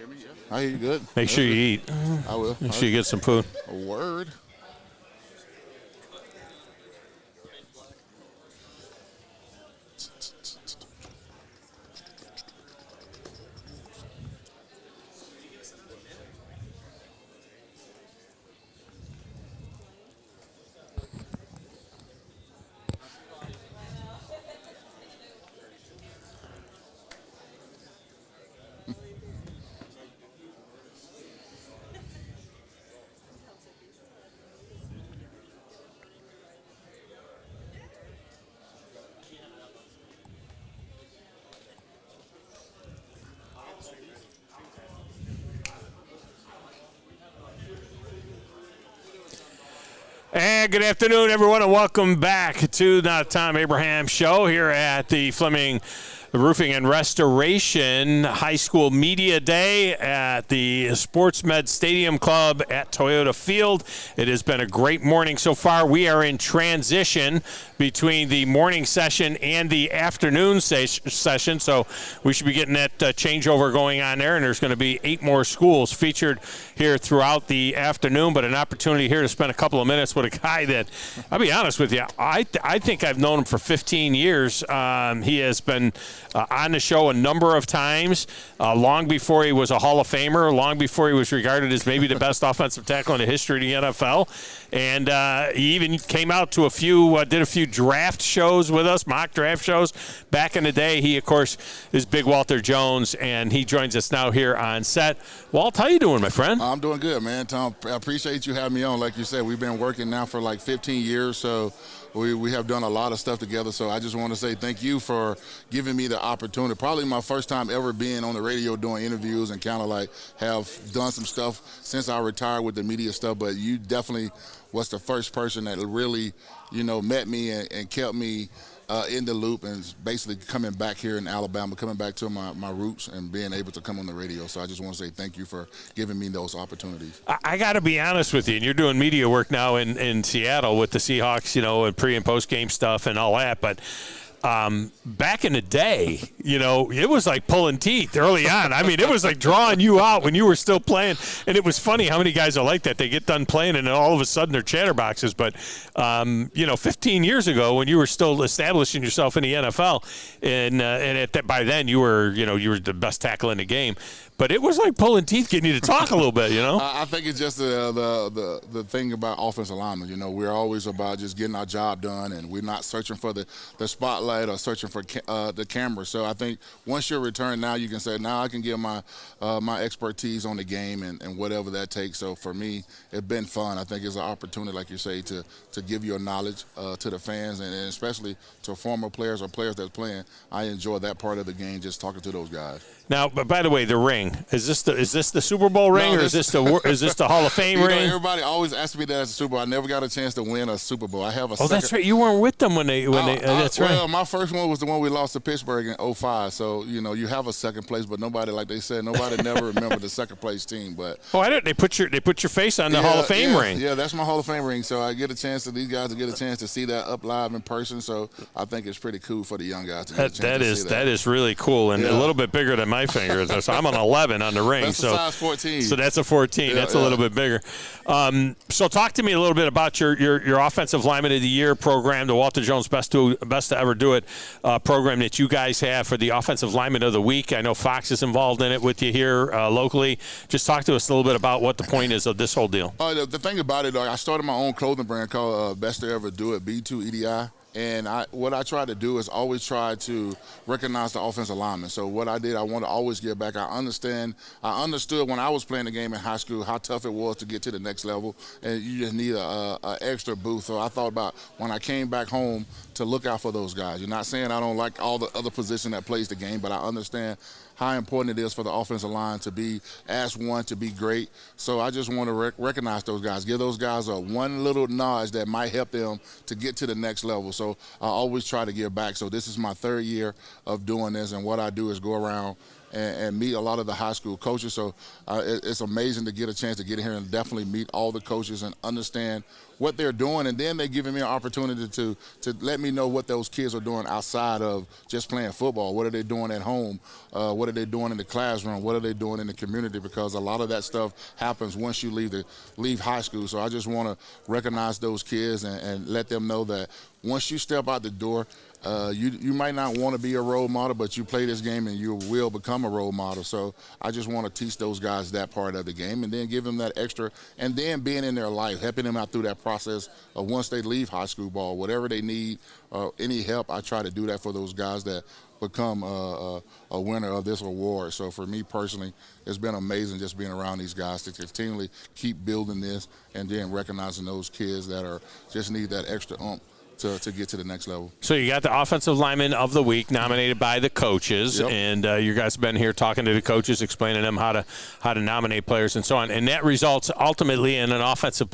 hear me? Yeah. I hear you good. Make sure you eat. I will. Make sure you get some food. A word. And good afternoon, everyone, and welcome back to the Tom Abraham Show here at the Fleming Roofing and Restoration High School Media Day at the SportsMed Stadium Club at Toyota Field. It has been a great morning so far. We are in transition between the morning session and the afternoon session, so we should be getting that changeover going on there, and there's going to be 8 more schools featured here throughout the afternoon, but an opportunity here to spend a couple of minutes with a guy that, I'll be honest with you, I think I've known him for 15 years. He has been on the show a number of times, long before he was a Hall of Famer, long before he was regarded as maybe the best offensive tackle in the history of the NFL. And he even came out to did a few draft shows with us, mock draft shows. Back in the day, he, of course, is Big Walter Jones, and he joins us now here on set. Walt, how you doing, my friend? I'm doing good, man, Tom. I appreciate you having me on. Like you said, we've been working now for like 15 years, so we have done a lot of stuff together. So I just want to say thank you for giving me the opportunity. Probably my first time ever being on the radio doing interviews and kind of like have done some stuff since I retired with the media stuff. But you definitely was the first person that really, met me and kept me in the loop, and basically coming back here in Alabama, coming back to my roots and being able to come on the radio. So I just want to say thank you for giving me those opportunities. I got to be honest with you, and you're doing media work now in Seattle with the Seahawks, and pre- and post-game stuff and all that, but back in the day, it was like pulling teeth early on. I mean, it was like drawing you out when you were still playing. And it was funny how many guys are like that. They get done playing and then all of a sudden they're chatterboxes. But, 15 years ago when you were still establishing yourself in the NFL, and by then you were the best tackle in the game. But it was like pulling teeth, getting you to talk a little bit, I think it's just the thing about offensive linemen. We're always about just getting our job done, and we're not searching for the spotlight or searching for the camera. So I think once you're returned, now you can say, now I can give my expertise on the game and whatever that takes. So for me, it's been fun. I think it's an opportunity, like you say, to give your knowledge to the fans, and especially to former players or players that's playing. I enjoy that part of the game, just talking to those guys. Now, but by the way, the ring, is this the Super Bowl ring, or is this the Hall of Fame ring? Everybody always asks me that as a Super Bowl. I never got a chance to win a Super Bowl. I have a. That's right. You weren't with them when they. That's right. Well, my first one was the one we lost to Pittsburgh in 2005. So you have a second place, but nobody, like they said, nobody never remembered the second place team. But I didn't. They put your face on the Hall of Fame ring. Yeah, that's my Hall of Fame ring. So I get a chance these guys to get a chance to see that up live in person. So I think it's pretty cool for the young guys to get a chance to see that. That is really cool and a little bit bigger than my finger. So I'm an 11 on the ring. That's a size 14. So that's a 14. That's a little bit bigger. So talk to me a little bit about your Offensive Lineman of the Year program, the Walter Jones Best to Ever Do It program that you guys have for the Offensive Lineman of the Week. I know Fox is involved in it with you here locally. Just talk to us a little bit about what the point is of this whole deal. The thing about it, I started my own clothing brand called Best to Ever Do It, B2EDI. And what I try to do is always try to recognize the offensive lineman. So what I did, I want to always give back. I understood when I was playing the game in high school how tough it was to get to the next level, and you just need a extra boost. So I thought about when I came back home to look out for those guys. You're not saying I don't like all the other position that plays the game, but I understand how important it is for the offensive line to be as one, to be great. So I just want to recognize those guys, give those guys one little nudge that might help them to get to the next level. So I always try to give back. So this is my third year of doing this, and what I do is go around and meet a lot of the high school coaches. So it's amazing to get a chance to get in here and definitely meet all the coaches and understand what they're doing, and then they're giving me an opportunity to let me know what those kids are doing outside of just playing football. What are they doing at home? What are they doing in the classroom? What are they doing in the community? Because a lot of that stuff happens once you leave high school. So I just want to recognize those kids and let them know that once you step out the door, you might not want to be a role model, but you play this game and you will become a role model. So I just want to teach those guys that part of the game and then give them that extra, and then being in their life, helping them out through that process of once they leave high school ball, whatever they need, any help, I try to do that for those guys that become a winner of this award. So for me personally, it's been amazing just being around these guys to continually keep building this and then recognizing those kids that just need that extra to get to the next level. So you got the Offensive Lineman of the Week nominated by the coaches, yep. and you guys have been here talking to the coaches, explaining them how to nominate players and so on, and that results ultimately in an Offensive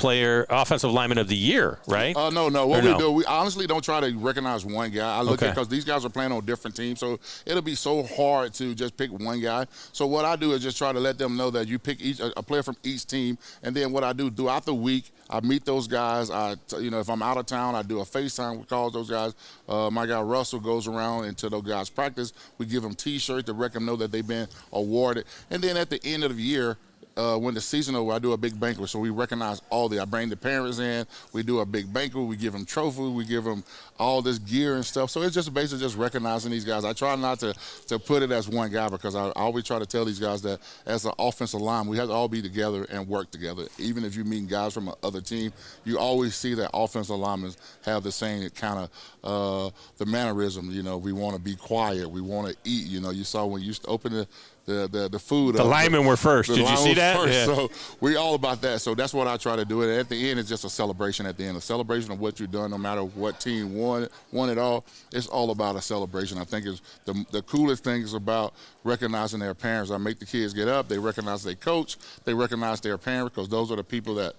Lineman of the Year, right? No. What we do, we honestly don't try to recognize one guy. I look at because these guys are playing on different teams, so it'll be so hard to just pick one guy. So what I do is just try to let them know that you pick a player from each team, and then what I do throughout the week, I meet those guys. If I'm out of town, I do a FaceTime. We call those guys. My guy Russell goes around into those guys' practice. We give them T-shirts to let them know that they've been awarded. And then at the end of the year, when the season over, I do a big banquet. So we recognize I bring the parents in. We do a big banquet. We give them trophies. We give them all this gear and stuff. So it's just basically just recognizing these guys. I try not to put it as one guy, because I always try to tell these guys that as an offensive line, we have to all be together and work together. Even if you meet guys from another team, you always see that offensive linemen have the same kind of the mannerism. We want to be quiet. We want to eat. You saw when you used to open the food. The linemen were first. Did you see that? Yeah. So we all about that. So that's what I try to do. And at the end, it's just a celebration at the end, a celebration of what you've done, no matter what team won it all. It's all about a celebration. I think it's the coolest thing is about recognizing their parents. I make the kids get up. They recognize their coach. They recognize their parents, because those are the people that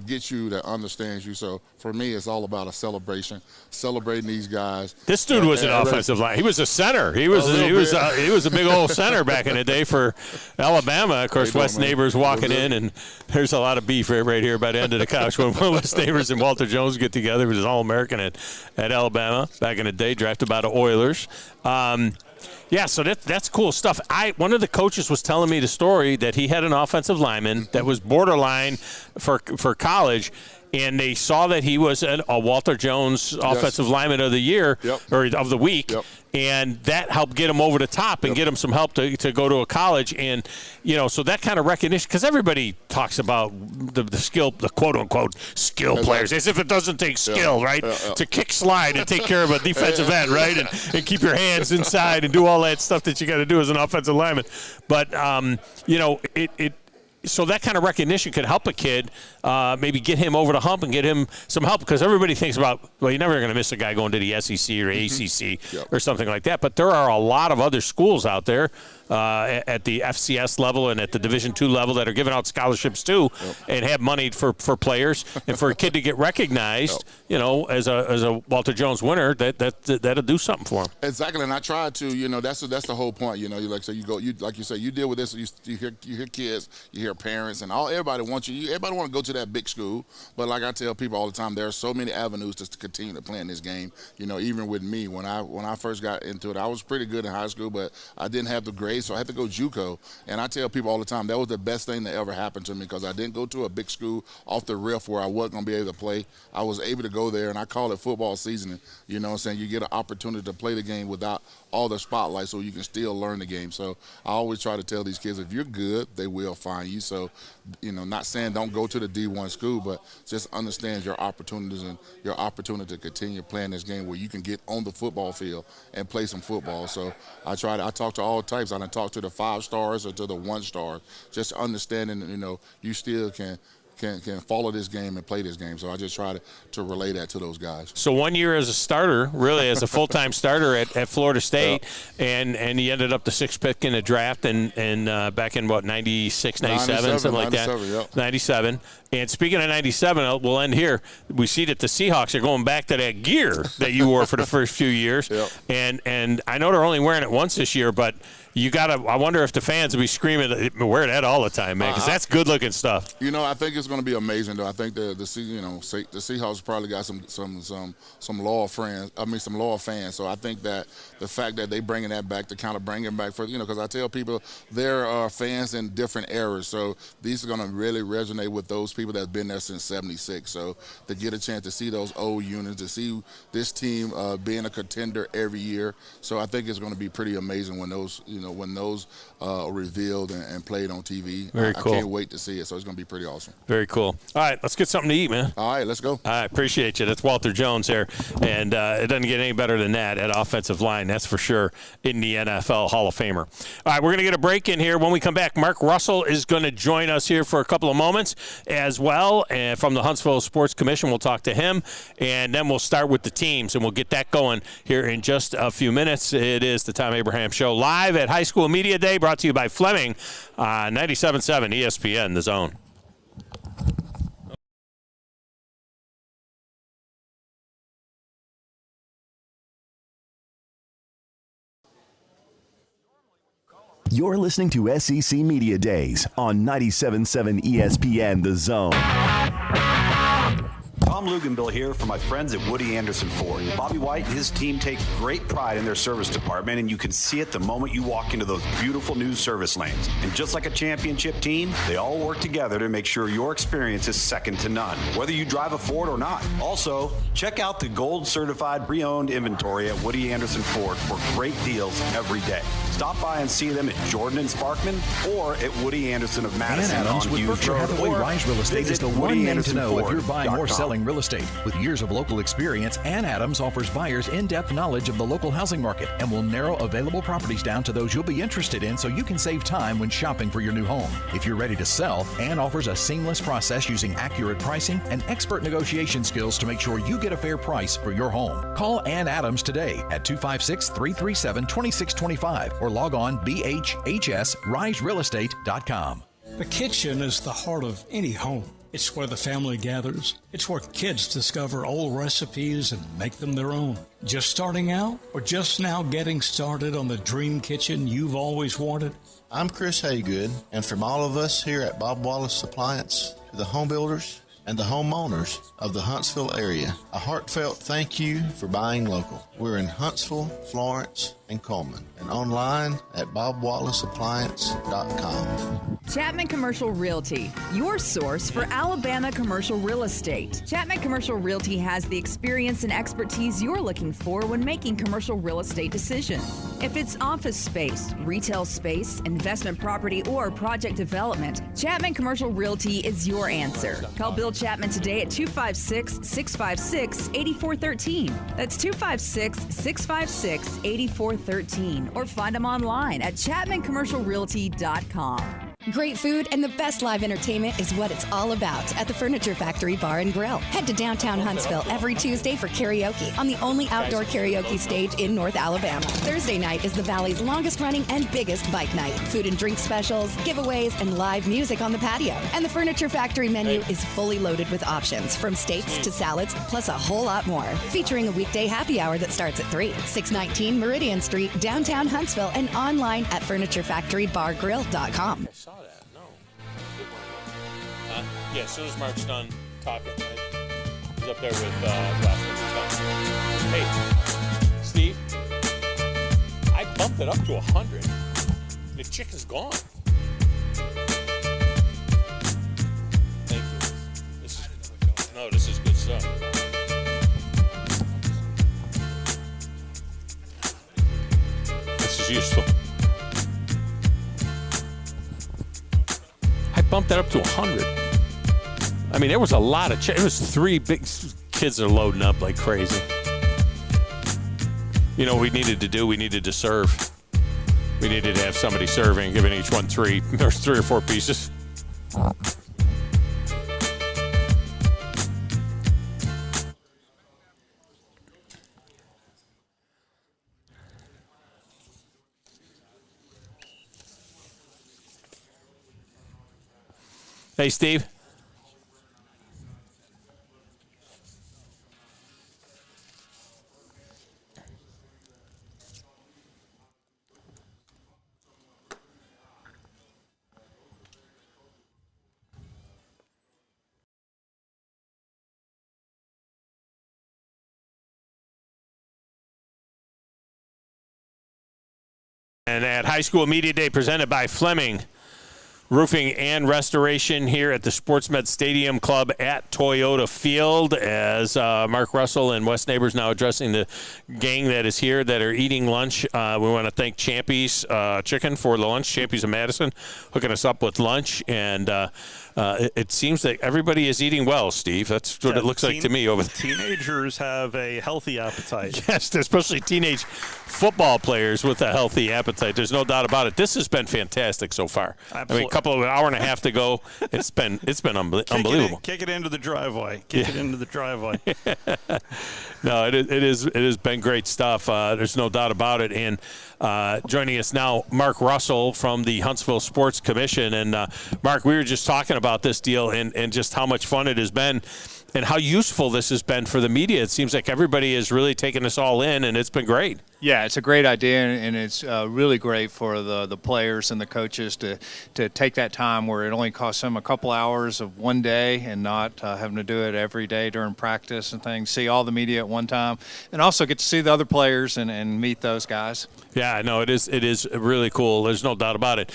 gets you, that understands you. So for me, it's all about a celebration, celebrating these guys. This dude was an offensive line. He was a center. He was a big old center back in the day for Alabama. Of course, Wes Neighbors walking in, and there's a lot of beef right here by the end of the couch when Wes Neighbors and Walter Jones get together. He was an All-American at Alabama back in the day, drafted by the Oilers. Yeah, so that's cool stuff. One of the coaches was telling me the story that he had an offensive lineman that was borderline for college, and they saw that he was a Walter Jones Offensive Lineman of the Year, or of the week, and that helped get him over the top and get him some help to go to a college. And so that kind of recognition, because everybody talks about the skill, the quote-unquote skill players, as if it doesn't take skill, right, to kick, slide, and take care of a defensive end, right, and keep your hands inside and do all that stuff that you got to do as an offensive lineman. But so that kind of recognition could help a kid, maybe get him over the hump and get him some help, because everybody thinks about, well, you're never going to miss a guy going to the SEC or ACC or something like that. But there are a lot of other schools out there at the FCS level and at the Division II level that are giving out scholarships too, and have money for players, and for a kid to get recognized, as a Walter Jones winner, that'll do something for him. Exactly, and I try to, that's the whole point. Like you say, you deal with this. You hear kids, you hear parents, and everybody wants you. Everybody want to go to that big school, but like I tell people all the time, there are so many avenues to continue to play in this game. Even with me, when I first got into it, I was pretty good in high school, but I didn't have the grades, so I had to go JUCO. And I tell people all the time, that was the best thing that ever happened to me, because I didn't go to a big school off the riff where I wasn't going to be able to play. I was able to go there, and I call it football seasoning. You know what I'm saying? You get an opportunity to play the game without all the spotlight, so you can still learn the game. So I always try to tell these kids, if you're good, they will find you. So, not saying don't go to the D1 school, but just understand your opportunities and your opportunity to continue playing this game where you can get on the football field and play some football. So I talk to all types. I done talk to the 5 stars or to the 1 star, just understanding, you still can follow this game and play this game. So I just try to relay that to those guys. So 1 year as a starter, really as a full-time starter at Florida State, and he ended up the 6th pick in the draft, and back in, 96, 97, something like that. 97. And speaking of 97, we'll end here. We see that the Seahawks are going back to that gear that you wore for the first few years. And I know they're only wearing it once this year, but I wonder if the fans will be screaming, wear that all the time, man, because that's good-looking stuff. I think it's going to be amazing, though. I think the Seahawks probably got some loyal friends. Some loyal fans. So I think that the fact that they bringing that back to kind of bring it back for, because I tell people there are fans in different eras. So these are going to really resonate with those people that's been there since '76. So to get a chance to see those old units, to see this team being a contender every year. So I think it's going to be pretty amazing when those are revealed and played on TV. Very cool. I can't wait to see it. So it's going to be pretty awesome. Very cool. All right, let's get something to eat, man. All right, let's go. I appreciate you. That's Walter Jones there, and it doesn't get any better than that at offensive line. That's for sure in the NFL Hall of Famer. All right, we're going to get a break in here. When we come back, Mark Russell is going to join us here for a couple of moments as well, and from the Huntsville Sports Commission. We'll talk to him, and then we'll start with the teams, and we'll get that going here in just a few minutes. It is the Tom Abraham Show live at High School Media Day, brought to you by Fleming on 97.7 ESPN, The Zone. You're listening to SEC Media Days on 97.7 ESPN The Zone. Tom Luganbill here for my friends at Woody Anderson Ford. Bobby White and his team take great pride in their service department, and you can see it the moment you walk into those beautiful new service lanes. And just like a championship team, they all work together to make sure your experience is second to none, whether you drive a Ford or not. Also, check out the gold certified pre-owned inventory at Woody Anderson Ford for great deals every day. Stop by and see them at Jordan and Sparkman or at Woody Anderson of Madison Ann Adams on with Hughes Berkshire Road. Hathaway Or Rise Real Estate is visit the one name to know if you're buying or WoodyAndersonFord.com. selling real estate. With years of local experience, Ann Adams offers buyers in-depth knowledge of the local housing market and will narrow available properties down to those you'll be interested in so you can save time when shopping for your new home. If you're ready to sell, Ann offers a seamless process using accurate pricing and expert negotiation skills to make sure you get a fair price for your home. Call Ann Adams today at 256-337-2625 or log on bhhsriserealestate.com. The kitchen is the heart of any home. It's where the family gathers. It's where kids discover old recipes and make them their own. Just starting out or just now getting started on the dream kitchen you've always wanted? I'm Chris Haygood, and from all of us here at Bob Wallace Appliance, to the home builders and the homeowners of the Huntsville area, a heartfelt thank you for buying local. We're in Huntsville, Florence, and Coleman, and online at bobwallaceappliance.com. Chapman Commercial Realty, your source for Alabama commercial real estate. Chapman Commercial Realty has the experience and expertise you're looking for when making commercial real estate decisions. If it's office space, retail space, investment property, or project development, Chapman Commercial Realty is your answer. Call Bill Chapman today at 256-656-8413. That's 256-656-8413. Or find them online at chapmancommercialrealty.com. Great food and the best live entertainment is what it's all about at the Furniture Factory Bar and Grill. Head to downtown Huntsville every Tuesday for karaoke on the only outdoor karaoke stage in North Alabama. Thursday night is the Valley's longest running and biggest bike night. Food and drink specials, giveaways, and live music on the patio. And the Furniture Factory menu is fully loaded with options from steaks to salads, plus a whole lot more. Featuring a weekday happy hour that starts at 3. 619 Meridian Street, downtown Huntsville, and online at FurnitureFactoryBarGrill.com. Yeah, as soon as Mark's done talking, right? He's up there with last one. Hey, Steve, I bumped it up to 100. The chick is gone. Thank you. This is good stuff. This is useful. I bumped that up to 100. I mean, there was a lot of it was 3 big kids that are loading up like crazy. You know what we needed to do? We needed to serve. We needed to have somebody serving, giving each one 3. There's 3 or 4 pieces. Hey, Steve. And at High School Media Day presented by Fleming Roofing and Restoration here at the SportsMed Stadium Club at Toyota Field, as Mark Russell and Wes Neighbors now addressing the gang that is here that are eating lunch. We want to thank Champy's Chicken for the lunch, Champy's of Madison, hooking us up with lunch. And it seems that everybody is eating well, Steve. That's what it looks like to me over there. Teenagers have a healthy appetite. Yes, especially teenage football players with a healthy appetite. There's no doubt about it. This has been fantastic so far. Absolutely. I mean, a couple of hour and a half to go. It's been unbelievable. Kick it into the driveway. Kick it into the driveway. No, it has been great stuff. There's no doubt about it. And joining us now, Mark Russell from the Huntsville Sports Commission. And Mark, we were just talking about this deal and just how much fun it has been and how useful this has been for the media. It seems like everybody is really taking this all in, and it's been great. Yeah, it's a great idea, and it's really great for the players and the coaches to take that time where it only costs them a couple hours of one day and not having to do it every day during practice and things, see all the media at one time, and also get to see the other players and meet those guys. Yeah, no, it is really cool. There's no doubt about it.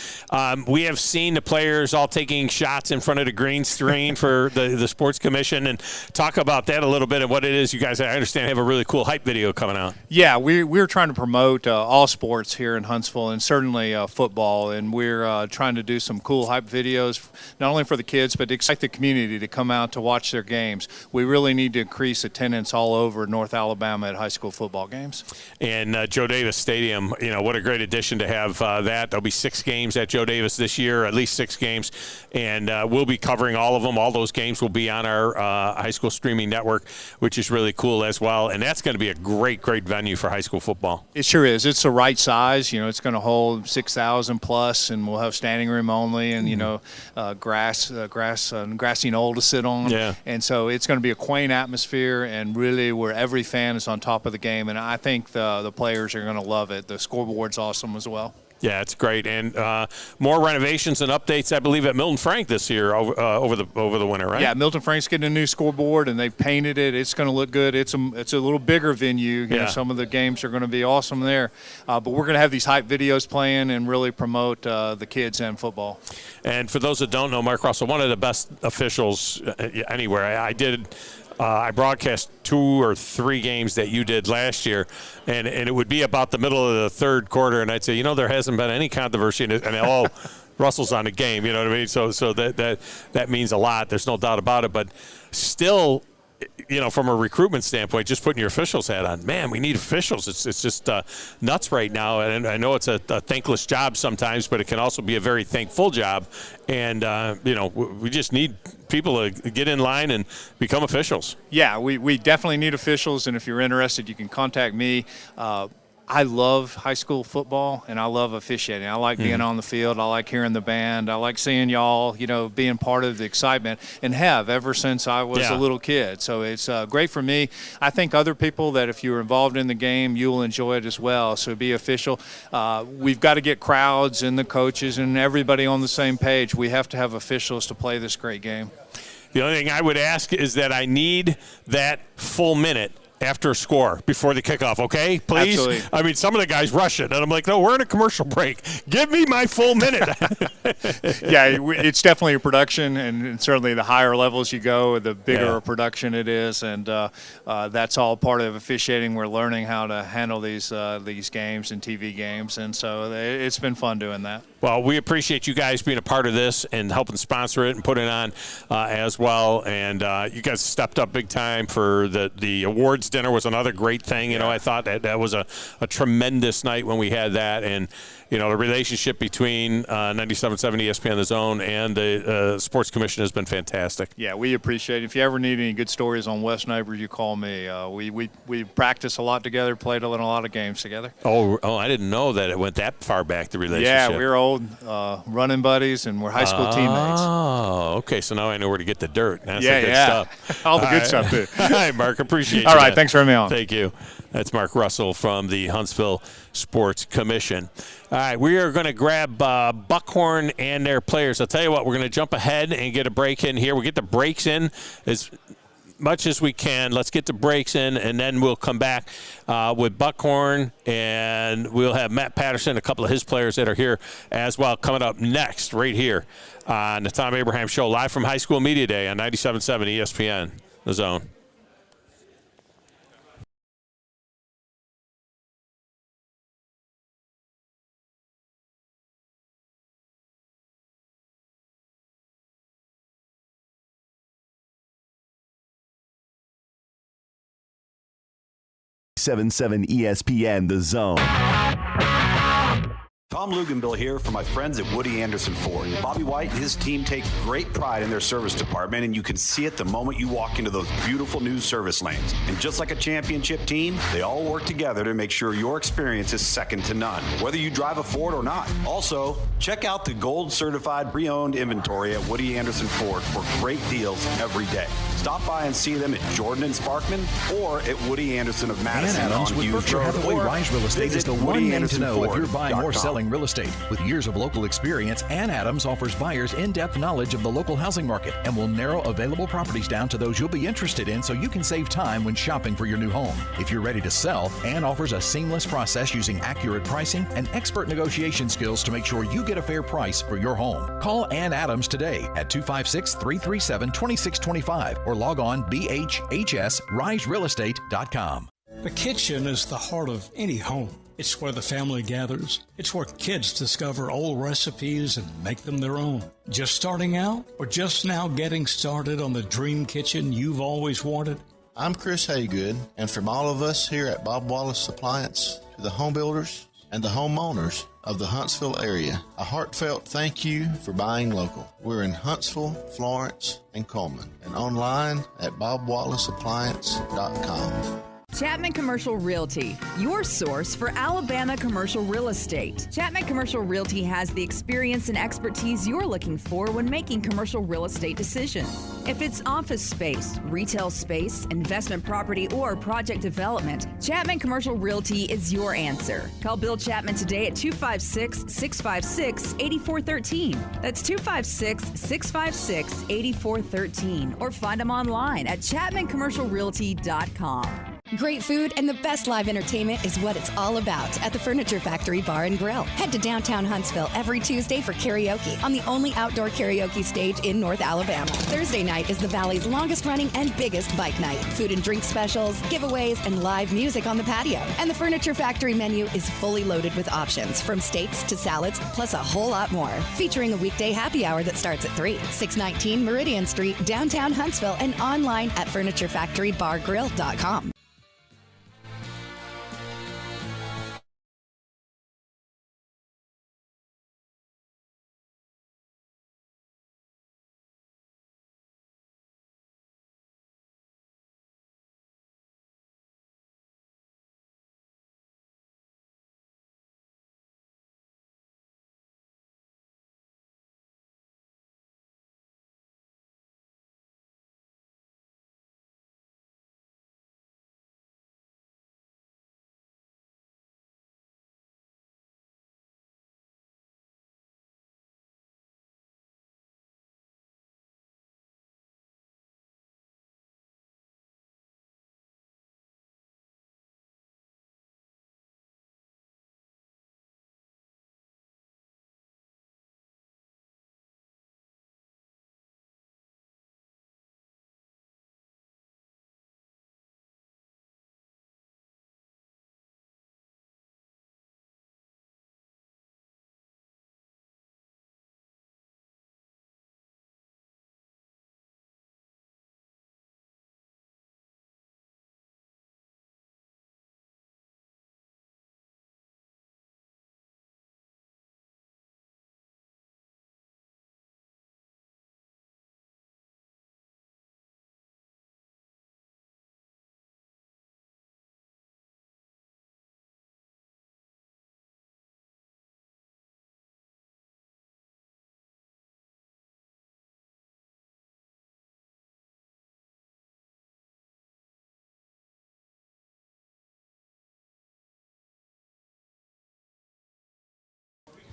We have seen the players all taking shots in front of the green screen for the Sports Commission, and talk about that a little bit and what it is. You guys, I understand, have a really cool hype video coming out. Yeah, we're trying to promote all sports here in Huntsville, and certainly football, and we're trying to do some cool hype videos, not only for the kids, but to excite the community to come out to watch their games. We really need to increase attendance all over North Alabama at high school football games. And Joe Davis Stadium, what a great addition to have that. There'll be 6 games at Joe Davis this year, at least 6 games, and we'll be covering all of them. All those games will be on our high school streaming network, which is really cool as well, and that's going to be a great venue for high school football. It sure is. It's the right size. It's going to hold 6,000 plus, and we'll have standing room only, and grassy knoll to sit on. Yeah. And so it's going to be a quaint atmosphere, and really where every fan is on top of the game. And I think the players are going to love it. The scoreboard's awesome as well. Yeah, it's great, and more renovations and updates, I believe, at Milton Frank this year over the winter, right? Yeah, Milton Frank's getting a new scoreboard, and they've painted it. It's going to look good. It's a little bigger venue. You know, some of the games are going to be awesome there, but we're going to have these hype videos playing and really promote the kids and football. And for those that don't know, Mark Russell, one of the best officials anywhere. I broadcast 2 or 3 games that you did last year, and it would be about the middle of the third quarter, and I'd say, there hasn't been any controversy, and Russell's on the game, you know what I mean? So that means a lot. There's no doubt about it, but still, from a recruitment standpoint, just putting your officials hat on, man, we need officials. It's just nuts right now, and I know it's a thankless job sometimes, but it can also be a very thankful job, and we just need people to get in line and become officials. Yeah, we definitely need officials, and if you're interested, you can contact me. I love high school football, and I love officiating. I like being on the field. I like hearing the band. I like seeing y'all, being part of the excitement, and have ever since I was a little kid. So it's great for me. I think other people that if you're involved in the game, you'll enjoy it as well. So be official. We've got to get crowds and the coaches and everybody on the same page. We have to have officials to play this great game. The only thing I would ask is that I need that full minute after a score before the kickoff, okay? Please? Absolutely. I mean, some of the guys rush it, and I'm like, no, we're in a commercial break. Give me my full minute. Yeah, it's definitely a production, and certainly the higher levels you go, the bigger a production it is, and that's all part of officiating. We're learning how to handle these games and TV games, and so it's been fun doing that. Well, we appreciate you guys being a part of this and helping sponsor it and put it on as well. And you guys stepped up big time for the awards dinner was another great thing. I thought that was a tremendous night when we had that. And, the relationship between 97.7 ESPN The Zone and the Sports Commission has been fantastic. Yeah, we appreciate it. If you ever need any good stories on West Neighbors, you call me. We practice a lot together, played in a lot of games together. Oh, I didn't know that it went that far back, the relationship. Yeah, we're old running buddies, and we're high school teammates. Oh, okay. So now I know where to get the dirt. That's the good stuff. All the good stuff, too. All right, Mark. Appreciate you. All right, thanks for having me on. Thank you. That's Mark Russell from the Huntsville Sports Commission. All right, we are going to grab Buckhorn and their players. I'll tell you what, we're going to jump ahead and get a break in here. We'll get the breaks in as much as we can. Let's get the breaks in, and then we'll come back with Buckhorn, and we'll have Matt Patterson, a couple of his players that are here as well, coming up next right here on the Tom Abraham Show, live from High School Media Day on 97.7 ESPN, The Zone. Seven ESPN, The Zone. Tom Luganbill here for my friends at Woody Anderson Ford. Bobby White and his team take great pride in their service department, and you can see it the moment you walk into those beautiful new service lanes. And just like a championship team, they all work together to make sure your experience is second to none, whether you drive a Ford or not. Also, check out the gold certified pre-owned inventory at Woody Anderson Ford for great deals every day. Stop by and see them at Jordan and Sparkman or at Woody Anderson of Madison Ann Adams on with Hughes Berkshire Road. Hathaway Or Rise Real Estate is visit the one name to know if you're buying or WoodyAndersonFord.com. selling real estate. With years of local experience, Ann Adams offers buyers in-depth knowledge of the local housing market and will narrow available properties down to those you'll be interested in so you can save time when shopping for your new home. If you're ready to sell, Ann offers a seamless process using accurate pricing and expert negotiation skills to make sure you get a fair price for your home. Call Ann Adams today at 256-337-2625 or log on bhhsriserealestate.com. The kitchen is the heart of any home. It's where the family gathers. It's where kids discover old recipes and make them their own. Just starting out or just now getting started on the dream kitchen you've always wanted? I'm Chris Haygood, and from all of us here at Bob Wallace Appliance to the home builders and the homeowners of the Huntsville area, a heartfelt thank you for buying local. We're in Huntsville, Florence, and Coleman, and online at bobwallaceappliance.com. Chapman Commercial Realty, your source for Alabama commercial real estate. Chapman Commercial Realty has the experience and expertise you're looking for when making commercial real estate decisions. If it's office space, retail space, investment property, or project development, Chapman Commercial Realty is your answer. Call Bill Chapman today at 256-656-8413. That's 256-656-8413. Or find them online at chapmancommercialrealty.com. Great food and the best live entertainment is what it's all about at the Furniture Factory Bar and Grill. Head to downtown Huntsville every Tuesday for karaoke on the only outdoor karaoke stage in North Alabama. Thursday night is the Valley's longest running and biggest bike night. Food and drink specials, giveaways, and live music on the patio. And the Furniture Factory menu is fully loaded with options from steaks to salads, plus a whole lot more. Featuring a weekday happy hour that starts at 3, 619 Meridian Street, downtown Huntsville, and online at FurnitureFactoryBarGrill.com.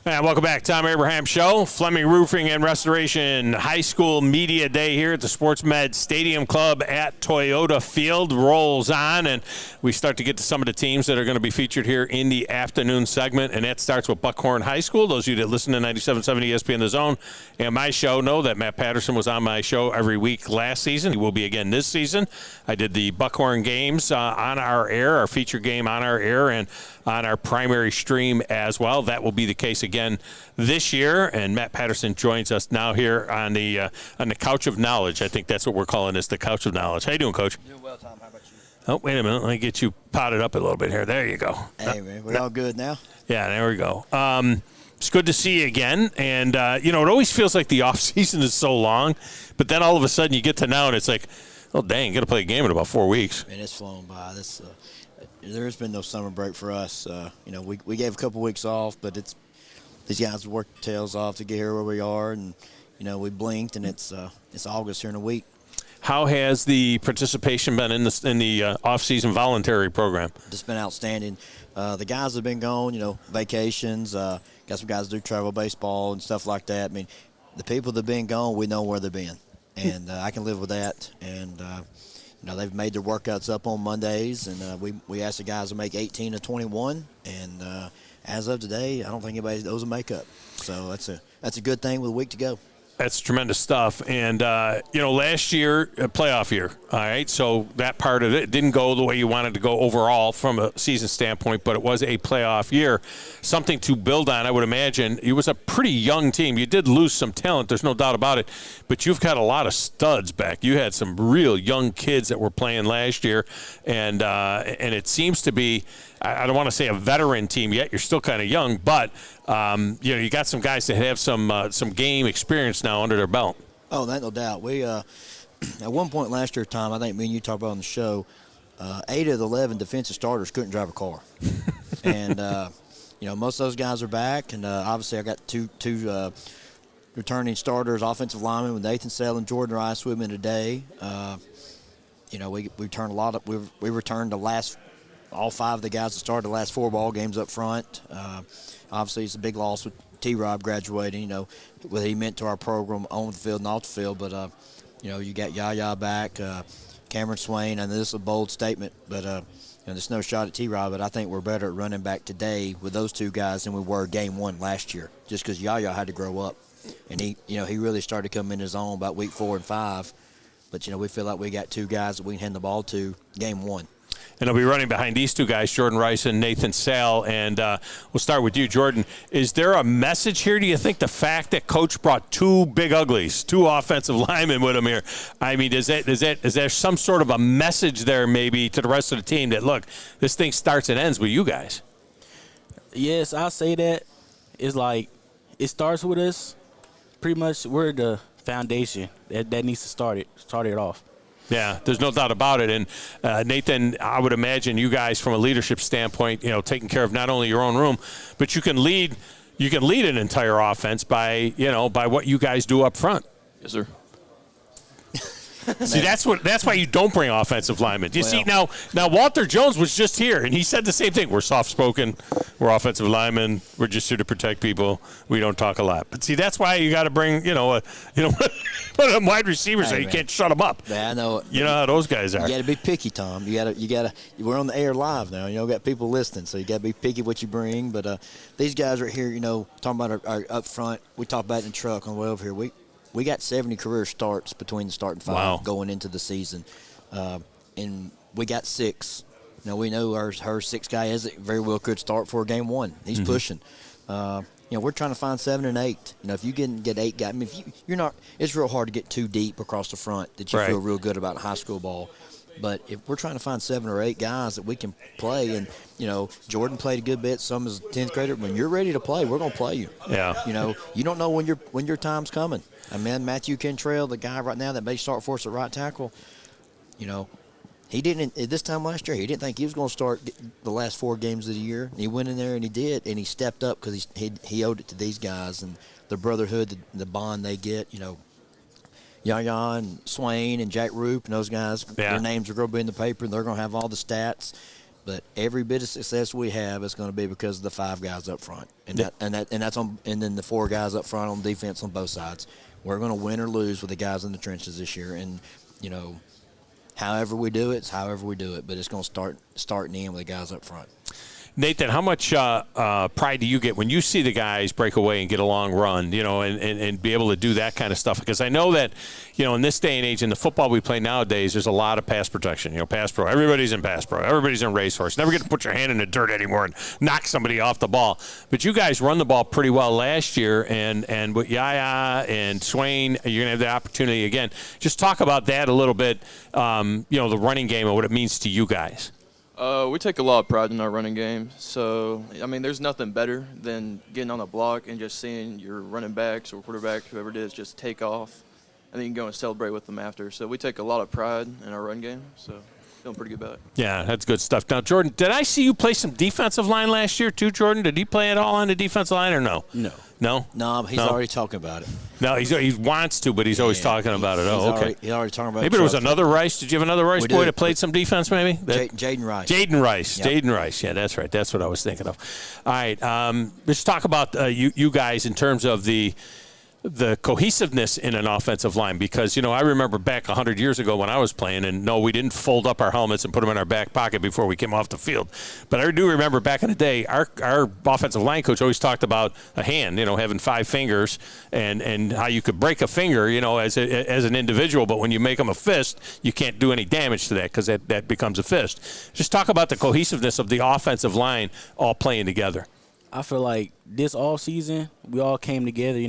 And welcome back. Tom Abraham Show. Fleming Roofing and Restoration High School Media Day here at the Sports Med Stadium Club at Toyota Field rolls on, and we start to get to some of the teams that are going to be featured here in the afternoon segment, and that starts with Buckhorn High School. Those of you that listen to 97.7 ESPN The Zone and my show know that Matt Patterson was on my show every week last season. He will be again this season. I did the Buckhorn games on our air, our feature game on our air, and on our primary stream as well. That will be the case again this year, and Matt Patterson joins us now here on the Couch of Knowledge. I think that's what we're calling this, the Couch of Knowledge. How you doing, Coach? Doing well, Tom. How about you? Oh, wait a minute. Let me get you potted up a little bit here. There you go. Hey, man. We're all good now? Yeah, there we go. It's good to see you again, and, it always feels like the off season is so long, but then all of a sudden you get to now, and it's like, oh, dang, got to play a game in about 4 weeks. Man, it's flown by. There's been no summer break for us. We gave a couple weeks off, but these guys worked their tails off to get here where we are, and we blinked, and it's August here in a week. How has the participation been in the off-season voluntary program? It's been outstanding. The guys have been gone, vacations. Got some guys that do travel baseball and stuff like that. I mean, the people that have been gone, we know where they've been, and I can live with that. And they've made their workouts up on Mondays, and we asked the guys to make 18 to 21, and as of today, I don't think anybody owes a makeup. So that's a good thing with a week to go. That's tremendous stuff. And, last year, a playoff year, all right? So that part of it didn't go the way you wanted to go overall from a season standpoint, but it was a playoff year. Something to build on, I would imagine. It was a pretty young team. You did lose some talent, there's no doubt about it, but you've got a lot of studs back. You had some real young kids that were playing last year, and it seems to be, I don't want to say a veteran team yet. You're still kind of young, but you got some guys that have some game experience now under their belt. Oh, that no doubt. We at one point last year, Tom, I think me and you talked about on the show, 8 of the 11 defensive starters couldn't drive a car, and most of those guys are back, and obviously I got two returning starters, offensive linemen with Nathan Sell and Jordan Rice with me today. We returned a lot of we returned the last. All 5 of the guys that started the last 4 ball games up front. Obviously, it's a big loss with T-Rob graduating, what he meant to our program on the field and off the field. But, you got Yaya back, Cameron Swain, and this is a bold statement, but there's no shot at T-Rob, but I think we're better at running back today with those 2 guys than we were game 1 last year, just because Yaya had to grow up. And he really started to come in his own about week 4 and 5. But, we feel like we got 2 guys that we can hand the ball to game 1. And he'll be running behind these 2 guys, Jordan Rice and Nathan Sale. And we'll start with you, Jordan. Is there a message here? Do you think the fact that Coach brought 2 big uglies, 2 offensive linemen with him here, I mean, is there some sort of a message there maybe to the rest of the team that, look, this thing starts and ends with you guys? Yes, I'll say that. It's like it starts with us. Pretty much we're the foundation that needs to start it off. Yeah, there's no doubt about it. And Nathan, I would imagine you guys, from a leadership standpoint, taking care of not only your own room, but you can lead an entire offense by what you guys do up front. Yes, sir. See, that's why you don't bring offensive linemen. You see, now Walter Jones was just here, and he said the same thing. We're soft-spoken. We're offensive linemen. We're just here to protect people. We don't talk a lot. But see, that's why you got to bring, one of them wide receivers so you can't shut them up. Yeah, I know. You know how those guys are. You got to be picky, Tom. You got to. We're on the air live now. Got people listening, so you got to be picky what you bring. But these guys right here, talking about our up front. We talked about it in the truck on the way over here. We got 70 career starts between the starting 5 going into the season, and we got 6. Now we know our 6th guy very well could start for game 1. He's pushing. We're trying to find 7 and 8. If you get 8 guys, I mean, if you're not, it's real hard to get too deep across the front that you feel real good about high school ball. But if we're trying to find 7 or 8 guys that we can play, and Jordan played a good bit, some as a 10th grader. When you're ready to play, we're gonna play you. Yeah. You don't know when your time's coming. I mean, Matthew Kentrail, the guy right now that may start for us at right tackle, he didn't at this time last year. He didn't think he was going to start the last 4 games of the year. He went in there and he did, and he stepped up because he owed it to these guys and the brotherhood, the bond they get. Yaya and Swain and Jack Roop and those guys, their names are going to be in the paper, and they're going to have all the stats. But every bit of success we have is going to be because of the 5 guys up front, and then the 4 guys up front on defense on both sides. We're going to win or lose with the guys in the trenches this year, and however we do it, it's however we do it. But it's going to start and end with the guys up front. Nathan, how much pride do you get when you see the guys break away and get a long run, and be able to do that kind of stuff? Because I know that, in this day and age, in the football we play nowadays, there's a lot of pass protection. Pass pro. Everybody's in pass pro. Everybody's in racehorse. Never get to put your hand in the dirt anymore and knock somebody off the ball. But you guys run the ball pretty well last year, and with Yaya and Swain, you're going to have the opportunity again. Just talk about that a little bit, the running game and what it means to you guys. We take a lot of pride in our running game. So, there's nothing better than getting on the block and just seeing your running backs or quarterback, whoever it is, just take off. And then you can go and celebrate with them after. So we take a lot of pride in our run game. So feeling pretty good about it. Yeah, that's good stuff. Now, Jordan, did I see you play some defensive line last year too, Jordan? Did he play at all on the defensive line or no? No. No? No, he's already talking about it. No, he wants to, but he's always talking about it. Oh, okay. He's already talking about it. Maybe there was another Rice. Did you have another Rice boy that played some defense maybe? Jaden Rice. Jaden Rice. Yep. Jaden Rice. Yeah, that's right. That's what I was thinking of. All right. Let's talk about you guys in terms of the cohesiveness in an offensive line, because, I remember back 100 years ago when I was playing, and no, we didn't fold up our helmets and put them in our back pocket before we came off the field. But I do remember back in the day, our offensive line coach always talked about a hand, having 5 fingers and how you could break a finger, as an individual. But when you make them a fist, you can't do any damage to that because that becomes a fist. Just talk about the cohesiveness of the offensive line all playing together. I feel like this all season, we all came together,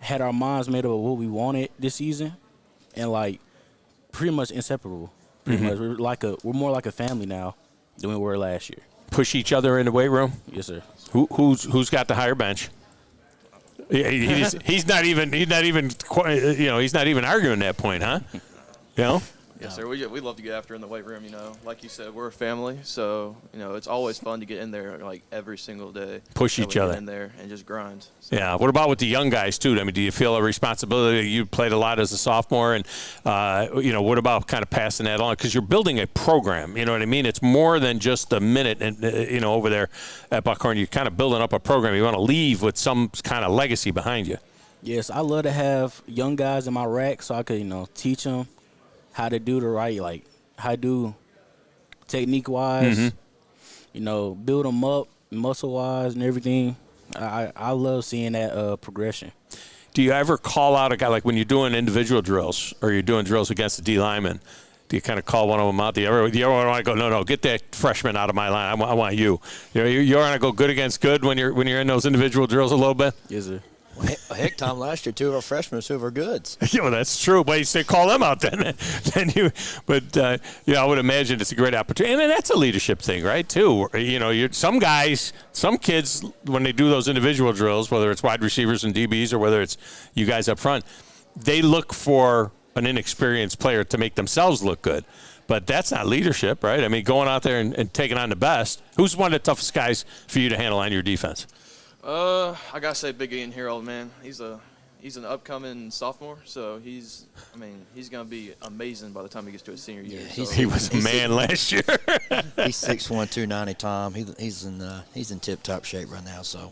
had our minds made up of what we wanted this season, and pretty much inseparable. Pretty much, we're more like a family now than we were last year. Push each other in the weight room. Yes, sir. Who's got the higher bench? He's not even arguing that point, huh? Yes, sir. We love to get after in the weight room. Like you said, we're a family, so it's always fun to get in there every single day. Push each other in there and just grind. So. Yeah. What about with the young guys too? Do you feel a responsibility? You played a lot as a sophomore, and what about kind of passing that on? Because you're building a program. You know what I mean? It's more than just a minute, and over there at Buckhorn, you're kind of building up a program. You want to leave with some kind of legacy behind you. Yes, I love to have young guys in my rack so I could teach them how to do the right, how to do technique-wise, build them up muscle-wise and everything. I love seeing that progression. Do you ever call out a guy, like when you're doing individual drills or you're doing drills against the D lineman, do you kind of call one of them out? Do you ever want to go, no, get that freshman out of my line. I want you. You want to go good against good when you're in those individual drills a little bit? Yes, sir. Well, heck, Tom, last year, 2 of our freshmen, 2 of our goods. That's true. But you say call them out then. I would imagine it's a great opportunity. And then that's a leadership thing, right, too. Some kids, when they do those individual drills, whether it's wide receivers and DBs or whether it's you guys up front, they look for an inexperienced player to make themselves look good. But that's not leadership, right? Going out there and taking on the best. Who's one of the toughest guys for you to handle on your defense? I gotta say Big Ian Harold, man. He's an upcoming sophomore, so he's gonna be amazing by the time he gets to his senior year. Yeah, he was a man last year. He's 6'1", 290, Tom. He's in tip-top shape right now. So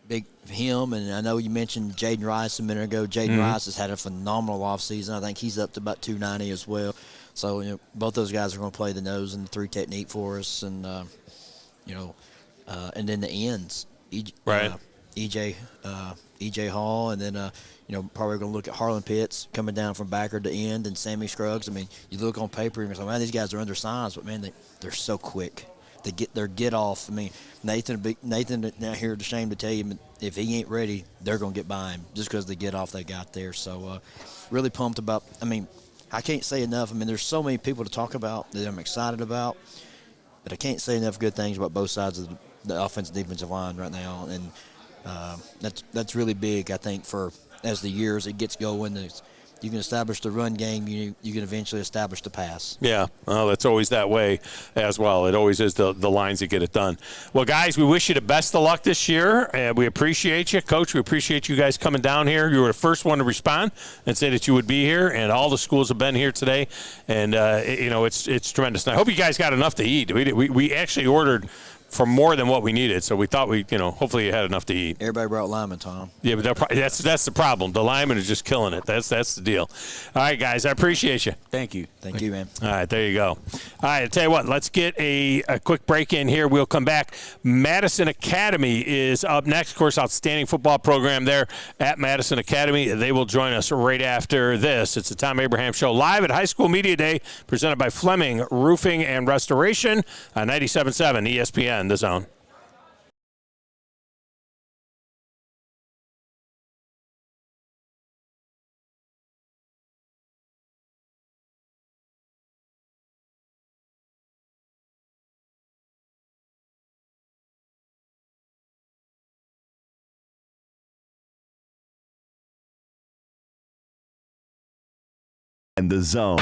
big him, and I know you mentioned Jaden Rice a minute ago. Jaden Rice has had a phenomenal offseason. I think he's up to about 290 as well. So both those guys are going to play the nose and the 3 technique for us, and and then the ends. EJ Hall, and then probably going to look at Harlan Pitts coming down from backer to end, and Sammy Scruggs. You look on paper and you say, man, these guys are undersized, but man, they're so quick. They get their get off. Nathan out here ashamed to tell you, if he ain't ready, they're going to get by him just because the get off they got there. So really pumped about. I can't say enough. There's so many people to talk about that I'm excited about, but I can't say enough good things about both sides of the offensive defensive line right now, and that's really big. I think for as the years it gets going, you can establish the run game, you can eventually establish the pass. Yeah, well, it's always that way as well. It always is the lines that get it done. Well, guys, we wish you the best of luck this year, and we appreciate you. Coach, we appreciate you guys coming down here. You were the first one to respond and say that you would be here, and all the schools have been here today, and, it's tremendous. And I hope you guys got enough to eat. We actually ordered for more than what we needed, so we thought hopefully you had enough to eat. Everybody brought linemen, Tom. Yeah, but that's the problem. The linemen are just killing it. That's the deal. All right, guys, I appreciate you. Thank you. Thank you, man. All right, there you go. All right, I'll tell you what, let's get a quick break in here. We'll come back. Madison Academy is up next. Of course, outstanding football program there at Madison Academy. They will join us right after this. It's the Tom Abraham Show live at High School Media Day, presented by Fleming Roofing and Restoration on 97.7 ESPN, The Zone. And The Zone.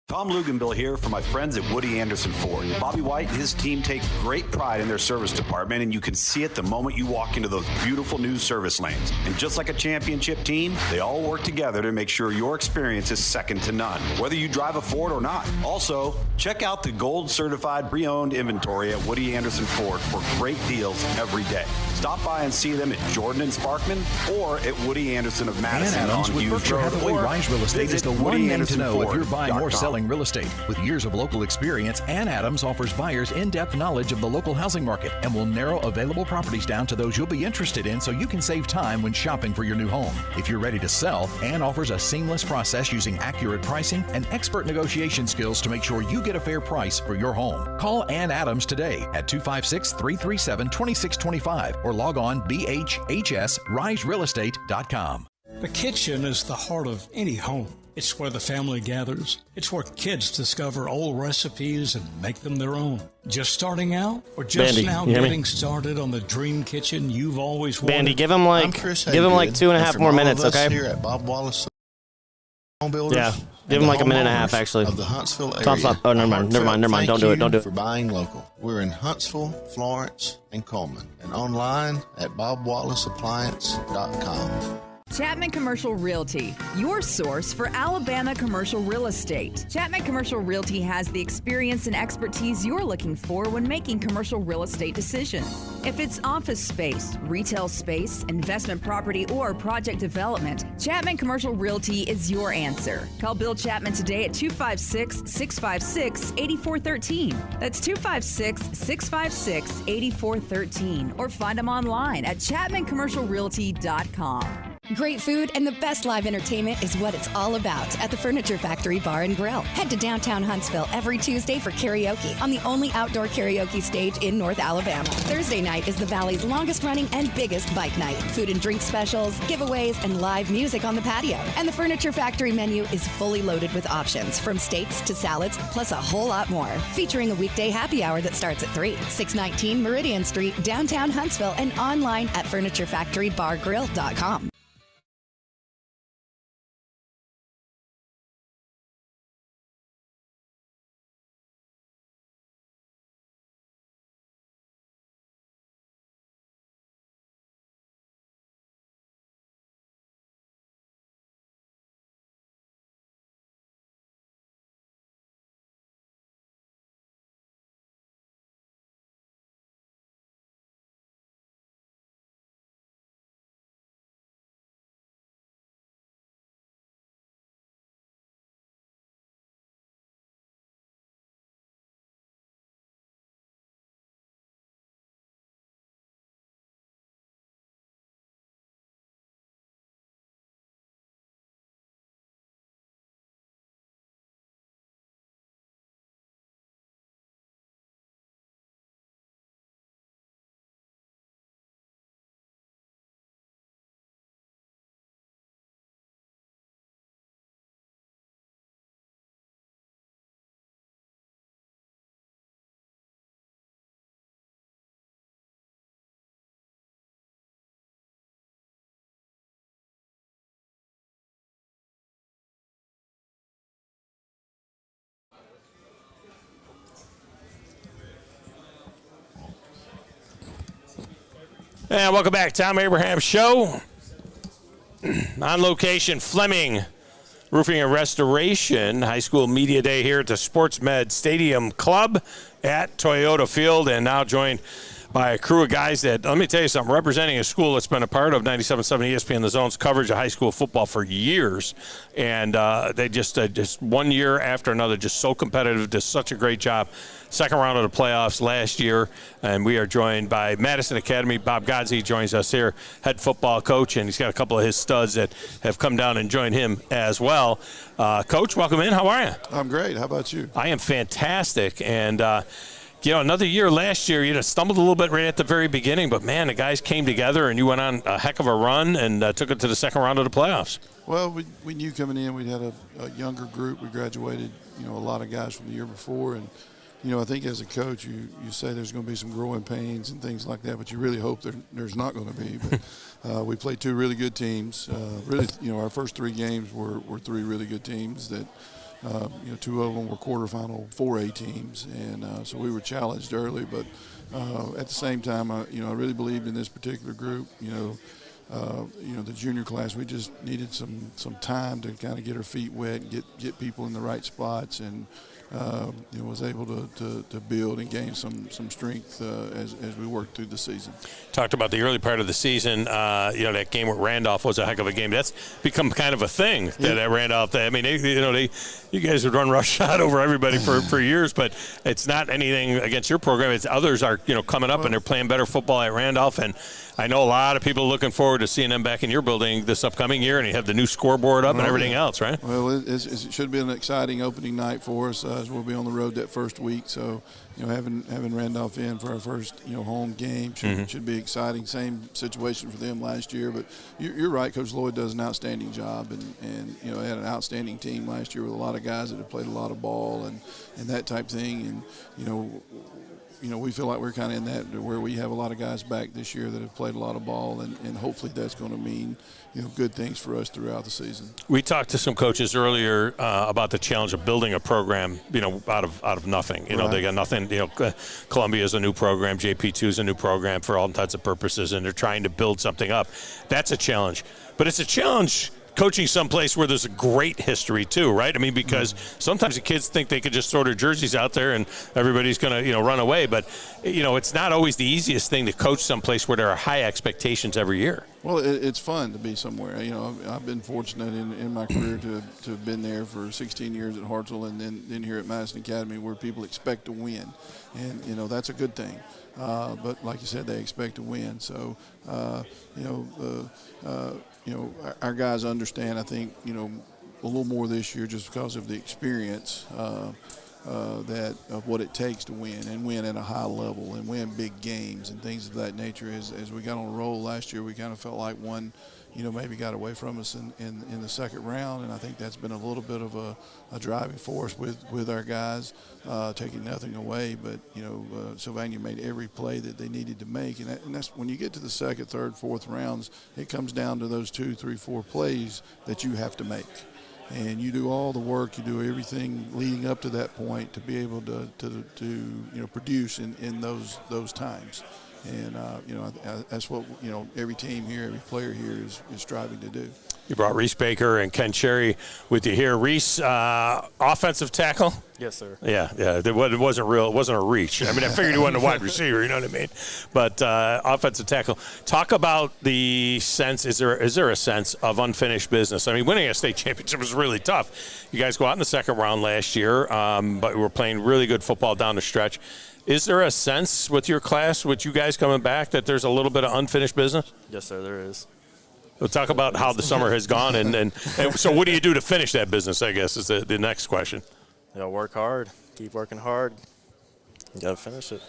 Tom Luganbill here for my friends at Woody Anderson Ford. Bobby White and his team take great pride in their service department, and you can see it the moment you walk into those beautiful new service lanes. And just like a championship team, they all work together to make sure your experience is second to none, whether you drive a Ford or not. Also, check out the gold certified pre-owned inventory at Woody Anderson Ford for great deals every day. Stop by and see them at Jordan and Sparkman or at Woody Anderson of Madison Ann Adams on with Hughes Berkshire Road, Hathaway or Rise Real Estate is visit the one name to know if you're buying or WoodyAndersonFord.com. selling real estate. With years of local experience, Ann Adams offers buyers in-depth knowledge of the local housing market and will narrow available properties down to those you'll be interested in so you can save time when shopping for your new home. If you're ready to sell, Ann offers a seamless process using accurate pricing and expert negotiation skills to make sure you get a fair price for your home. Call Ann Adams today at 256-337-2625 or log on bhhsriserealestate.com. The kitchen is the heart of any home. It's where the family gathers. It's where kids discover old recipes and make them their own. Just starting out or just Bandy, now you hear me? getting started on the dream kitchen you've always wanted? Bandy, give him like 2.5 more minutes, okay? Here at Bob Wallace Home Builders. Yeah, give him like a minute and a half, actually. Of the Huntsville area. Tom's not. Oh, never mind. Don't do it. Don't do it. For buying local. We're in Huntsville, Florence, and Coleman, and online at bobwallaceappliance.com. Chapman Commercial Realty, your source for Alabama commercial real estate. Chapman Commercial Realty has the experience and expertise you're looking for when making commercial real estate decisions. If it's office space, retail space, investment property, or project development, Chapman Commercial Realty is your answer. Call Bill Chapman today at 256-656-8413. That's 256-656-8413. Or find them online at chapmancommercialrealty.com. Great food and the best live entertainment is what it's all about at the Furniture Factory Bar and Grill. Head to downtown Huntsville every Tuesday for karaoke on the only outdoor karaoke stage in North Alabama. Thursday night is the Valley's longest running and biggest bike night. Food and drink specials, giveaways, and live music on the patio. And the Furniture Factory menu is fully loaded with options from steaks to salads, plus a whole lot more. Featuring a weekday happy hour that starts at 3. 619 Meridian Street, downtown Huntsville, and online at FurnitureFactoryBarGrill.com. And welcome back, Tom Abraham Show. On location, Fleming Roofing and Restoration, High School Media Day here at the SportsMed Stadium Club at Toyota Field, and now joined by a crew of guys that, let me tell you something, representing a school that's been a part of 97.7 ESPN The Zone's coverage of high school football for years. And they just 1 year after another, just so competitive, did such a great job. Second round of the playoffs last year, and we are joined by Madison Academy. Bob Godsey joins us here, head football coach, and he's got a couple of his studs that have come down and joined him as well. Coach, welcome in. How are you? I'm great. How about you? I am fantastic, and another year last year, you stumbled a little bit right at the very beginning, but, man, the guys came together, and you went on a heck of a run and took it to the second round of the playoffs. Well, we knew coming in we'd had a younger group. We graduated, a lot of guys from the year before, and I think as a coach, you say there's going to be some growing pains and things like that, but you really hope there's not going to be. But we played two really good teams. Our first three games were three really good teams that, two of them were quarterfinal 4A teams, and so we were challenged early. But at the same time, I really believed in this particular group. The junior class, we just needed some time to kind of get our feet wet and get people in the right spots, and was able to build and gain some strength as we worked through the season. Talked about the early part of the season. That game with Randolph was a heck of a game. That's become kind of a thing at Randolph. I mean, you guys would run roughshod over everybody for years, but it's not anything against your program. It's others are coming up and they're playing better football at Randolph, and I know a lot of people looking forward to seeing them back in your building this upcoming year, and you have the new scoreboard up and everything else, right? Well, it should be an exciting opening night for us as we'll be on the road that first week. So, having Randolph in for our first, home game should be exciting. Same situation for them last year, but you're right. Coach Lloyd does an outstanding job, and they had an outstanding team last year with a lot of guys that have played a lot of ball and that type thing. And, we feel like we're kind of in that where we have a lot of guys back this year that have played a lot of ball, and hopefully that's going to mean, good things for us throughout the season. We talked to some coaches earlier about the challenge of building a program, out of nothing. Right. They got nothing. Columbia is a new program. JP2 is a new program for all intents and purposes, and they're trying to build something up. That's a challenge. But it's a challenge coaching someplace where there's a great history too, right? I mean, because sometimes the kids think they could just throw their jerseys out there and everybody's going to, run away. But, it's not always the easiest thing to coach someplace where there are high expectations every year. Well, it's fun to be somewhere. I've been fortunate in my career to have been there for 16 years at Hartselle and then here at Madison Academy where people expect to win. And, that's a good thing. But like you said, they expect to win. So, our guys understand, I think, a little more this year just because of the experience of what it takes to win and win at a high level and win big games and things of that nature. As we got on a roll last year, we kind of felt like one, maybe got away from us in the second round, and I think that's been a little bit of a driving force with our guys, taking nothing away. But, Sylvania made every play that they needed to make, and that's when you get to the second, third, fourth rounds, it comes down to those 2, 3, 4 plays that you have to make. And you do all the work, you do everything leading up to that point to be able to produce in those times. And, that's what, every team here, every player here is striving to do. You brought Reese Baker and Ken Cherry with you here. Reese, offensive tackle? Yes, sir. Yeah. It wasn't real. It wasn't a reach. I mean, I figured he wasn't a wide receiver. You know what I mean? But offensive tackle. Talk about the sense. Is there a sense of unfinished business? I mean, winning a state championship was really tough. You guys go out in the second round last year, but we were playing really good football down the stretch. Is there a sense with your class, with you guys coming back, that there's a little bit of unfinished business? Yes, sir, there is. We'll talk about how the summer has gone, and so what do you do to finish that business, I guess, is the next question. Work hard. Keep working hard. You got to finish it.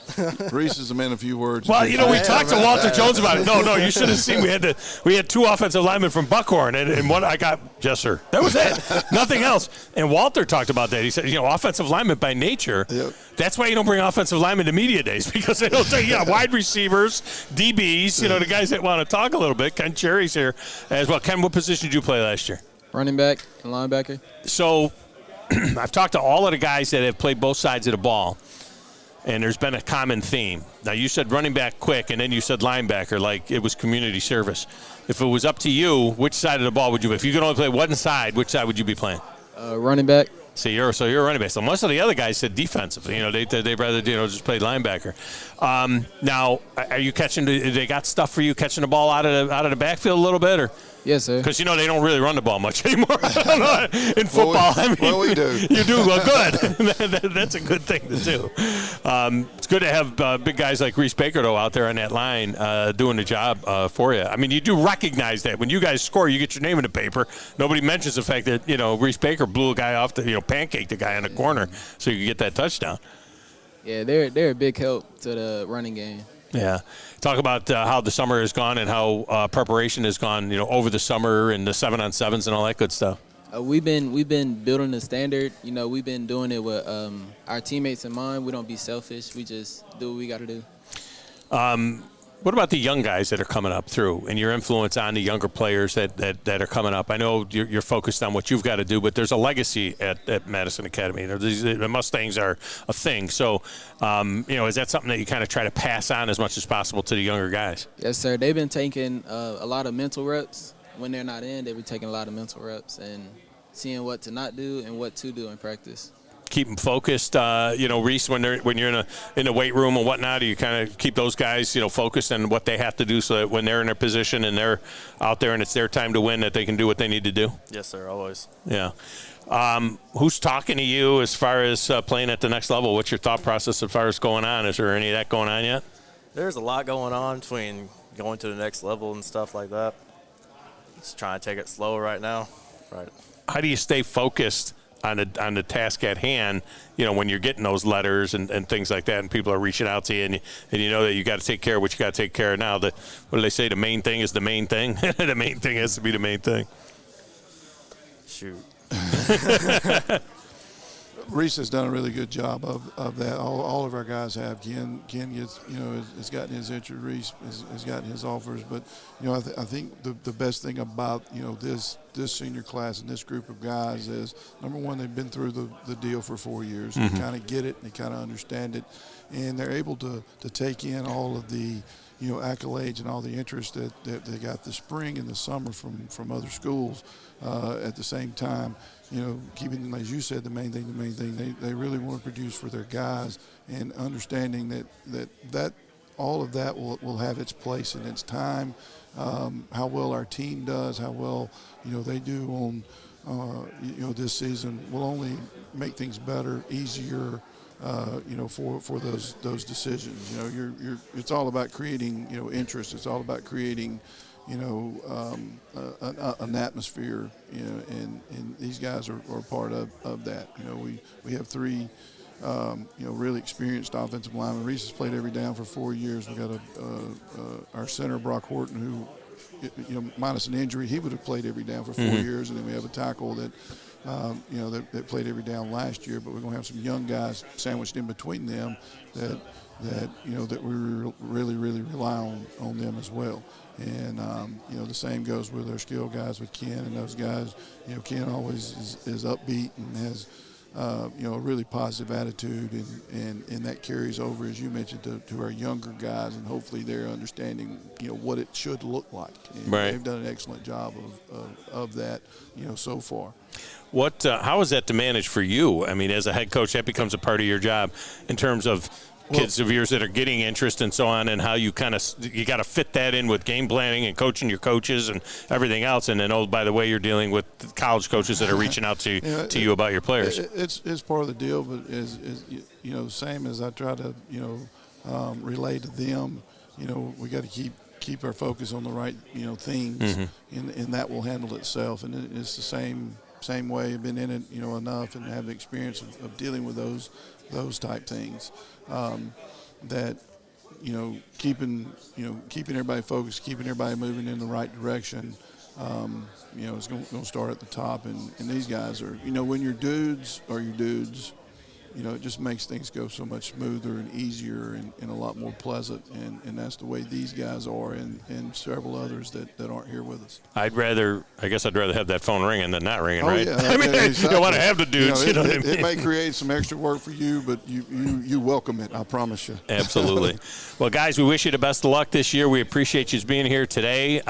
Reese is a man of few words. Well, we talked to Walter Jones about it. No, you should have seen. We had 2 offensive linemen from Buckhorn, and one I got. Yes, sir. That was it. Nothing else. And Walter talked about that. He said, offensive linemen by nature. Yep. That's why you don't bring offensive linemen to media days, because they don't take wide receivers, DBs. The guys that want to talk a little bit. Ken Cherry's here as well. Ken, what position did you play last year? Running back and linebacker. So, I've talked to all of the guys that have played both sides of the ball. and there's been a common theme. Now, you said running back quick, and then you said linebacker, like it was community service. If it was up to you, which side of the ball would you be? If you could only play one side, which side would you be playing? Running back. So you're a running back. So most of the other guys said defensive. They'd rather just play linebacker. Now, are you catching? They got stuff for you catching the ball out of the backfield a little bit, or? Yes, sir. Because they don't really run the ball much anymore in football. We do. You do. Well, good. That's a good thing to do. It's good to have big guys like Reese Baker, though, out there on that line doing the job for you. I mean, you do recognize that when you guys score, you get your name in the paper. Nobody mentions the fact that Reese Baker blew a guy off, pancaked the guy in the corner, so you could get that touchdown. Yeah, they're a big help to the running game. Yeah. Talk about how the summer has gone and how preparation has gone, over the summer and the 7-on-7s and all that good stuff. We've been building the standard. We've been doing it with our teammates in mind. We don't be selfish. We just do what we got to do. What about the young guys that are coming up through and your influence on the younger players that are coming up? I know you're focused on what you've got to do, but there's a legacy at Madison Academy. The Mustangs are a thing. So, is that something that you kind of try to pass on as much as possible to the younger guys? Yes, sir. They've been taking a lot of mental reps. When they're not in, they've been taking a lot of mental reps and seeing what to not do and what to do in practice. Keep them focused, Reese, when you're in the weight room and whatnot, do you kind of keep those guys, focused on what they have to do so that when they're in their position and they're out there and it's their time to win, that they can do what they need to do? Yes, sir, always. Yeah. Who's talking to you as far as playing at the next level? What's your thought process as far as going on? Is there any of that going on yet? There's a lot going on between going to the next level and stuff like that. Just trying to take it slow right now. Right. How do you stay focused on the task at hand, when you're getting those letters and things like that, and people are reaching out to you, and you know that you got to take care of what you got to take care of now? What do they say? The main thing is the main thing. The main thing has to be the main thing. Shoot. Reese has done a really good job of that. All of our guys have. Ken gets, has gotten his entry. Reese has gotten his offers. But, I think the best thing about, this senior class and this group of guys is, number one, they've been through the deal for 4 years. Mm-hmm. They kind of get it. They kind of understand it. And they're able to take in all of the, accolades and all the interest that they got this spring and the summer from other schools. At the same time, keeping them, as you said, the main thing. They really want to produce for their guys, and understanding that all of that will have its place in its time. How well our team does, how well they do on this season will only make things better, easier. For those decisions. It's all about creating interest. It's all about creating an atmosphere, and these guys are part of that. We have three, really experienced offensive linemen. Reese has played every down for 4 years. We got our center, Brock Horton, who, minus an injury, he would have played every down for 4 years, and then we have a tackle that played every down last year. But we're going to have some young guys sandwiched in between them that we really rely on them as well. And, the same goes with our skill guys with Ken and those guys. Ken always is upbeat and has, a really positive attitude, and that carries over, as you mentioned, to our younger guys, and hopefully they're understanding, what it should look like. And right. They've done an excellent job of that, so far. How is that to manage for you? I mean, as a head coach, that becomes a part of your job in terms of kids of yours that are getting interest and so on, and how you got to fit that in with game planning and coaching your coaches and everything else. And then, by the way, you're dealing with college coaches that are reaching out to you about your players. It's part of the deal, but is same as I try to relay to them. We got to keep our focus on the right things, and that will handle itself. And it's the same way. I've been in it enough and have the experience of dealing with those type things. That keeping everybody focused, keeping everybody moving in the right direction. It's going to start at the top, and these guys are when your dudes are your dudes, it just makes things go so much smoother and easier and a lot more pleasant. And that's the way these guys are and several others that aren't here with us. I guess I'd rather have that phone ringing than not ringing, right? Yeah, I mean, exactly. you don't want to have the dudes. It may create some extra work for you, but you welcome it, I promise you. Absolutely. Well, guys, we wish you the best of luck this year. We appreciate you being here today.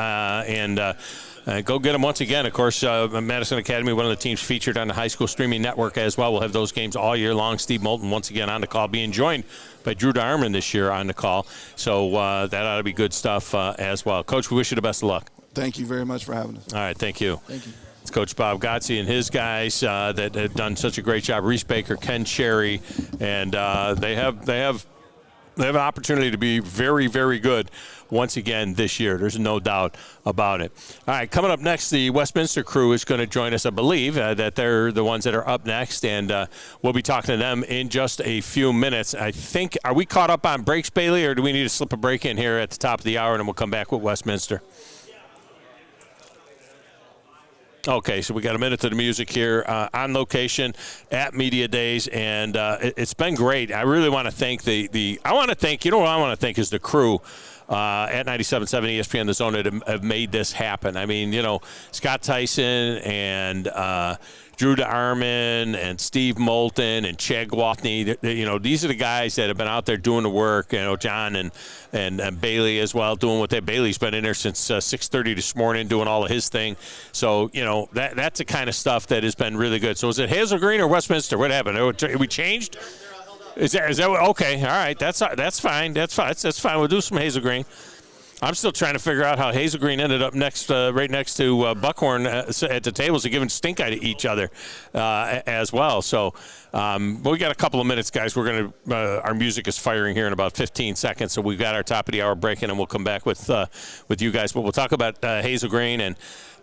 Go get them once again. Of course, Madison Academy, one of the teams featured on the high school streaming network as well. We'll have those games all year long. Steve Moulton once again on the call, being joined by Drew Darman this year on the call. So that ought to be good stuff as well. Coach, we wish you the best of luck. Thank you very much for having us. All right, thank you. Thank you. It's Coach Bob Gotze and his guys that have done such a great job. Reese Baker, Ken Cherry, and they have an opportunity to be very, very good once again this year. There's no doubt about it. All right, coming up next, the Westminster crew is going to join us. I believe that they're the ones that are up next, and we'll be talking to them in just a few minutes. I think, are we caught up on breaks, Bailey, or do we need to slip a break in here at the top of the hour, and then we'll come back with Westminster? Okay, so we got a minute to the music here on location at Media Days, and it's been great. I really want to thank I want to thank, what I want to thank is the crew at 97.7 ESPN The Zone that have made this happen. I mean, Scott Tyson and Drew DeArmond and Steve Moulton and Chad Gwaltney, these are the guys that have been out there doing the work. John and Bailey as well doing what Bailey's been in there since 6:30 this morning doing all of his thing. So, that's the kind of stuff that has been really good. So is it Hazel Green or Westminster? What happened? We changed? Is that okay? All right, that's fine. That's fine. We'll do some Hazel Green. I'm still trying to figure out how Hazel Green ended up right next to Buckhorn at the tables, giving stink eye to each other as well. So, we got a couple of minutes, guys. We're going to our music is firing here in about 15 seconds, so we've got our top of the hour break, and then we'll come back with you guys. But we'll talk about Hazel Green and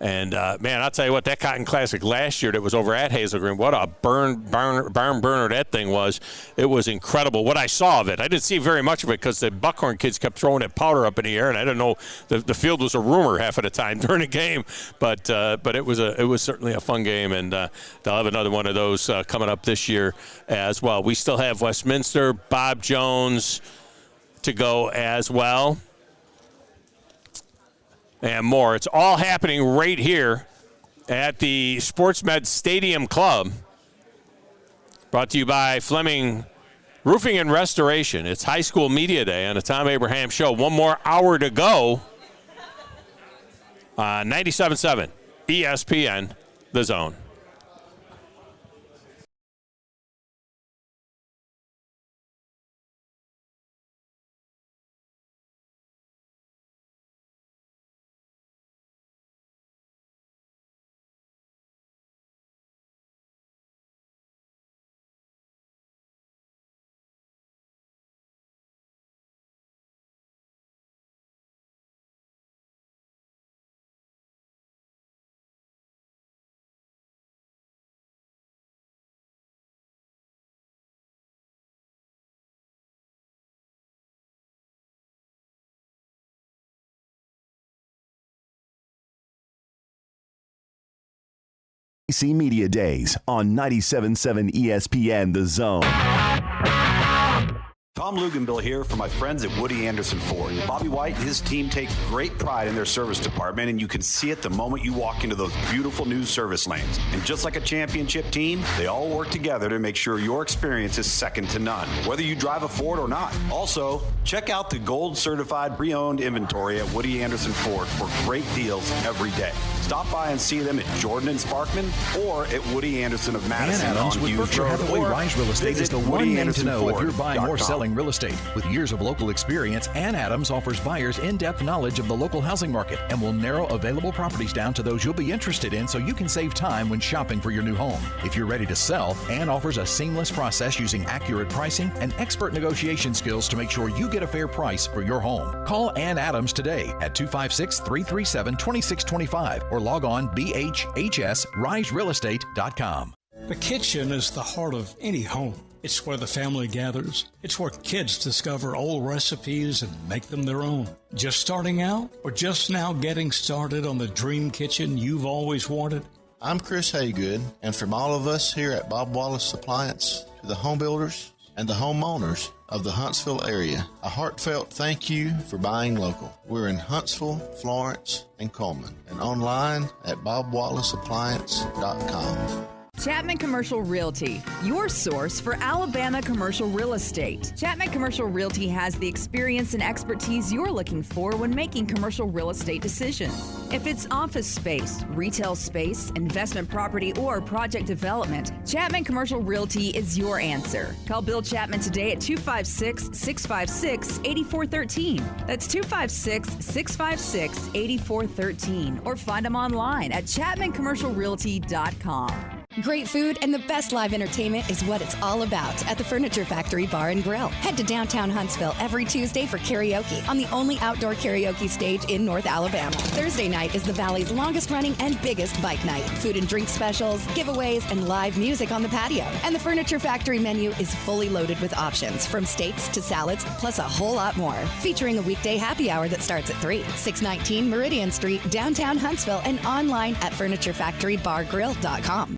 man, I'll tell you what, that Cotton Classic last year that was over at Hazel Green, what a barn burner that thing was. It was incredible what I saw of it. I didn't see very much of it because the Buckhorn kids kept throwing that powder up in the air, and I didn't know the field was a rumor half of the time during the game. But it was certainly a fun game, and they'll have another one of those coming up this year as well. We still have Westminster, Bob Jones to go as well, and more. It's all happening right here at the SportsMed Stadium Club. Brought to you by Fleming Roofing and Restoration. It's High School Media Day on the Tom Abraham Show. One more hour to go. 97.7 ESPN, The Zone. SEC Media Days on 97.7 ESPN The Zone. Tom Luganbill here for my friends at Woody Anderson Ford. Bobby White and his team take great pride in their service department, and you can see it the moment you walk into those beautiful new service lanes. And just like a championship team, they all work together to make sure your experience is second to none, whether you drive a Ford or not. Also, check out the gold certified pre-owned inventory at Woody Anderson Ford for great deals every day. Stop by and see them at Jordan and Sparkman or at Woody Anderson of Madison Ann Adams on with Hughes Berkshire Road. Hathaway Or Rise Real Estate is visit the one name to know if you're buying or WoodyAndersonFord.com. selling real estate. With years of local experience, Ann Adams offers buyers in-depth knowledge of the local housing market and will narrow available properties down to those you'll be interested in so you can save time when shopping for your new home. If you're ready to sell, Ann offers a seamless process using accurate pricing and expert negotiation skills to make sure you get a fair price for your home. Call Ann Adams today at 256-337-2625 or log on bhhsriserealestate.com. The kitchen is the heart of any home. It's where the family gathers. It's where kids discover old recipes and make them their own. Just starting out or just now getting started on the dream kitchen you've always wanted? I'm Chris Haygood, and from all of us here at Bob Wallace Appliance to the home builders and the homeowners of the Huntsville area. A heartfelt thank you for buying local. We're in Huntsville, Florence, and Coleman, and online at bobwallaceappliance.com. Chapman Commercial Realty, your source for Alabama commercial real estate. Chapman Commercial Realty has the experience and expertise you're looking for when making commercial real estate decisions. If it's office space, retail space, investment property, or project development, Chapman Commercial Realty is your answer. Call Bill Chapman today at 256-656-8413. That's 256-656-8413. Or find them online at chapmancommercialrealty.com. Great food and the best live entertainment is what it's all about at the Furniture Factory Bar and Grill. Head to downtown Huntsville every Tuesday for karaoke on the only outdoor karaoke stage in North Alabama. Thursday night is the Valley's longest running and biggest bike night. Food and drink specials, giveaways, and live music on the patio. And the Furniture Factory menu is fully loaded with options from steaks to salads, plus a whole lot more. Featuring a weekday happy hour that starts at 3. 619 Meridian Street, downtown Huntsville, and online at FurnitureFactoryBarGrill.com.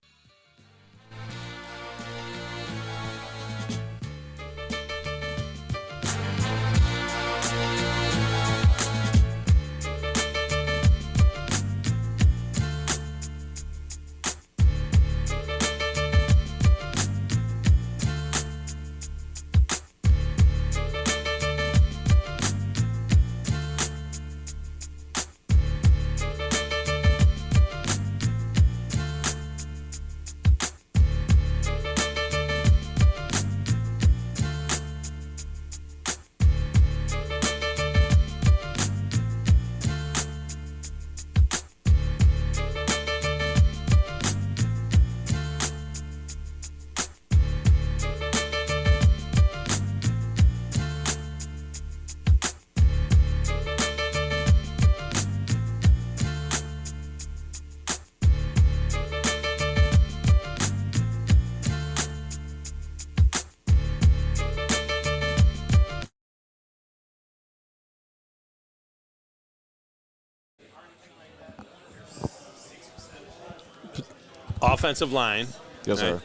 Offensive line. Yes, sir.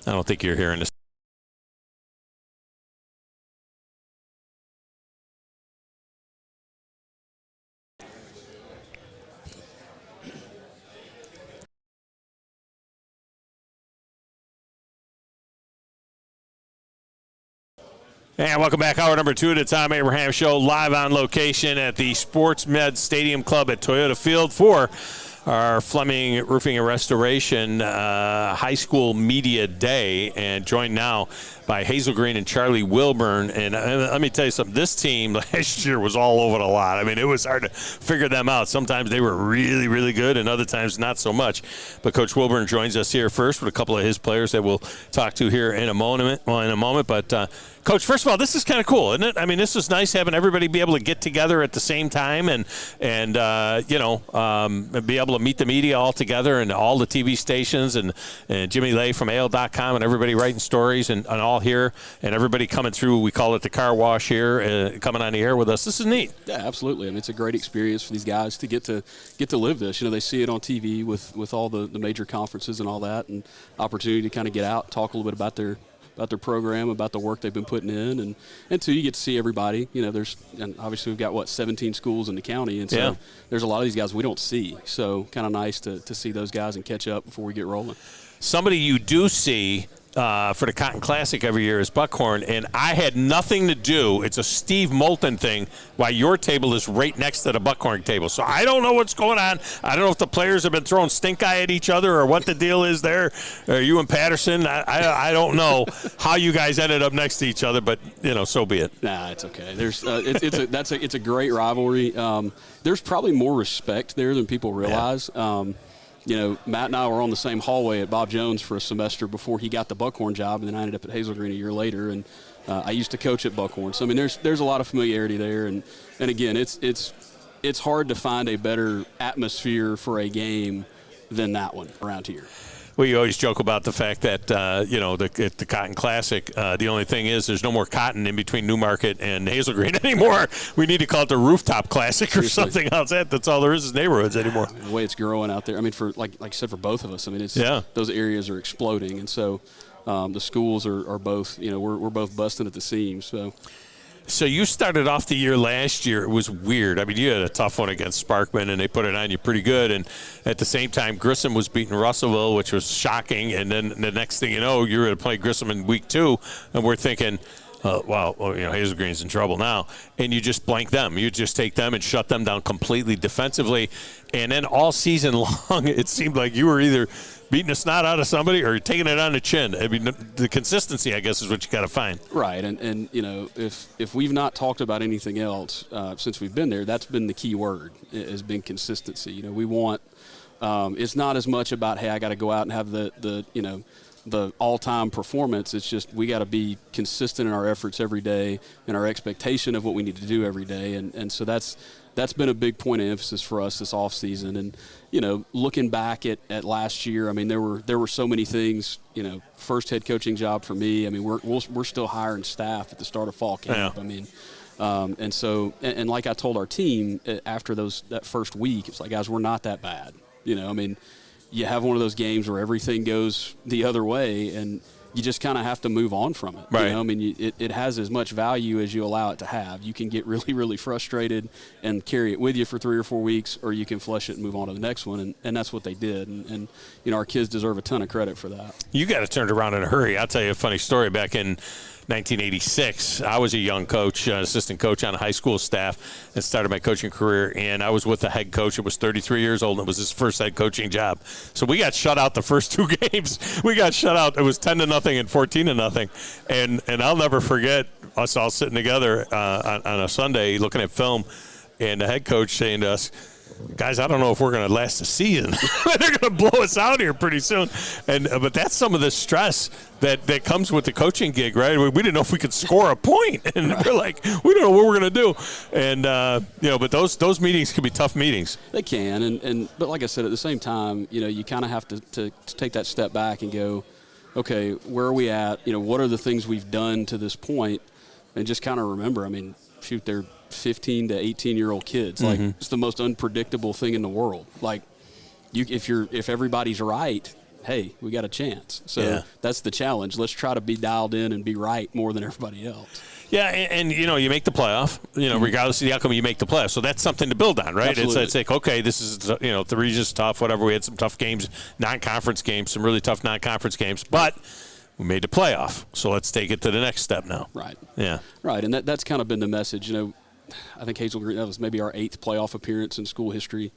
I don't think you're hearing this. And welcome back. Hour number 2 of the Tom Abraham Show, live on location at the Sports Med Stadium Club at Toyota Field for our Fleming Roofing and Restoration High School Media Day, and joined now by Hazel Green and Charlie Wilburn. And let me tell you something, this team last year was all over the lot. I mean, it was hard to figure them out. Sometimes they were really, really good, and other times not so much. But Coach Wilburn joins us here first with a couple of his players that we'll talk to here in a moment. But Coach, first of all, this is kind of cool, isn't it? I mean, this is nice having everybody be able to get together at the same time and be able to meet the media all together, and all the TV stations, and Jimmy Lay from AL.com, and everybody writing stories, and all here, and everybody coming through. We call it the car wash here, coming on the air with us. This is neat. Yeah, absolutely. I mean, it's a great experience for these guys to get to live this. You know, they see it on TV with all the major conferences and all that, and opportunity to kind of get out, talk a little bit about their program, about the work they've been putting in, and two, you get to see everybody. You know, and obviously we've got 17 schools in the county, and so there's a lot of these guys we don't see. So kind of nice to see those guys and catch up before we get rolling. Somebody you do see for the Cotton Classic every year is Buckhorn, and I had nothing to do. It's a Steve Moulton thing, why your table is right next to the Buckhorn table. So I don't know what's going on. I don't know if the players have been throwing stink eye at each other or what the deal is there. Or you and Patterson, I don't know how you guys ended up next to each other, but so be it. Nah, it's okay. There's it's a great rivalry. There's probably more respect there than people realize. Yeah. Matt and I were on the same hallway at Bob Jones for a semester before he got the Buckhorn job, and then I ended up at Hazel Green a year later, and I used to coach at Buckhorn. So, I mean, there's a lot of familiarity there, and again, it's it's hard to find a better atmosphere for a game than that one around here. Well, you always joke about the fact that, the Cotton Classic, the only thing is there's no more cotton in between Newmarket and Hazel Green anymore. We need to call it the Rooftop Classic or something else. That's all there is neighborhoods anymore. The way it's growing out there. I mean, for like you said, for both of us, I mean, those areas are exploding. And so the schools are both, we're both busting at the seams. So you started off the year last year. It was weird. I mean, you had a tough one against Sparkman, and they put it on you pretty good. And at the same time, Grissom was beating Russellville, which was shocking. And then the next thing you know, you're going to play Grissom in week 2, and we're thinking, Hazel Green's in trouble now. And you just blank them. You just take them and shut them down completely defensively. And then all season long, it seemed like you were either beating the snot out of somebody or taking it on the chin. I mean, the consistency, I guess, is what you got to find. Right, and if we've not talked about anything else since we've been there, that's been the key word, has been consistency. We want it's not as much about, hey, I got to go out and have the all-time performance. It's just we got to be consistent in our efforts every day and our expectation of what we need to do every day, and so that's been a big point of emphasis for us this offseason. And looking back at last year, I mean, there were so many things. First head coaching job for me. I mean, we're still hiring staff at the start of fall camp. Yeah. I mean, and so like I told our team after that first week, it's like, guys, we're not that bad. I mean, you have one of those games where everything goes the other way, and you just kind of have to move on from it. Right. I mean, it has as much value as you allow it to have. You can get really, really frustrated and carry it with you for 3 or 4 weeks, or you can flush it and move on to the next one, and that's what they did. And our kids deserve a ton of credit for that. You got it turned around in a hurry. I'll tell you a funny story. Back in 1986, I was a young coach, assistant coach on a high school staff, and started my coaching career. And I was with the head coach. It was 33 years old, and it was his first head coaching job. So we got shut out the first 2 games. We got shut out. It was 10-0 and 14-0. And I'll never forget us all sitting together on a Sunday looking at film, and the head coach saying to us, guys, I don't know if we're going to last a season. They're going to blow us out here pretty soon. But that's some of the stress that comes with the coaching gig, right? We didn't know if we could score a point, and we're like, we don't know what we're going to do. And but those meetings can be tough meetings. They can, but like I said, at the same time, you kind of have to take that step back and go, okay, where are we at? What are the things we've done to this point, and just kind of remember. I mean, shoot, they're 15 to 18-year-old kids. Like, it's the most unpredictable thing in the world. Like, if everybody's right, hey, we got a chance. So that's the challenge. Let's try to be dialed in and be right more than everybody else. Yeah, and you make the playoff. Regardless of the outcome, you make the playoff. So that's something to build on, right? It's like, okay, this is the region's tough. Whatever, we had some tough games, non-conference games, some really tough non-conference games, but we made the playoff. So let's take it to the next step now. Right. Yeah. Right, and that's kind of been the message. I think Hazel Green, that was maybe our 8th playoff appearance in school history.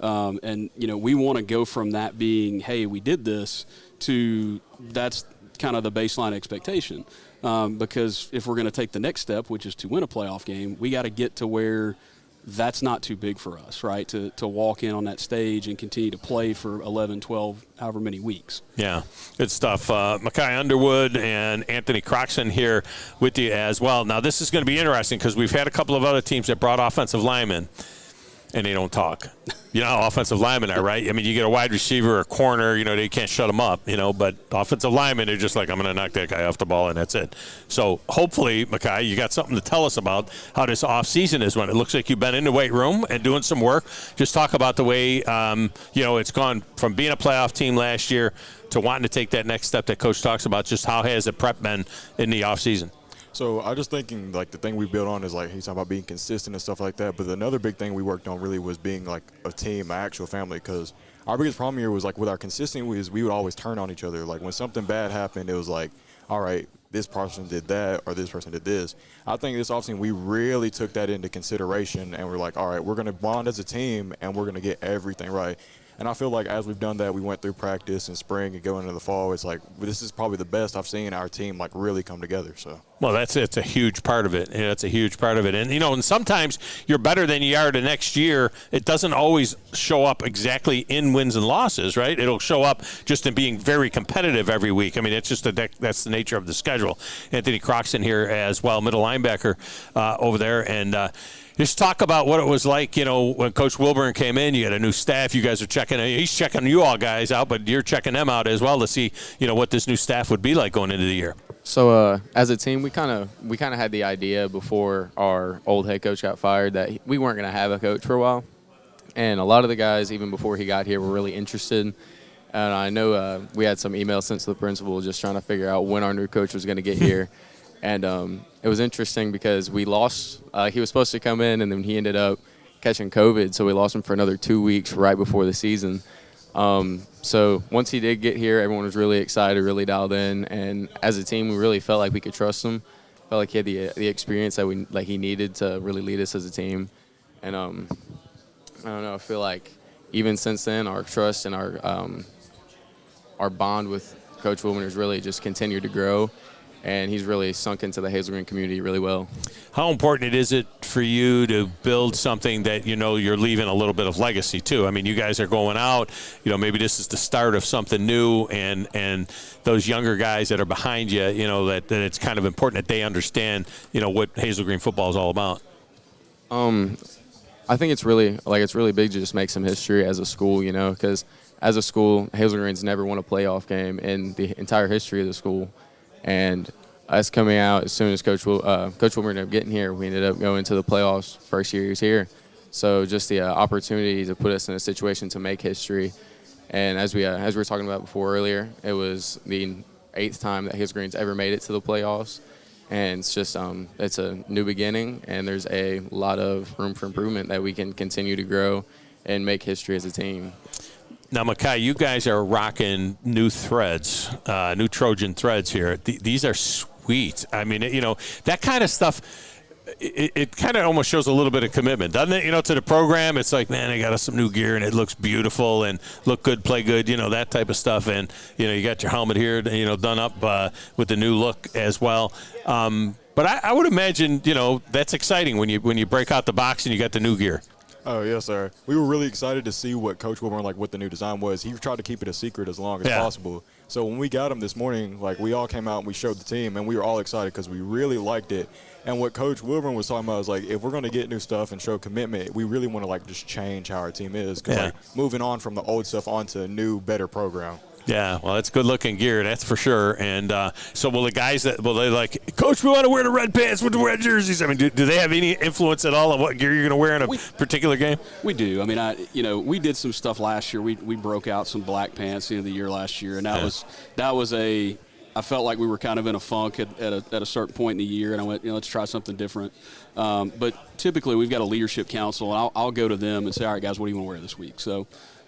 And we want to go from that being, hey, we did this, to that's kind of the baseline expectation. Because if we're going to take the next step, which is to win a playoff game, we got to get to where that's not too big for us, right, to walk in on that stage and continue to play for 11, 12, however many weeks. Yeah, good stuff. Mackay Underwood and Anthony Croxon here with you as well. Now, this is going to be interesting because we've had a couple of other teams that brought offensive linemen, and they don't talk. You know how offensive linemen are, right? I mean, you get a wide receiver or a corner, they can't shut them up, but offensive linemen, they're just like, I'm going to knock that guy off the ball, and that's it. So hopefully, Mackay, you got something to tell us about how this offseason is when it looks like you've been in the weight room and doing some work. Just talk about the way, it's gone from being a playoff team last year to wanting to take that next step that Coach talks about. Just how has the prep been in the offseason? So I just thinking, like, the thing we built on is, like, he's talking about being consistent and stuff like that. But another big thing we worked on really was being, like, a team, an actual family. Because our biggest problem here was, like, with our consistency was we would always turn on each other. Like, when something bad happened, it was like, all right, this person did that or this person did this. I think this offseason we really took that into consideration, and we're like, all right, we're going to bond as a team, and we're going to get everything right. And I feel like as we've done that, we went through practice in spring and going into the fall. It's like this is probably the best I've seen our team, like, really come together. So. Well, it's a huge part of it. It's a huge part of it. And, and sometimes you're better than you are the next year. It doesn't always show up exactly in wins and losses, right? It'll show up just in being very competitive every week. I mean, it's just that's the nature of the schedule. Anthony Croxton here as well, middle linebacker over there. And just talk about what it was like, when Coach Wilburn came in. You got a new staff. You guys are he's checking you all guys out, but you're checking them out as well to see, what this new staff would be like going into the year. So as a team, we kind of had the idea before our old head coach got fired that we weren't going to have a coach for a while. And a lot of the guys, even before he got here, were really interested. And I know we had some emails sent to the principal just trying to figure out when our new coach was going to get here. And it was interesting because we lost. He was supposed to come in, and then he ended up catching COVID, so we lost him for another 2 weeks right before the season. So once he did get here, everyone was really excited, really dialed in, and as a team, we really felt like we could trust him. Felt like he had the experience that he needed to really lead us as a team. And I don't know. I feel like even since then, our trust and our bond with Coach Wilburn has really just continued to grow. And he's really sunk into the Hazel Green community really well. How important is it for you to build something that you're leaving a little bit of legacy too? I mean, you guys are going out. Maybe this is the start of something new, and those younger guys that are behind you, that it's kind of important that they understand, what Hazel Green football is all about. I think it's really big to just make some history as a school, because as a school, Hazel Green's never won a playoff game in the entire history of the school. And us coming out as soon as Coach Wilburn ended up getting here, we ended up going to the playoffs first year he was here. So just the opportunity to put us in a situation to make history. And as we were talking about before earlier, it was the 8th time that Hazel Green's ever made it to the playoffs. And it's just it's a new beginning, and there's a lot of room for improvement that we can continue to grow and make history as a team. Now, Makai, you guys are rocking new threads, new Trojan threads here. These are sweet. I mean, that kind of stuff, it kind of almost shows a little bit of commitment, doesn't it? To the program, it's like, man, I got us some new gear, and it looks beautiful and look good, play good, that type of stuff. And, you got your helmet here, done up with the new look as well. But I would imagine, that's exciting when you break out the box and you got the new gear. Oh, yes, sir. We were really excited to see what Coach Wilburn, what the new design was. He tried to keep it a secret as long as possible. So when we got him this morning, we all came out and we showed the team, and we were all excited because we really liked it. And what Coach Wilburn was talking about was, if we're going to get new stuff and show commitment, we really want to, just change how our team is. Because, moving on from the old stuff onto a new, better program. Yeah, well, it's good-looking gear, that's for sure. And so will the guys will they Coach, we want to wear the red pants with the red jerseys? I mean, do they have any influence at all on what gear you're going to wear in a particular game? We do. I mean, we did some stuff last year. We broke out some black pants the end of the year last year, and that was I felt like we were kind of in a funk at a certain point in the year, and I went, let's try something different. But typically, we've got a leadership council, and I'll go to them and say, all right, guys, what do you want to wear this week? So.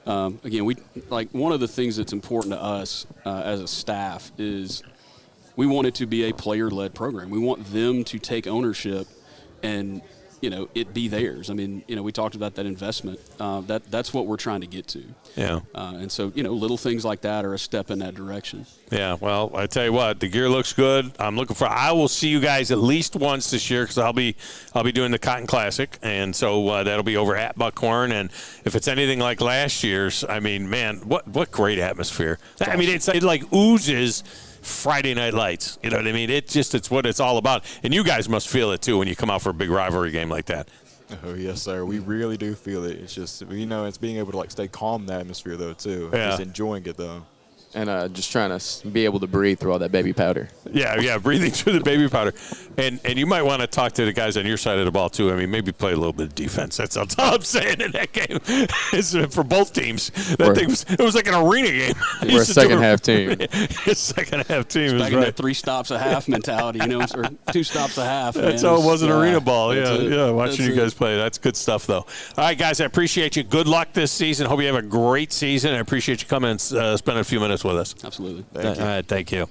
Again, one of the things that's important to us as a staff is we want it to be a player-led program. We want them to take ownership and, it be theirs. I mean, we talked about that investment. That's what we're trying to get to. Yeah. And so, little things like that are a step in that direction. Yeah, well, I tell you what, the gear looks good. I will see you guys at least once this year because I'll be doing the Cotton Classic, and so that'll be over at Buckhorn. And if it's anything like last year's, I mean, man, what great atmosphere! I mean, it oozes Friday Night Lights. You know what I mean? It's what it's all about. And you guys must feel it too when you come out for a big rivalry game like that. Oh, yes, sir. We really do feel it. It's just, it's being able to stay calm in the atmosphere though too. Yeah. Just enjoying it though. And just trying to be able to breathe through all that baby powder. Yeah, breathing through the baby powder. And you might want to talk to the guys on your side of the ball, too. I mean, maybe play a little bit of defense. That's all I'm saying in that game. It's for both teams. It was like an arena game. We're a second-half team. Second-half team. It's back in that 3 stops a half mentality, or 2 stops a half. That's how it was an arena ball. Yeah, watching you guys play. That's good stuff, though. All right, guys, I appreciate you. Good luck this season. Hope you have a great season. I appreciate you coming and spending a few minutes with us. Absolutely. All right, thank you.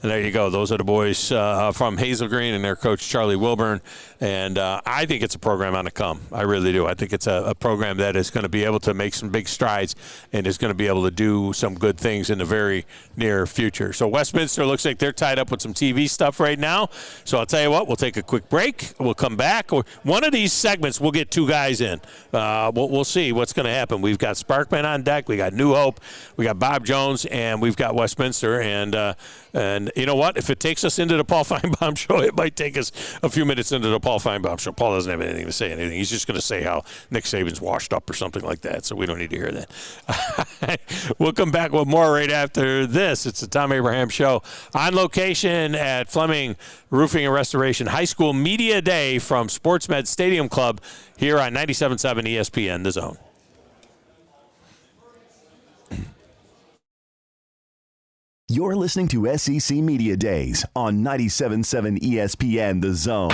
And there you go. Those are the boys from Hazel Green and their coach, Charlie Wilburn. And I think it's a program on the come. I really do. I think it's a program that is going to be able to make some big strides and is going to be able to do some good things in the very near future. So Westminster looks like they're tied up with some TV stuff right now. So I'll tell you what, we'll take a quick break. We'll come back. One of these segments, we'll get two guys in. We'll see what's going to happen. We've got Sparkman on deck. We got New Hope. We got Bob Jones, and we've got Westminster. And you know what? If it takes us into the Paul Feinbaum show, it might take us a few minutes into the Paul Feinbaum show. Paul doesn't have anything to say anything. He's just going to say how Nick Saban's washed up or something like that, so we don't need to hear that. We'll come back with more right after this. It's the Tom Abraham Show on location at Fleming Roofing and Restoration High School Media Day from SportsMed Stadium Club here on 97.7 ESPN, The Zone. You're listening to SEC Media Days on 97.7 ESPN The Zone.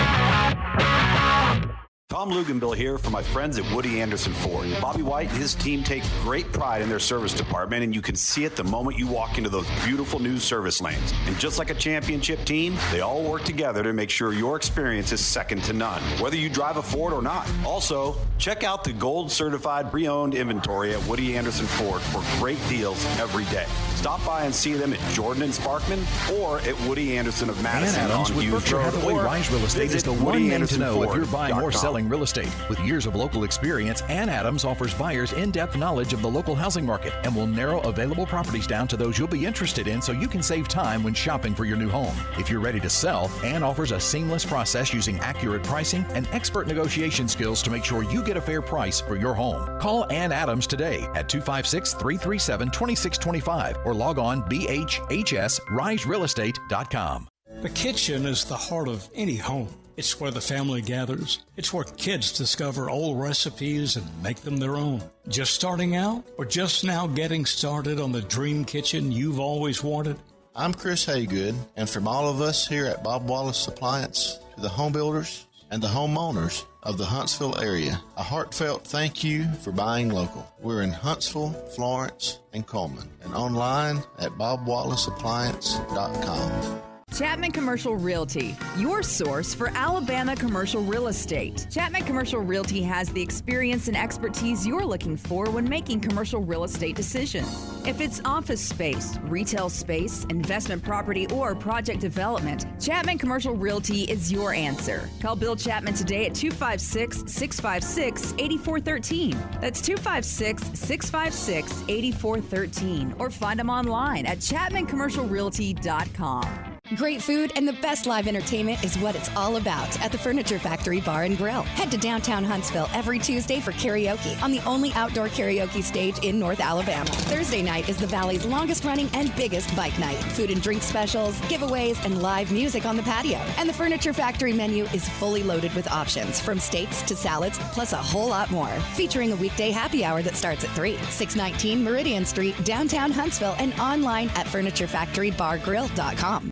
Tom Luganbill here for my friends at Woody Anderson Ford. Bobby White and his team take great pride in their service department, and you can see it the moment you walk into those beautiful new service lanes. And just like a championship team, they all work together to make sure your experience is second to none, whether you drive a Ford or not. Also, check out the gold certified pre-owned inventory at Woody Anderson Ford for great deals every day. Stop by and see them at Jordan and Sparkman or at Woody Anderson of Madison Adams on with Hughes Berkshire Road. Hathaway Or Rise Real Estate is the visit one name to know if you're buying or WoodyAndersonFord.com. selling real estate. With years of local experience, Ann Adams offers buyers in-depth knowledge of the local housing market and will narrow available properties down to those you'll be interested in so you can save time when shopping for your new home. If you're ready to sell, Ann offers a seamless process using accurate pricing and expert negotiation skills to make sure you get a fair price for your home. Call Ann Adams today at 256-337-2625 or log on bhhsriserealestate.com. The kitchen is the heart of any home. It's where the family gathers. It's where kids discover old recipes and make them their own. Just starting out or just now getting started on the dream kitchen you've always wanted? I'm Chris Haygood, and from all of us here at Bob Wallace Appliance to the home builders and the homeowners of the Huntsville area, a heartfelt thank you for buying local. We're in Huntsville, Florence, and Coleman, and online at bobwallaceappliance.com. Chapman Commercial Realty, your source for Alabama commercial real estate. Chapman Commercial Realty has the experience and expertise you're looking for when making commercial real estate decisions. If it's office space, retail space, investment property, or project development, Chapman Commercial Realty is your answer. Call Bill Chapman today at 256-656-8413. That's 256-656-8413. Or find them online at chapmancommercialrealty.com. Great food and the best live entertainment is what it's all about at the Furniture Factory Bar and Grill. Head to downtown Huntsville every Tuesday for karaoke on the only outdoor karaoke stage in North Alabama. Thursday night is the Valley's longest running and biggest bike night. Food and drink specials, giveaways, and live music on the patio. And the Furniture Factory menu is fully loaded with options from steaks to salads, plus a whole lot more. Featuring a weekday happy hour that starts at 3. 619 Meridian Street, downtown Huntsville, and online at FurnitureFactoryBarGrill.com.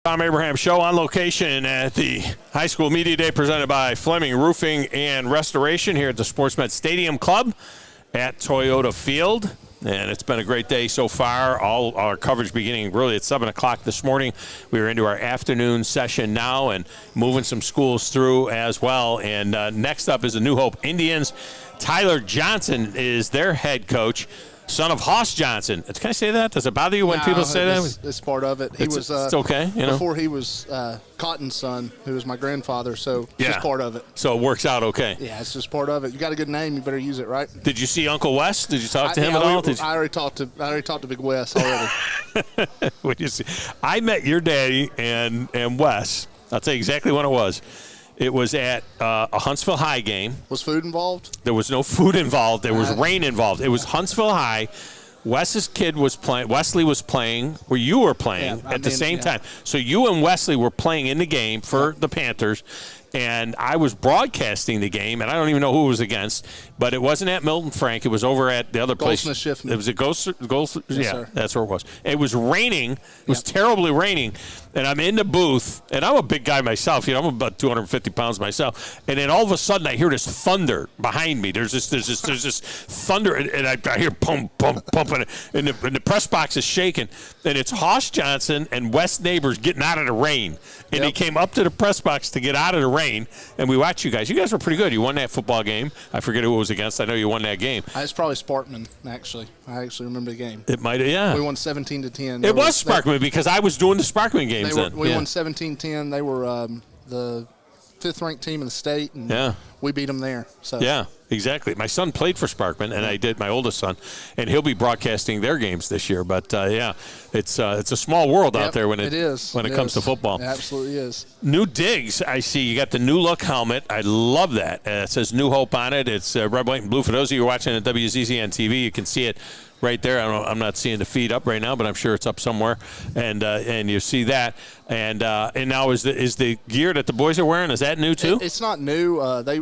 Tom Abraham Show on location at the High School Media Day presented by Fleming Roofing and Restoration here at the SportsMed Stadium Club at Toyota Field. And it's been a great day so far. All our coverage beginning really at 7 o'clock this morning. We are into our afternoon session now and moving some schools through as well. And next up is the New Hope Indians. Tyler Johnson is their head coach. Son of Hoss Johnson. Can I say that? Does it bother you when people say that? It's part of it. It's okay, you know. Before he was Cotton's son, who was my grandfather, so it's just part of it. So it works out okay. Yeah, it's just part of it. You got a good name, you better use it, right? Did you see Uncle Wes? Did you talk to him at all? I already talked to Big Wes already. What you see? I met your daddy and Wes. I'll tell you exactly when it was. It was at a Huntsville High game. Was food involved? There was no food involved. There was rain involved. It was Huntsville High. Wes's kid was playing. Wesley was playing where you were playing at the same time. So you and Wesley were playing in the game for the Panthers. And I was broadcasting the game, and I don't even know who it was against, but it wasn't at Milton Frank. It was over at the other place. Goldsmith-Schiffman. It was at Goldsmith. Yes, yeah, sir. that's where it was. It was raining. It was terribly raining, and I'm in the booth, and I'm a big guy myself. You know, I'm about 250 pounds myself. And then all of a sudden, I hear this thunder behind me. There's this thunder, and I hear pump, and the press box is shaking. And it's Hoss Johnson and Wes Neighbors getting out of the rain. And he came up to the press box to get out of the rain, and we watched you guys. You guys were pretty good. You won that football game. I forget who it was against. I know you won that game. It's probably Sparkman, actually. I actually remember the game. It might have, yeah. We won 17-10. It was Sparkman because I was doing the Sparkman games then. We won 17-10. They were the fifth-ranked team in the state, and we beat them there. So. Yeah, exactly. My son played for Sparkman, and I did, my oldest son, and he'll be broadcasting their games this year. But, it's a small world out there when it comes to football. It absolutely is. New digs, I see. You got the new look helmet. I love that. It says New Hope on it. It's red, white, and blue. For those of you who are watching at WZZ on TV, you can see it right there. I'm not seeing the feed up right now, but I'm sure it's up somewhere. And you see that. And now is the gear that the boys are wearing, is that new too? It's not new.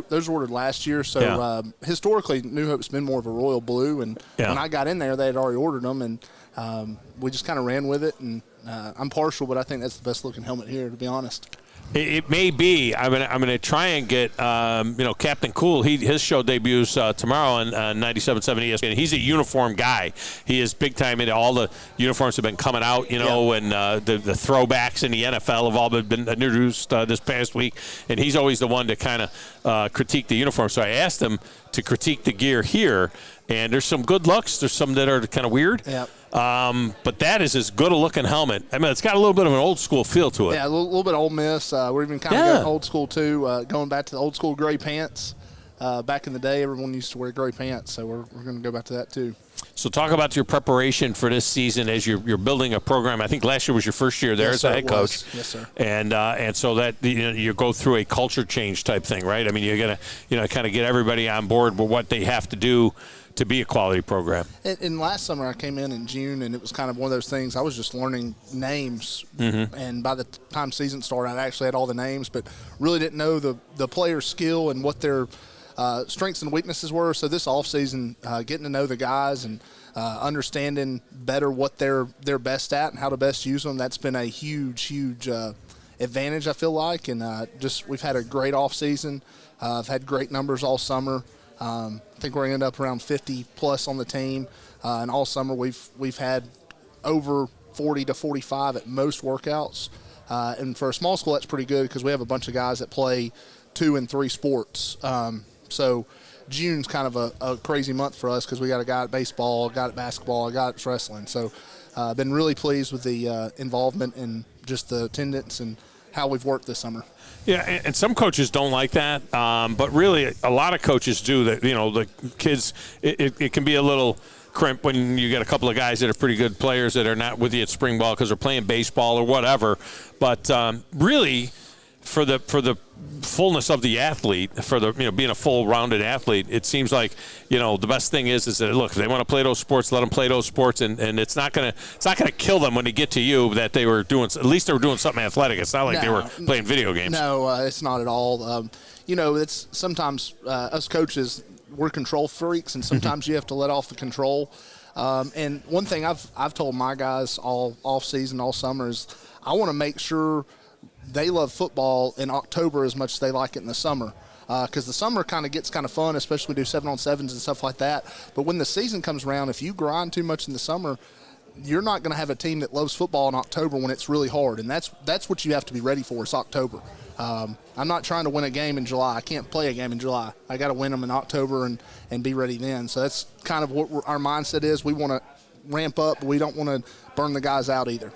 Those were ordered last year. So historically, New Hope's been more of a royal blue. And when I got in there, they had already ordered them. And we just kind of ran with it. And I'm partial, but I think that's the best looking helmet here, to be honest. It may be. I'm gonna try and get Captain Cool. His show debuts tomorrow on 97.7 ESPN. He's a uniform guy. He is big time into all the uniforms have been coming out. And the throwbacks in the NFL have all been introduced this past week. And he's always the one to kind of critique the uniform. So I asked him to critique the gear here. And there's some good looks. There's some that are kind of weird. Yeah. But that is as good a looking helmet. I mean, it's got a little bit of an old school feel to it. Yeah, a little bit Ole Miss. We're even kind of going old school too. Going back to the old school gray pants. Back in the day, everyone used to wear gray pants, so we're going to go back to that too. So talk about your preparation for this season as you're building a program. I think last year was your first year there as a head coach. Yes, sir. And so that you go through a culture change type thing, right? I mean, you're gonna kind of get everybody on board with what they have to do to be a quality program. And last summer I came in June, and it was kind of one of those things. I was just learning names, and by the time season started, I actually had all the names, but really didn't know the player's skill and what their strengths and weaknesses were. So this offseason, getting to know the guys and understanding better what they're best at and how to best use them, that's been a huge advantage, I feel like. And we've had a great offseason. I've had great numbers all summer. I think we're going to end up around 50 plus on the team, and all summer we've had over 40 to 45 at most workouts, and for a small school that's pretty good because we have a bunch of guys that play 2 and 3 sports. So June's kind of a crazy month for us because we got a guy at baseball, a guy at basketball, a guy at wrestling. So I've been really pleased with the involvement and just the attendance and how we've worked this summer. Yeah, and some coaches don't like that, but really a lot of coaches do that. The kids, it can be a little crimp when you get a couple of guys that are pretty good players that are not with you at spring ball because they're playing baseball or whatever. But really, for the fullness of the athlete, for the being a full-rounded athlete, it seems like the best thing is that look, if they want to play those sports, let them play those sports, and it's not gonna kill them when they get to you that they were doing, at least they were doing something athletic. It's not like they were playing video games. No, it's not at all. It's sometimes us coaches, we're control freaks, and sometimes you have to let off the control. And one thing I've told my guys all off season, all summer is I want to make sure they love football in October as much as they like it in the summer. Because the summer kind of gets kind of fun, especially we do 7-on-7s and stuff like that. But when the season comes around, if you grind too much in the summer, you're not going to have a team that loves football in October when it's really hard. And that's what you have to be ready for. It's October. I'm not trying to win a game in July. I can't play a game in July. I got to win them in October and be ready then. So that's kind of what our mindset is. We want to ramp up, but we don't want to burn the guys out either.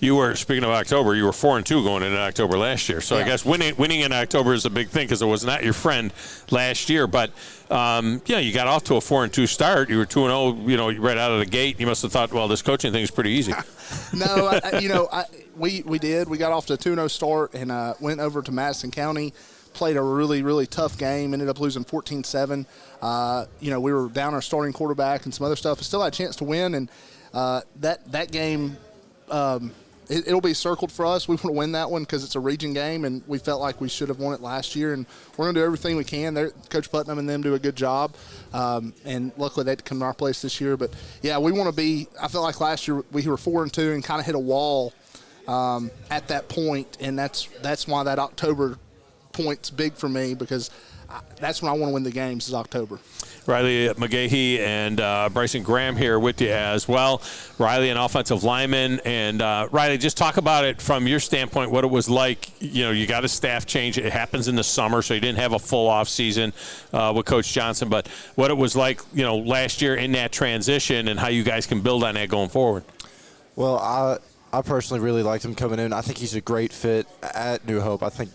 You were, speaking of October, you were 4-2 going into October last year. So I guess winning in October is a big thing because it was not your friend last year. But, you got off to a 4-2 start. You were 2-0, right out of the gate. You must have thought, well, this coaching thing is pretty easy. No, we did. We got off to a 2-0 start and went over to Madison County, played a really, really tough game, ended up losing 14-7. We were down our starting quarterback and some other stuff. Still had a chance to win, and that game it'll be circled for us. We want to win that one because it's a region game, and we felt like we should have won it last year. And we're going to do everything we can. Coach Putnam and them do a good job, and luckily they had to come to our place this year. But, yeah, we want to be – I felt like last year we were 4-2 and kind of hit a wall at that point, and that's why that October point's big for me because that's when I want to win the games is October. Riley McGahee and Bryson Graham here with you as well. Riley, an offensive lineman. And, Riley, just talk about it from your standpoint, what it was like. You got a staff change. It happens in the summer, so you didn't have a full off season with Coach Johnson. But what it was like, last year in that transition and how you guys can build on that going forward. Well, I personally really liked him coming in. I think he's a great fit at New Hope. I think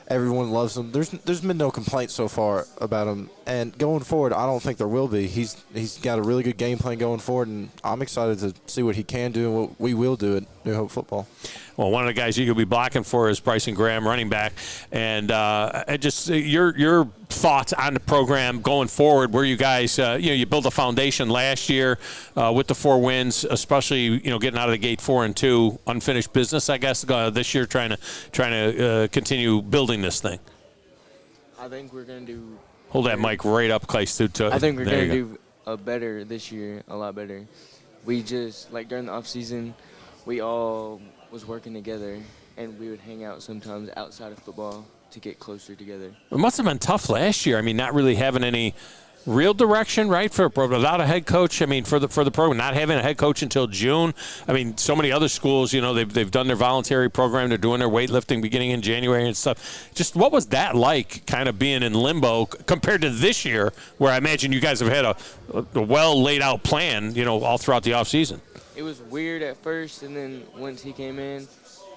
everyone loves him. There's been no complaints so far about him. And going forward, I don't think there will be. He's got a really good game plan going forward, and I'm excited to see what he can do and what we will do at New Hope football. Well, one of the guys you could be blocking for is Bryson Graham, running back. And just your thoughts on the program going forward, where you guys, you built a foundation last year with the 4 wins, especially, getting out of the gate 4-2, unfinished business, I guess, this year trying to continue building this thing. I think we're going to do. Hold that mic right up close to. I think we're going to do better this year, a lot better. We just, during the off season, we all was working together, and we would hang out sometimes outside of football to get closer together. It must have been tough last year. I mean, not really having any real direction, right? Without a head coach. I mean, for the program, not having a head coach until June. I mean, so many other schools, they've done their voluntary program. They're doing their weightlifting beginning in January and stuff. Just what was that like, kind of being in limbo compared to this year, where I imagine you guys have had a well laid out plan, all throughout the off season. It was weird at first, and then once he came in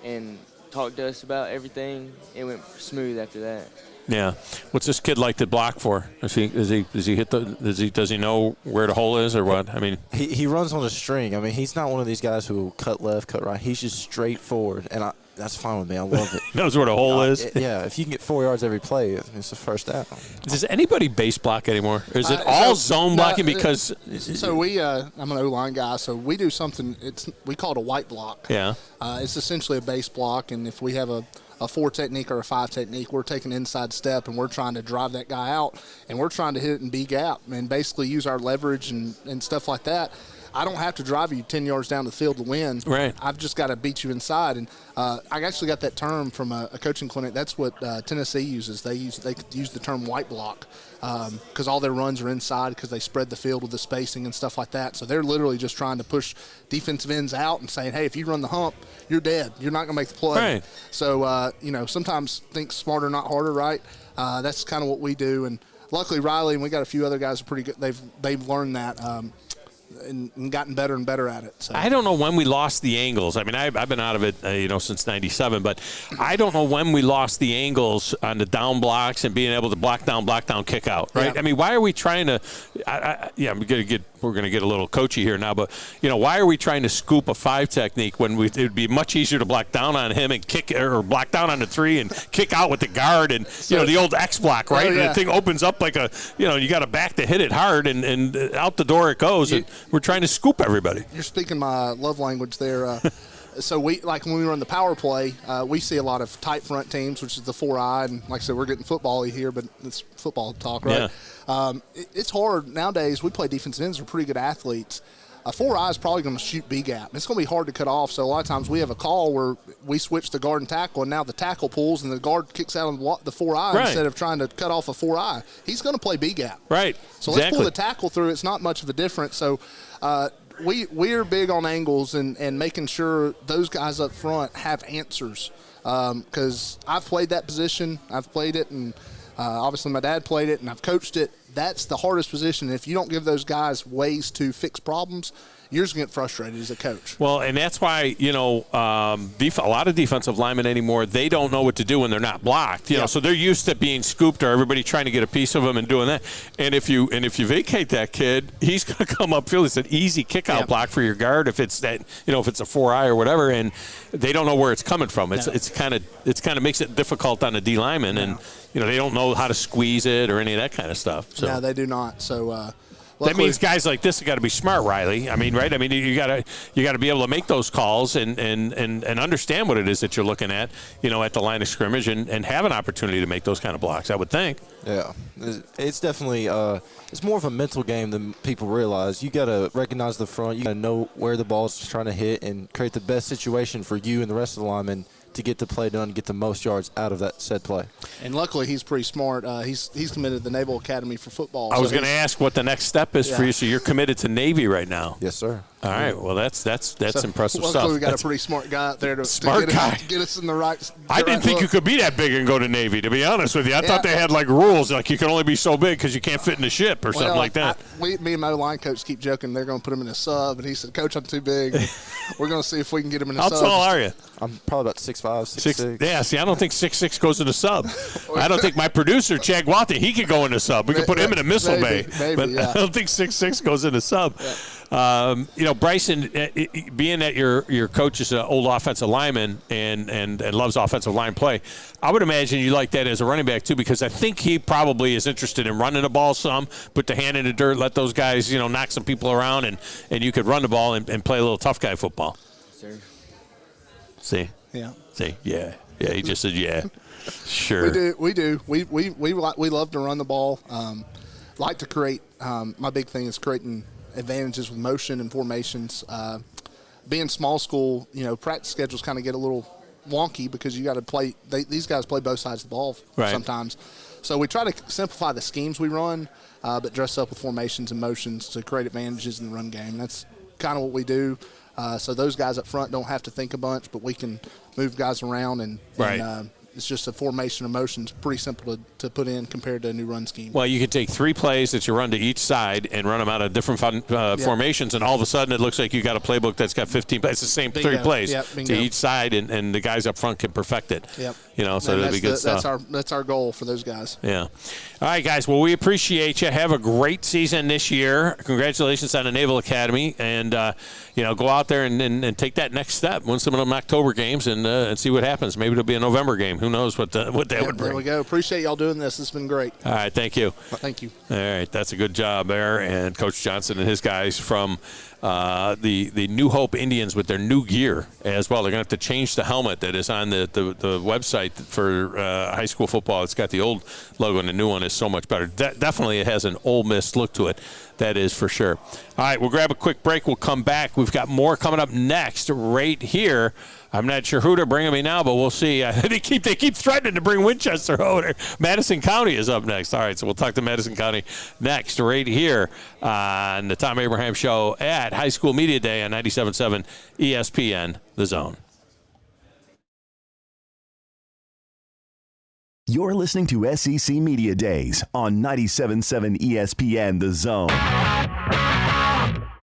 and talked to us about everything, it went smooth after that. Yeah. What's this kid like to block for? Does he know where the hole is or what? I mean, he runs on a string. I mean, he's not one of these guys who will cut left, cut right. He's just straightforward, and that's fine with me. I love it. Knows where the hole is. Yeah. If you can get 4 yards every play, it's the first down. Does anybody base block anymore? Or is it all zone blocking? Because so we, I'm an O-line guy, so we do something. We call it a white block. Yeah. It's essentially a base block, and if we have a 4 technique or a 5 technique, we're taking inside step and we're trying to drive that guy out, and we're trying to hit it in B gap and basically use our leverage and stuff like that. I don't have to drive you 10 yards down the field to win. Right. I've just got to beat you inside. And I actually got that term from a coaching clinic. That's what Tennessee uses. They use the term white block because all their runs are inside because they spread the field with the spacing and stuff like that. So they're literally just trying to push defensive ends out and saying, hey, if you run the hump, you're dead. You're not going to make the play. Right. So, sometimes think smarter, not harder, right? That's kind of what we do. And luckily, Riley and we got a few other guys are pretty good. They've learned that. And gotten better and better at it. So. I don't know when we lost the angles. I mean, I've been out of it, since '97, but I don't know when we lost the angles on the down blocks and being able to block down, kick out. Right? Yeah. I mean, why are we trying to? We're going to get a little coachy here now, but why are we trying to scoop a 5 technique when it would be much easier to block down on him and kick, or block down on the 3 and kick out with the guard and the old X block, right? And the thing opens up like you got a back to hit it hard and out the door it goes. And we're trying to scoop everybody. You're speaking my love language there. So when we run the power play, we see a lot of tight front teams, which is the 4-eye, and like I said, we're getting football-y here, but it's football talk, right? Yeah. It's hard nowadays. We play defensive ends; they're pretty good athletes. A 4-eye is probably going to shoot B gap. It's going to be hard to cut off. So a lot of times we have a call where we switch the guard and tackle, and now the tackle pulls and the guard kicks out on the 4-eye instead of trying to cut off a 4-eye. He's going to play B gap. Right. So let's pull the tackle through. It's not much of a difference. So we're big on angles and making sure those guys up front have answers. Because I've played that position. I've played it, and obviously my dad played it, and I've coached it. That's the hardest position. If you don't give those guys ways to fix problems, you're just going to get frustrated as a coach. Well, and that's why, a lot of defensive linemen anymore, they don't know what to do when they're not blocked. You know, so they're used to being scooped or everybody trying to get a piece of them and doing that. And if you vacate that kid, he's going to come upfield. It's an easy kick-out block for your guard if it's that, if it's a 4-eye or whatever, and they don't know where it's coming from. It's kind of makes it difficult on the D lineman, and they don't know how to squeeze it or any of that kind of stuff. So. No, they do not. So that means guys like this have got to be smart, Riley. I mean, right? I mean, you got to be able to make those calls and understand what it is that you're looking at, at the line of scrimmage and have an opportunity to make those kind of blocks, I would think. Yeah. It's definitely it's more of a mental game than people realize. You got to recognize the front. You got to know where the ball's trying to hit and create the best situation for you and the rest of the linemen to get the play done, get the most yards out of that said play. And luckily, he's pretty smart. He's committed to the Naval Academy for football. I was going to ask what the next step is for you. So you're committed to Navy right now. Yes, sir. All right. Well, that's impressive luckily stuff. We got a pretty smart guy out there to get us in the right. I didn't think you could be that big and go to Navy. To be honest with you, I thought they had like rules, like you can only be so big because you can't fit in the ship or something like that. Me and my line coach keep joking they're going to put him in a sub, and he said, "Coach, I'm too big." We're going to see if we can get him in a sub. How tall are you? I'm probably about 6'5", 6'6". Yeah, see, I don't think 6'6" goes in a sub. I don't think my producer, Chad Guatha, he could go in a sub. We could put him in a missile bay. But I don't think 6'6" goes in a sub. Yeah. Bryson, being that your coach is an old offensive lineman and loves offensive line play, I would imagine you like that as a running back too, because I think he probably is interested in running the ball some, put the hand in the dirt, let those guys, knock some people around, and you could run the ball and play a little tough guy football. Sir. See? Yeah. See? Yeah. Yeah, he just said yeah. Sure. We do. We love to run the ball. Like to create. My big thing is creating advantages with motion and formations. Being small school, practice schedules kind of get a little wonky because you got to play. These guys play both sides of the ball sometimes. So we try to simplify the schemes we run, but dress up with formations and motions to create advantages in the run game. That's kind of what we do. So those guys up front don't have to think a bunch, but we can move guys around and it's just a formation of motions, pretty simple to put in compared to a new run scheme. Well, you can take 3 plays that you run to each side and run them out of different formations, and all of a sudden it looks like you got a playbook that's got 15 plays. It's the same 3 plays to each side, and the guys up front can perfect it. Yep. So that'd be good stuff. That's our goal for those guys. Yeah. All right, guys. Well, we appreciate you. Have a great season this year. Congratulations on the Naval Academy, and go out there and take that next step. Win some of them October games and see what happens. Maybe it'll be a November game. Who knows what that would bring. There we go. Appreciate y'all doing this. It's been great. All right. Thank you. Thank you. All right. That's a good job there. And Coach Johnson and his guys from the New Hope Indians with their new gear as well. They're going to have to change the helmet that is on the website for high school football. It's got the old logo, and the new one is so much better. Definitely it has an Ole Miss look to it. That is for sure. All right, we'll grab a quick break. We'll come back. We've got more coming up next right here. I'm not sure who they're bringing me now, but we'll see. They keep threatening to bring Winchester over. Madison County is up next. All right, so we'll talk to Madison County next right here on the Tom Abraham Show at High School Media Day on 97.7 ESPN, The Zone. You're listening to SEC Media Days on 97.7 ESPN, The Zone.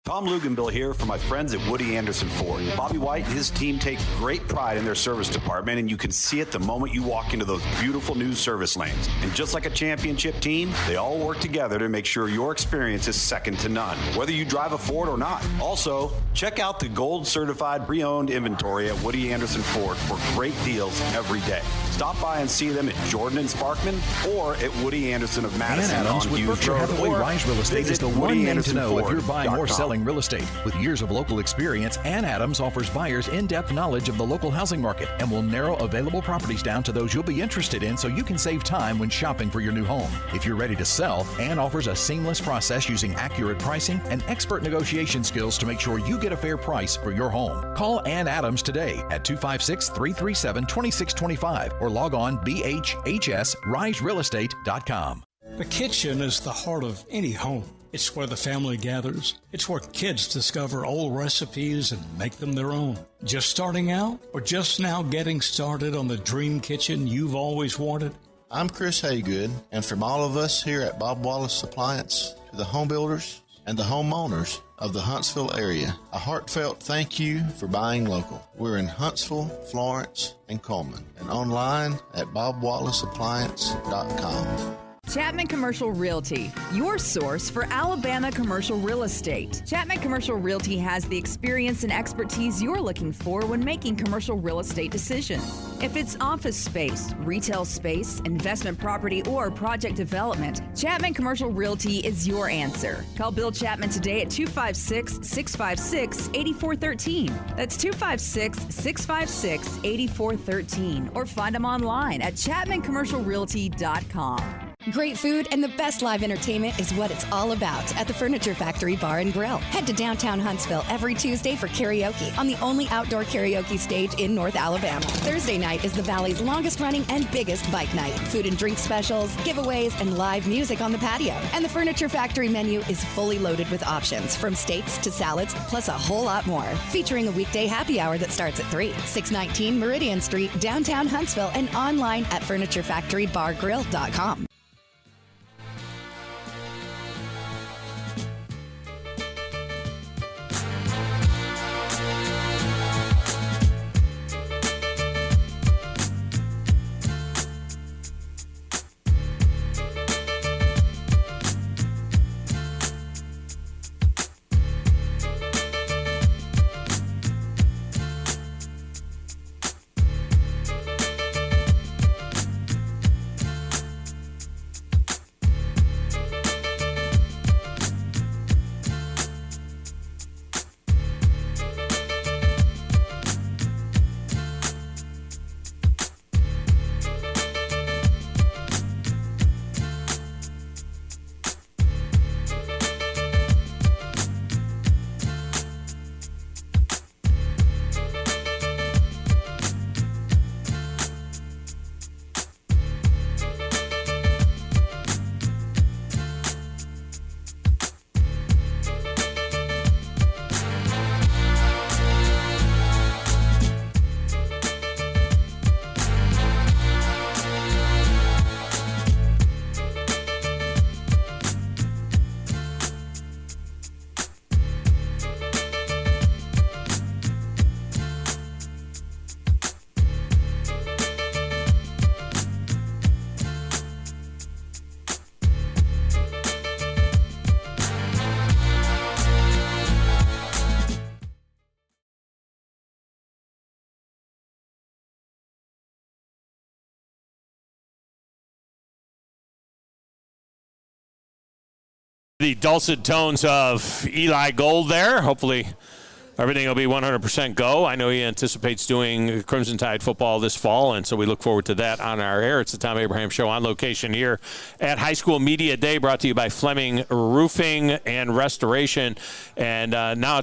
Tom Luganbill here for my friends at Woody Anderson Ford. Bobby White and his team take great pride in their service department, and you can see it the moment you walk into those beautiful new service lanes. And just like a championship team, they all work together to make sure your experience is second to none, whether you drive a Ford or not. Also, check out the gold-certified pre-owned inventory at Woody Anderson Ford for great deals every day. Stop by and see them at Jordan and Sparkman or at Woody Anderson of Madison Adams on with Hughes Berkshire Road. Hathaway Or Rise Real Estate is visit the one name to know if you're buying or selling selling real estate. With years of local experience, Ann Adams offers buyers in-depth knowledge of the local housing market and will narrow available properties down to those you'll be interested in so you can save time when shopping for your new home. If you're ready to sell, Ann offers a seamless process using accurate pricing and expert negotiation skills to make sure you get a fair price for your home. Call Ann Adams today at 256-337-2625 or log on bhhsriserealestate.com. The kitchen is the heart of any home. It's where the family gathers. It's where kids discover old recipes and make them their own. Just starting out or just now getting started on the dream kitchen you've always wanted? I'm Chris Haygood, and from all of us here at Bob Wallace Appliance to the home builders and the homeowners of the Huntsville area, a heartfelt thank you for buying local. We're in Huntsville, Florence, and Coleman, and online at bobwallaceappliance.com. Chapman Commercial Realty, your source for Alabama commercial real estate. Chapman Commercial Realty has the experience and expertise you're looking for when making commercial real estate decisions. If it's office space, retail space, investment property, or project development, Chapman Commercial Realty is your answer. Call Bill Chapman today at 256-656-8413. That's 256-656-8413. Or find them online at chapmancommercialrealty.com. Great food and the best live entertainment is what it's all about at the Furniture Factory Bar and Grill. Head to downtown Huntsville every Tuesday for karaoke on the only outdoor karaoke stage in North Alabama. Thursday night is the Valley's longest running and biggest bike night. Food and drink specials, giveaways, and live music on the patio. And the Furniture Factory menu is fully loaded with options from steaks to salads, plus a whole lot more. Featuring a weekday happy hour that starts at 3. 619 Meridian Street, downtown Huntsville, and online at FurnitureFactoryBarGrill.com. The dulcet tones of Eli Gold there. Hopefully everything will be 100% go. I know he anticipates doing Crimson Tide football this fall, and so we look forward to that on our air. It's the Tom Abraham Show on location here at High School Media Day, brought to you by Fleming Roofing and Restoration. And now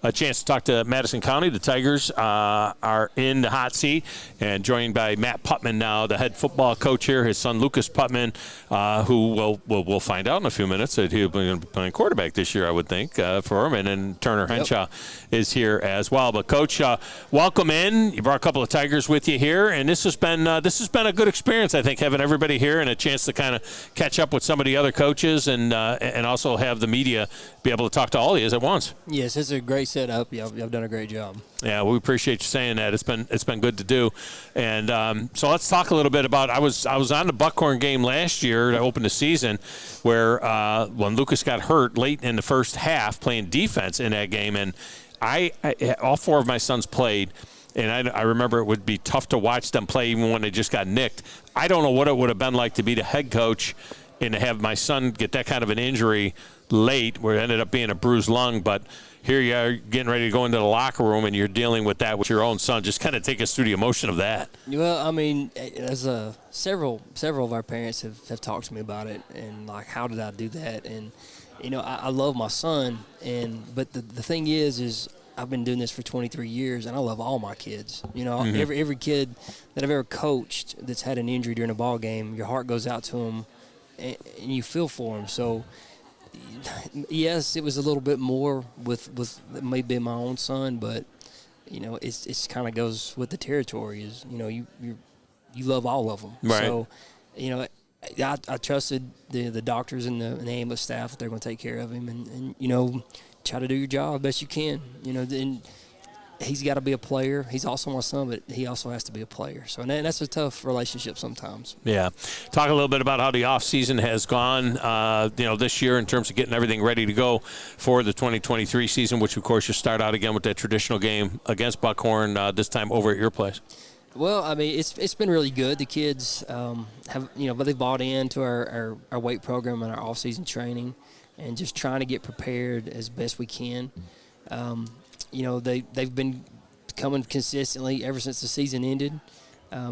a chance to talk to Madison County. The Tigers are in the hot seat, and joined by Matt Putman now, the head football coach here, his son Lucas Putman, who we'll find out in a few minutes that he'll be playing quarterback this year, I would think, for him. And then Turner Henshaw is here as well. But Coach, welcome in. You brought a couple of Tigers with you here, and this has been a good experience, I think, having everybody here and a chance to kind of catch up with some of the other coaches and also have the media be able to talk to all of you at once. Yes, it's a great setup. Y'all done a great job. Yeah, we appreciate you saying that. It's been good to do. And so let's talk a little bit about. I was on the Buckhorn game last year to open the season, where when Lucas got hurt late in the first half playing defense in that game, and I all four of my sons played, and I remember it would be tough to watch them play even when they just got nicked. I don't know what it would have been like to be the head coach and to have my son get that kind of an injury late, where it ended up being a bruised lung, but here you are getting ready to go into the locker room and you're dealing with that with your own son. Just kind of take us through the emotion of that. Well, I mean, as several of our parents have talked to me about it, and like, how did I do that? And I love my son, but the thing is I've been doing this for 23 years, and I love all my kids. Every kid that I've ever coached that's had an injury during a ball game, your heart goes out to them, and you feel for them. So, yes, it was a little bit more with maybe my own son, but it's kind of goes with the territory. Is you love all of them. Right. So, I trusted the doctors and the ambulance staff that they're going to take care of him, and try to do your job best you can. And he's got to be a player. He's also my son, but he also has to be a player. So that's a tough relationship sometimes. Yeah. Talk a little bit about how the off season has gone, this year in terms of getting everything ready to go for the 2023 season, which of course you start out again with that traditional game against Buckhorn, this time over at your place. Well, I mean, it's been really good. The kids have they bought into our weight program and our off-season training, and just trying to get prepared as best we can. They've been coming consistently ever since the season ended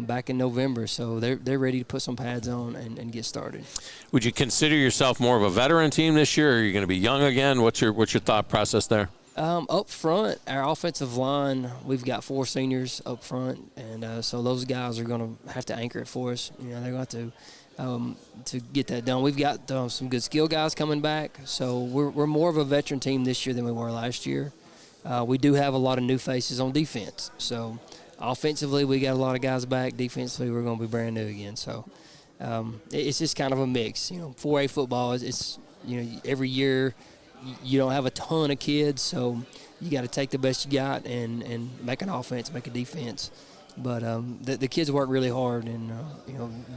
back in November, so they're ready to put some pads on and get started. Would you consider yourself more of a veteran team this year, or are you going to be young again? What's your thought process there? Up front, our offensive line, we've got 4 seniors up front, and so those guys are going to have to anchor it for us. They're going to have to get that done. We've got some good skill guys coming back, so we're more of a veteran team this year than we were last year. We do have a lot of new faces on defense. So offensively, we got a lot of guys back. Defensively, we're going to be brand new again. So it's just kind of a mix. 4A football is every year you don't have a ton of kids, so you got to take the best you got and make an offense, make a defense. But the kids work really hard, and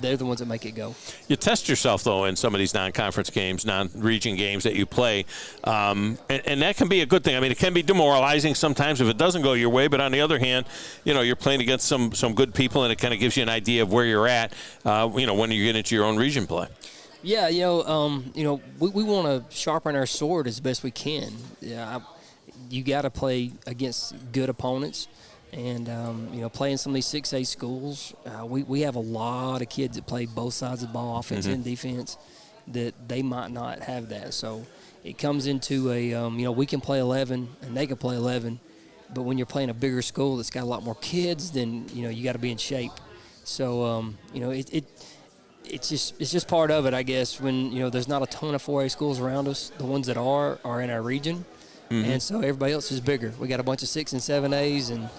they're the ones that make it go. You test yourself, though, in some of these non-conference games, non-region games that you play, and that can be a good thing. I mean, it can be demoralizing sometimes if it doesn't go your way, but on the other hand, you're playing against some good people, and it kind of gives you an idea of where you're at, when you get into your own region play. Yeah, we want to sharpen our sword as best we can. You got to play against good opponents. And, playing some of these 6A schools, we have a lot of kids that play both sides of the ball, offense and defense, that they might not have that. So it comes into we can play 11 and they can play 11. But when you're playing a bigger school that's got a lot more kids, then, you got to be in shape. So, it's just part of it, I guess, when, there's not a ton of 4A schools around us. The ones that are in our region. Mm-hmm. And so everybody else is bigger. We got a bunch of 6 and 7As, and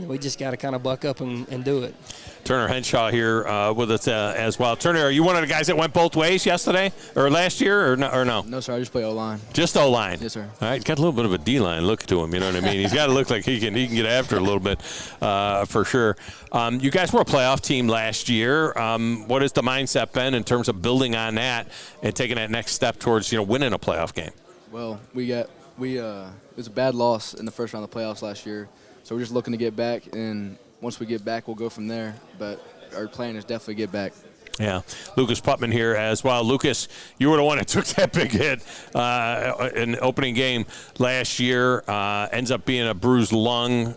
we just got to kind of buck up and do it. Turner Henshaw here with us as well. Turner, are you one of the guys that went both ways yesterday or last year or no? No, sir. I just play O-line. Just O-line? Yes, sir. All right. He's got a little bit of a D-line look to him, you know what I mean? He's got to look like he can get after it a little bit for sure. You guys were a playoff team last year. What has the mindset been in terms of building on that and taking that next step towards, winning a playoff game? Well, it was a bad loss in the first round of the playoffs last year. So we're just looking to get back, and once we get back, we'll go from there. But our plan is definitely get back. Yeah. Lucas Putman here as well. Lucas, you were the one that took that big hit in the opening game last year. Ends up being a bruised lung.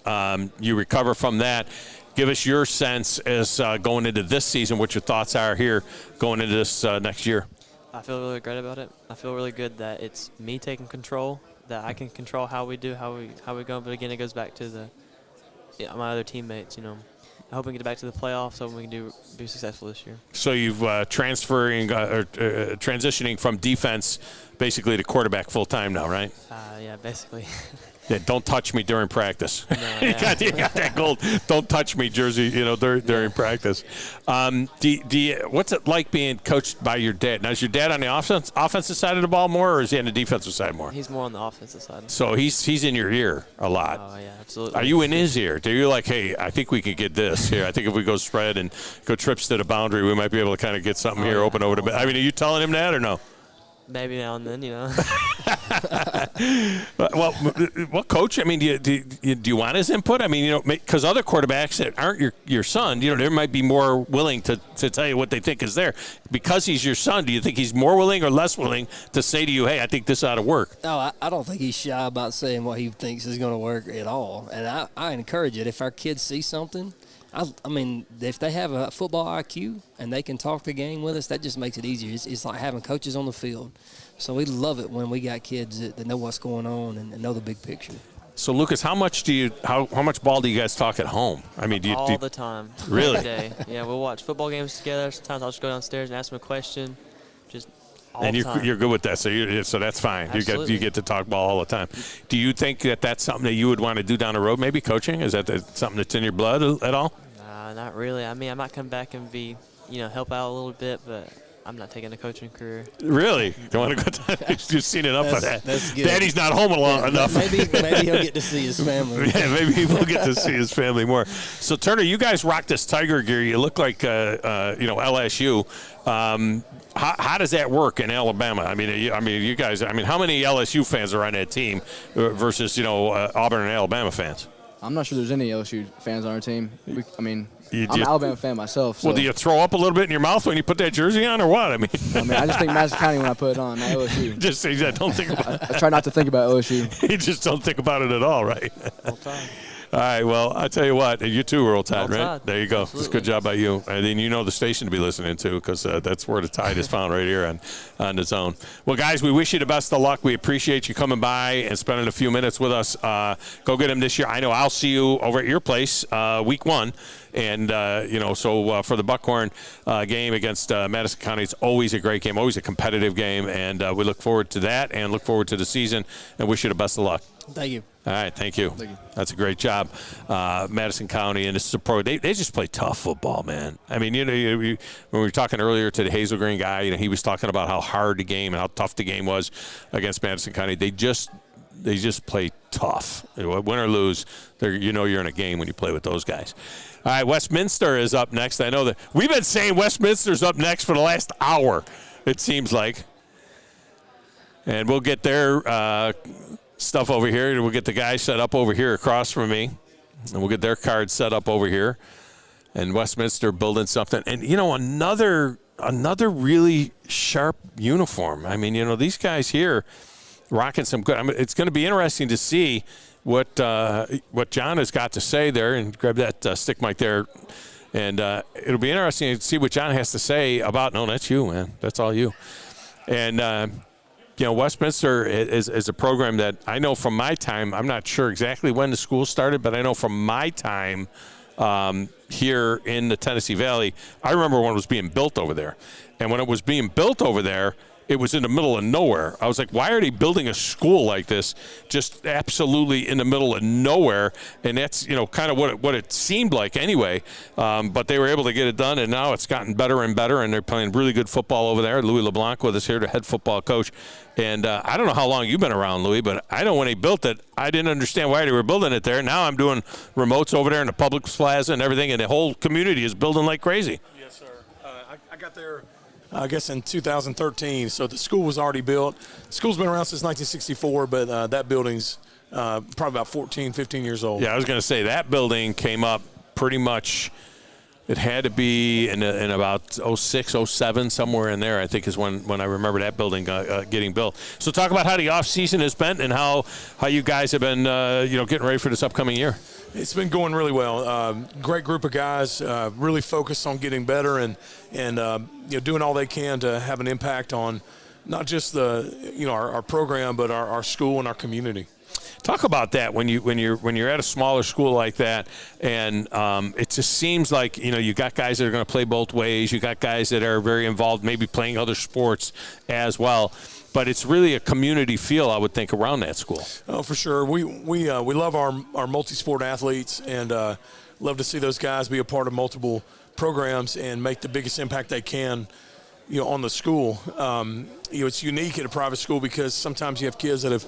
You recover from that. Give us your sense as going into this season, what your thoughts are here going into this next year. I feel really great about it. I feel really good that it's me taking control, that I can control how we do, how we go. But again, it goes back to my other teammates. I hope we can get back to the playoffs so we can be successful this year. So you've transitioning from defense basically to quarterback full time now, right? Yeah, basically. Yeah, don't touch me during practice. No, yeah. you got that gold "Don't touch me" jersey, during practice. What's it like being coached by your dad? Now, is your dad on the offensive side of the ball more, or is he on the defensive side more? He's more on the offensive side. So he's in your ear a lot. Oh yeah, absolutely. Are you in his ear? Do you like, hey, I think we could get this here. I think if we go spread and go trips to the boundary, we might be able to kind of get something here open over the. I mean, are you telling him that or no? Maybe now and then, Well, Coach, I mean, do you want his input? I mean, because other quarterbacks that aren't your son, they might be more willing to tell you what they think is there. Because he's your son, do you think he's more willing or less willing to say to you, hey, I think this ought to work? No, I don't think he's shy about saying what he thinks is going to work at all. And I encourage it. If our kids see something, I mean, if they have a football IQ and they can talk the game with us, that just makes it easier. It's like having coaches on the field. So we love it when we got kids that know what's going on and know the big picture. So, Lucas, how much ball do you guys talk at home? I mean, all the time. Really? Every day. Yeah, we'll watch football games together. Sometimes I'll just go downstairs and ask them a question. Just all the time. You're good with that, so that's fine. Absolutely. You get to talk ball all the time. Do you think that that's something that you would want to do down the road, maybe coaching? Is that something that's in your blood at all? Not really. I mean, I might come back and be, help out a little bit, but I'm not taking a coaching career. Really? Don't want to go down? You've seen enough of that. That's good. Daddy's not home enough. Maybe he'll get to see his family. Yeah, maybe he will get to see his family more. So, Turner, you guys rock this Tiger gear. You look like, LSU. How does that work in Alabama? I mean, you guys. I mean, how many LSU fans are on that team versus Auburn and Alabama fans? I'm not sure there's any LSU fans on our team. I'm an You Alabama fan myself. So. Well, do you throw up a little bit in your mouth when you put that jersey on, or what? I mean, I just think Madison County when I put it on, not LSU. Just say that. Don't think about it. I try not to think about LSU. You just don't think about it at all, right? All right, well, I tell you what, you too, Roll Tide, right? There you go. It's a good job by you. And then you know the station to be listening to, because that's where the Tide is found, right here on the Zone. Well, guys, we wish you the best of luck. We appreciate you coming by and spending a few minutes with us. Go get them this year. I know I'll see you over at your place week 1. And, so for the Buckhorn game against Madison County, it's always a great game, always a competitive game. And we look forward to that and look forward to the season and wish you the best of luck. Thank you. All right, thank you. That's a great job. Madison County, and this is a pro. They just play tough football, man. I mean, when we were talking earlier to the Hazel Green guy, he was talking about how hard the game and how tough the game was against Madison County. They just play tough. Win or lose, you're in a game when you play with those guys. All right, Westminster is up next. I know that we've been saying Westminster's up next for the last hour, it seems like. And we'll get their stuff over here. We'll get the guys set up over here across from me. And we'll get their cards set up over here. And Westminster building something. And, another really sharp uniform. I mean, these guys here rocking some good. I mean, it's going to be interesting to see what John has got to say there. And grab that stick mic there. And it'll be interesting to see what John has to say about, no, that's you, man. That's all you. And, Westminster is a program that I know from my time. I'm not sure exactly when the school started, but I know from my time here in the Tennessee Valley, I remember when it was being built over there. And when it was being built over there, it was in the middle of nowhere. I was like, why are they building a school like this just absolutely in the middle of nowhere? And that's, kind of what it seemed like anyway. But they were able to get it done, and now it's gotten better and better, and they're playing really good football over there. Louis LeBlanc with us here, the head football coach. And I don't know how long you've been around, Louis, but I know when they built it, I didn't understand why they were building it there. Now I'm doing remotes over there in the Publix Plaza and everything, and the whole community is building like crazy. Yes, sir. I got there, I guess, in 2013, so the school was already built. The school's been around since 1964, but that building's probably about 14, 15 years old. Yeah, I was going to say that building came up pretty much. It had to be in about 06, 07, somewhere in there, I think, is when I remember that building getting built. So talk about how the offseason has been and how you guys have been, getting ready for this upcoming year. It's been going really well. Great group of guys, really focused on getting better and doing all they can to have an impact on not just our program, but our school and our community. Talk about that when you're at a smaller school like that, and it just seems like you got guys that are going to play both ways. You got guys that are very involved, maybe playing other sports as well. But it's really a community feel, I would think, around that school. Oh, for sure. We love our multi-sport athletes and love to see those guys be a part of multiple programs and make the biggest impact they can, on the school. It's unique at a private school because sometimes you have kids that have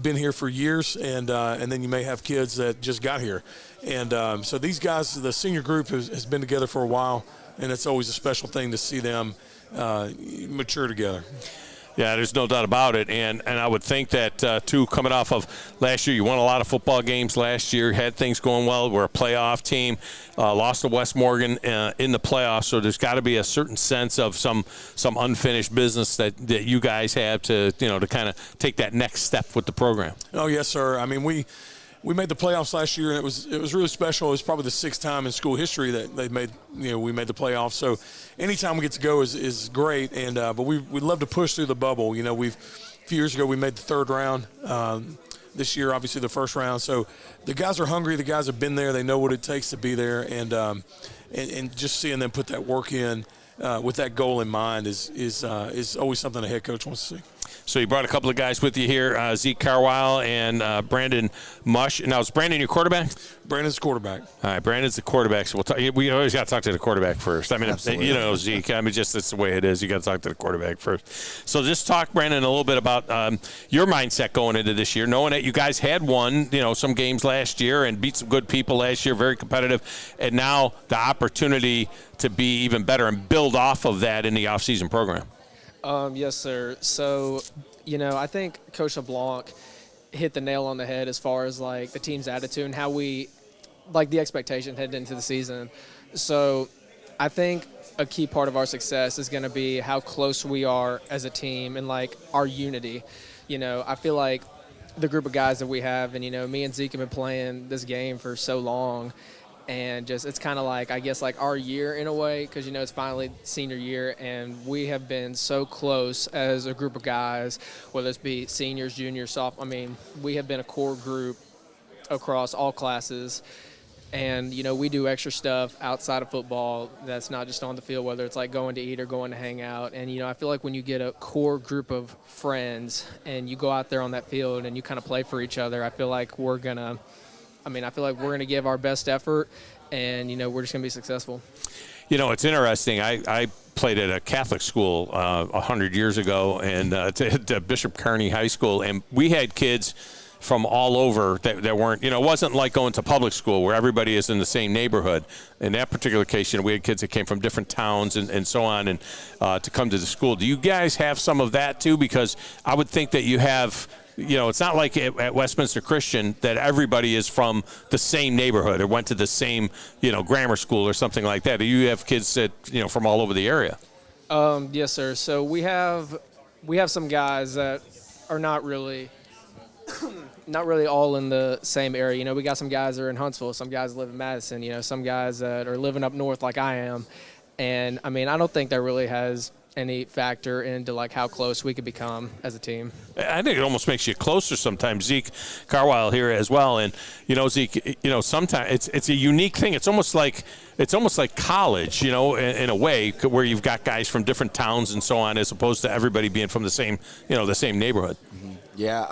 been here for years, and then you may have kids that just got here. And so these guys, the senior group has been together for a while, and it's always a special thing to see them mature together. Yeah, there's no doubt about it. And I would think that, too, coming off of last year, you won a lot of football games last year, had things going well. We're a playoff team, lost to West Morgan in the playoffs. So there's got to be a certain sense of some unfinished business that you guys have to kind of take that next step with the program. Oh, yes, sir. I mean, we made the playoffs last year, and it was really special. It was probably the 6th time in school history that we made the playoffs. So anytime we get to go is great. And but we'd love to push through the bubble. A few years ago we made the 3rd round. This year, obviously, the 1st round. So the guys are hungry. The guys have been there. They know what it takes to be there. And just seeing them put that work in with that goal in mind is always something a head coach wants to see. So you brought a couple of guys with you here, Zeke Carwile and Brandon Mush. Now, is Brandon your quarterback? Brandon's the quarterback. All right, Brandon's the quarterback. So we always got to talk to the quarterback first. I mean, Absolutely. Zeke. I mean, just that's the way it is. You got to talk to the quarterback first. So just talk, Brandon, a little bit about your mindset going into this year, knowing that you guys had won, some games last year and beat some good people last year, very competitive, and now the opportunity to be even better and build off of that in the offseason program. Yes, sir. So, I think Coach LeBlanc hit the nail on the head as far as, the team's attitude and how we, the expectation heading into the season. So I think a key part of our success is going to be how close we are as a team and, our unity. I feel like the group of guys that we have, and, me and Zeke have been playing this game for so long, and just it's kind of our year in a way, because it's finally senior year, and we have been so close as a group of guys, whether it's be seniors, juniors, sophomores. I mean, we have been a core group across all classes, and we do extra stuff outside of football that's not just on the field, whether it's going to eat or going to hang out. And I feel like when you get a core group of friends and you go out there on that field and you kind of play for each other, I feel like we're gonna give our best effort, and, we're just going to be successful. It's interesting. I played at a Catholic school 100 years ago, and at Bishop Kearney High School, and we had kids from all over that weren't, it wasn't like going to public school where everybody is in the same neighborhood. In that particular case, we had kids that came from different towns and so on, and to come to the school. Do you guys have some of that too? Because I would think that you have – it's not like at Westminster Christian that everybody is from the same neighborhood or went to the same, grammar school or something like that. Do you have kids that, from all over the area? Yes, sir. So we have some guys that are not really all in the same area. We got some guys that are in Huntsville, some guys live in Madison, some guys that are living up north like I am. And, I don't think that really has any factor into how close we could become as a team. I think it almost makes you closer sometimes. Zeke Carwile here as well, and Zeke, sometimes it's a unique thing. It's almost like college, in a way, where you've got guys from different towns and so on, as opposed to everybody being from the same neighborhood. Mm-hmm. Yeah,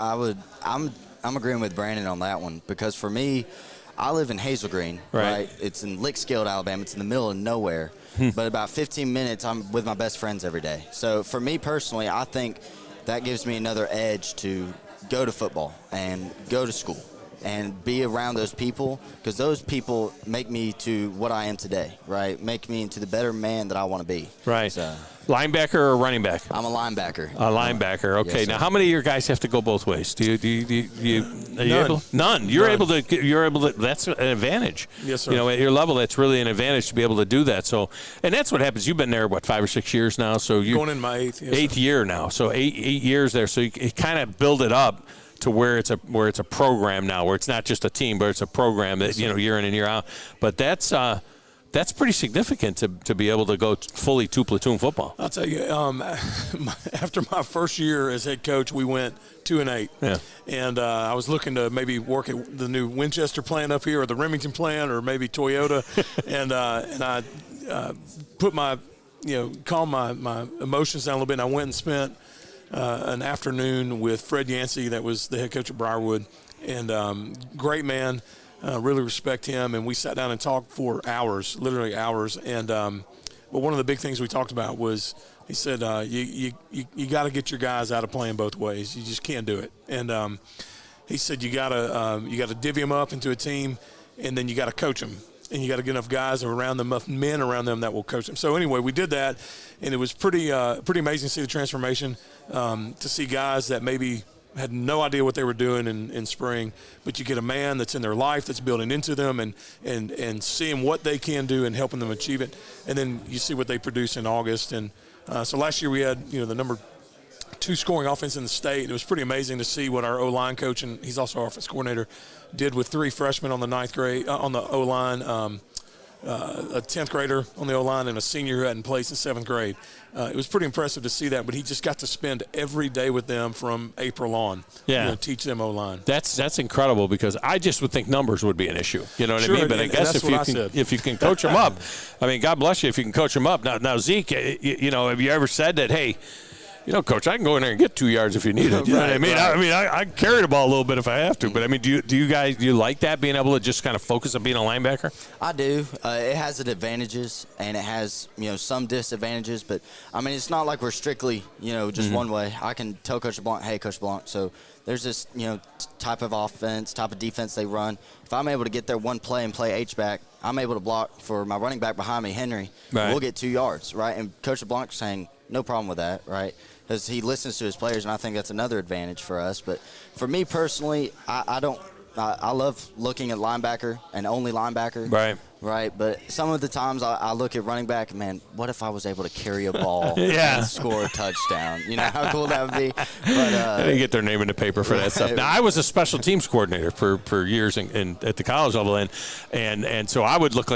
I'm agreeing with Brandon on that one, because for me, I live in Hazel Green, right? It's in Lickskilled, Alabama. It's in the middle of nowhere. But about 15 minutes, I'm with my best friends every day. So for me personally, I think that gives me another edge to go to football and go to school and be around those people, because those people make me to what I am today, right? Make me into the better man that I want to be. Right. So, linebacker or running back? I'm a linebacker. A linebacker. Okay. Yes, now, how many of your guys have to go both ways? Are you able? None. You're able to. That's an advantage. Yes, sir. At your level, that's really an advantage to be able to do that. So, and that's what happens. You've been there 5 or 6 years now. So you going in my eighth year now. So eight years there. So you kind of build it up to where it's a program now, where it's not just a team, but it's a program that year in and year out. But that's pretty significant to be able to go fully two platoon football. I'll tell you, after my first year as head coach, we went 2-8. Yeah. And I was looking to maybe work at the new Winchester plant up here, or the Remington plant, or maybe Toyota, and I put my calm my emotions down a little bit. And I went and spent an afternoon with Fred Yancey, that was the head coach of Briarwood, and great man. Really respect him, and we sat down and talked for hours, literally hours. And but one of the big things we talked about was, he said, you got to get your guys out of playing both ways. You just can't do it. And he said you got to divvy them up into a team, and then you got to coach them. and you got to get enough guys around them, enough men around them that will coach them. So anyway, we did that, and it was pretty amazing to see the transformation, to see guys that maybe had no idea what they were doing in spring, but you get a man that's in their life that's building into them and seeing what they can do and helping them achieve it. And then you see what they produce in August. And so last year we had, the number 2 scoring offense in the state. It was pretty amazing to see what our O-line coach, and he's also our offense coordinator, did with 3 freshmen on the ninth grade, on the O-line, a 10th grader on the O-line, and a senior who hadn't played since 7th grade. It was pretty impressive to see that, but he just got to spend every day with them from April on. Yeah. Teach them O-line. That's incredible, because I just would think numbers would be an issue. You know what Sure, I mean? But I and guess that's if you can coach them up, I mean, God bless you if you can coach them up. Now Zeke, have you ever said that, hey, Coach, I can go in there and get 2 yards if you need it. You know what I mean? Right. I carry the ball a little bit if I have to. But, I mean, do you like that, being able to just kind of focus on being a linebacker? I do. It has its advantages, and it has, some disadvantages. But, I mean, it's not like we're strictly, just one way. I can tell Coach LeBlanc, hey, Coach LeBlanc, so there's this, type of offense, type of defense they run. If I'm able to get there one play and play H-back, I'm able to block for my running back behind me, Henry. Right. We'll get 2 yards, right? And Coach LeBlanc's saying, no problem with that, right? Because he listens to his players, and I think that's another advantage for us. But for me personally, I love looking at linebacker and only linebacker. Right. Right, but some of the times I look at running back, man, what if I was able to carry a ball Yeah. and score a touchdown? You know how cool that would be? But They didn't get their name in the paper for that stuff. Now, I was a special teams coordinator for years at the college level, and so I would look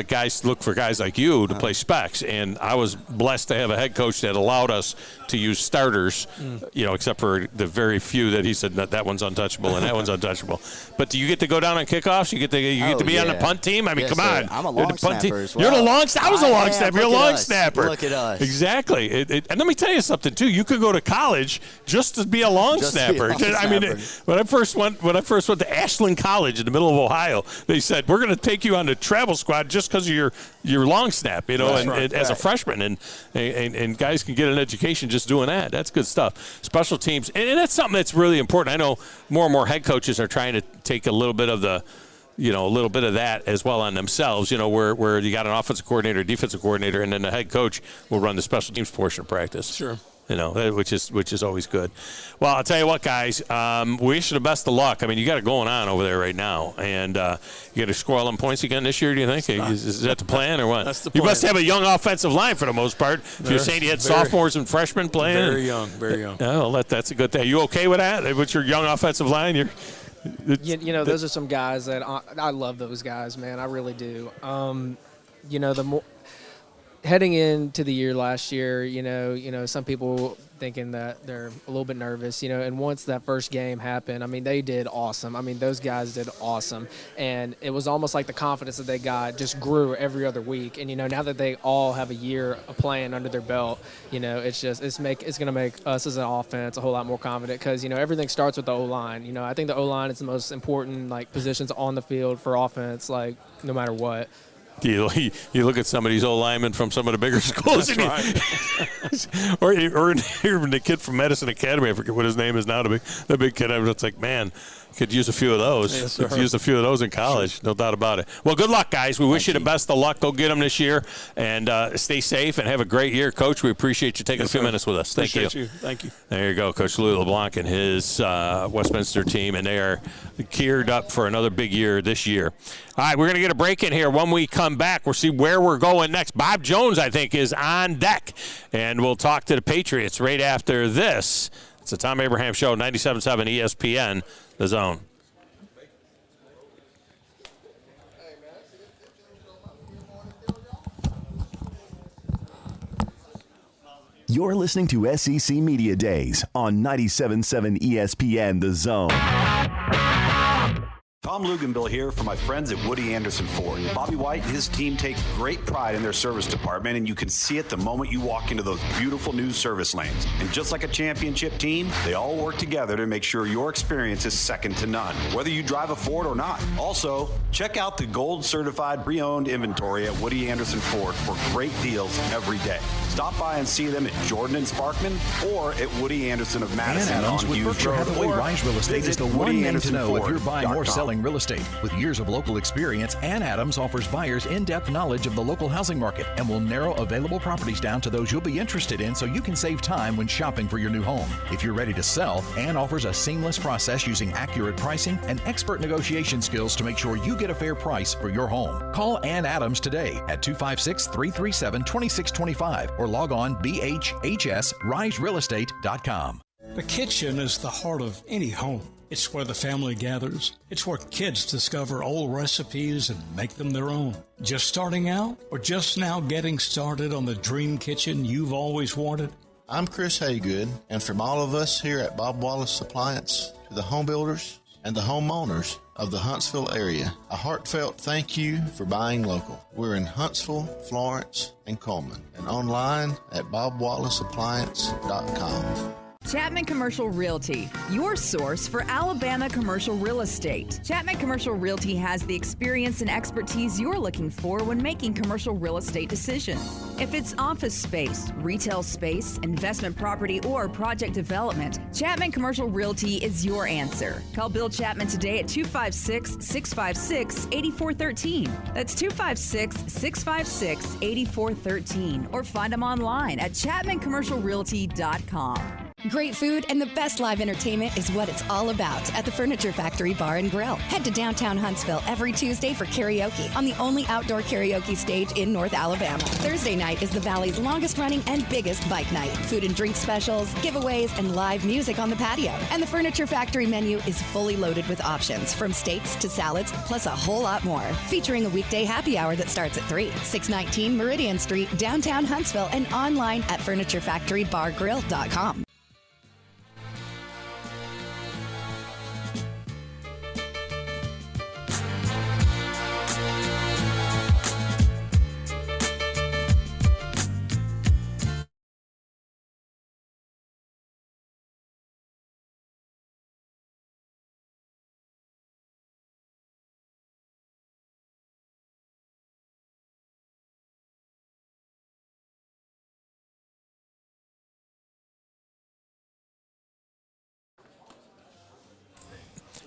for guys like you to play specs, and I was blessed to have a head coach that allowed us to use starters, except for the very few that he said that one's untouchable and that one's untouchable. But do you get to go down on kickoffs? You get to be on the punt team? I mean, Yes, come sir. on. I'm a long snapper as well. You're the long snapper. I was a long snapper. You're a long snapper. Look at us. Exactly. And let me tell you something too. You could go to college just to be a long snapper. I mean, when I first went to Ashland College in the middle of Ohio, they said we're going to take you on the travel squad just because of your long snap. As a freshman, and guys can get an education just doing that. That's good stuff. Special teams, and that's something that's really important. I know more and more head coaches are trying to take a little bit of the. A little bit of that as well on themselves, where you got an offensive coordinator, defensive coordinator, and then the head coach will run the special teams portion of practice. Sure. Which is always good. Well, I'll tell you what, guys, we wish you the best of luck. I mean, you got it going on over there right now, and you got to score all them points again this year, do you think? Is that the plan or what? That's the plan. You must have a young offensive line for the most part. If you're saying you had sophomores and freshmen playing. Very young, very young. Oh, well, that's a good thing. You okay with that? With your young offensive line? Those are some guys that I love those guys, man. I really do. The more heading into the year last year, some people thinking that they're a little bit nervous, and once that first game happened, I mean, they did awesome. I mean, those guys did awesome. And it was almost like the confidence that they got just grew every other week. And, now that they all have a year of playing under their belt, it's going to make us as an offense a whole lot more confident because, everything starts with the O-line. I think the O-line is the most important, positions on the field for offense, no matter what. You look at some of these old linemen from some of the bigger schools. That's right. or even the kid from Medicine Academy, I forget what his name is now, the big kid. It's like, man, could use a few of those. Yes, could use a few of those in college, no doubt about it. Well, good luck, guys. We wish you the best of luck. Go get them this year, and stay safe and have a great year. Coach, we appreciate you taking a few minutes with us. Thank you. Thank you. There you go, Coach Louis LeBlanc and his Westminster team, and they are geared up for another big year this year. All right, we're going to get a break in here. When we come back, we'll see where we're going next. Bob Jones, I think, is on deck, and we'll talk to the Patriots right after this. It's the Tom Abraham Show, 97.7 ESPN, The Zone. You're listening to SEC Media Days on 97.7 ESPN The Zone. Tom Luganville here for my friends at Woody Anderson Ford. Bobby White and his team take great pride in their service department, and you can see it the moment you walk into those beautiful new service lanes. And just like a championship team, they all work together to make sure your experience is second to none, whether you drive a Ford or not. Also, Check out the gold certified pre-owned inventory at Woody Anderson Ford for great deals every day. Stop by and see them at Jordan and Sparkman or at Woody Anderson of Madison Ann Adams on with Hughes Berkshire Road, Hathaway or Rise Real Estate is visit the one name to know if you're buying or WoodyAndersonFord.com. selling real estate. With years of local experience, Ann Adams offers buyers in-depth knowledge of the local housing market and will narrow available properties down to those you'll be interested in so you can save time when shopping for your new home. If you're ready to sell, Ann offers a seamless process using accurate pricing and expert negotiation skills to make sure you get a fair price for your home. Call Ann Adams today at 256-337-2625 or log on bhhsriserealestate.com. The kitchen is the heart of any home. It's where the family gathers. It's where kids discover old recipes and make them their own. Just starting out or just now getting started on the dream kitchen you've always wanted? I'm Chris Haygood, and from all of us here at Bob Wallace Appliance to the home builders and the homeowners of the Huntsville area, a heartfelt thank you for buying local. We're in Huntsville, Florence, and Coleman, and online at bobwallaceappliance.com. Chapman Commercial Realty, your source for Alabama commercial real estate. Chapman Commercial Realty has the experience and expertise you're looking for when making commercial real estate decisions. If it's office space, retail space, investment property, or project development, Chapman Commercial Realty is your answer. Call Bill Chapman today at 256-656-8413. That's 256-656-8413. Or find them online at chapmancommercialrealty.com. Great food and the best live entertainment is what it's all about at the Furniture Factory Bar and Grill. Head to downtown Huntsville every Tuesday for karaoke on the only outdoor karaoke stage in North Alabama. Thursday night is the Valley's longest running and biggest bike night. Food and drink specials, giveaways, and live music on the patio. And the Furniture Factory menu is fully loaded with options from steaks to salads, plus a whole lot more. Featuring a weekday happy hour that starts at 3. 619 Meridian Street, downtown Huntsville, and online at FurnitureFactoryBarGrill.com.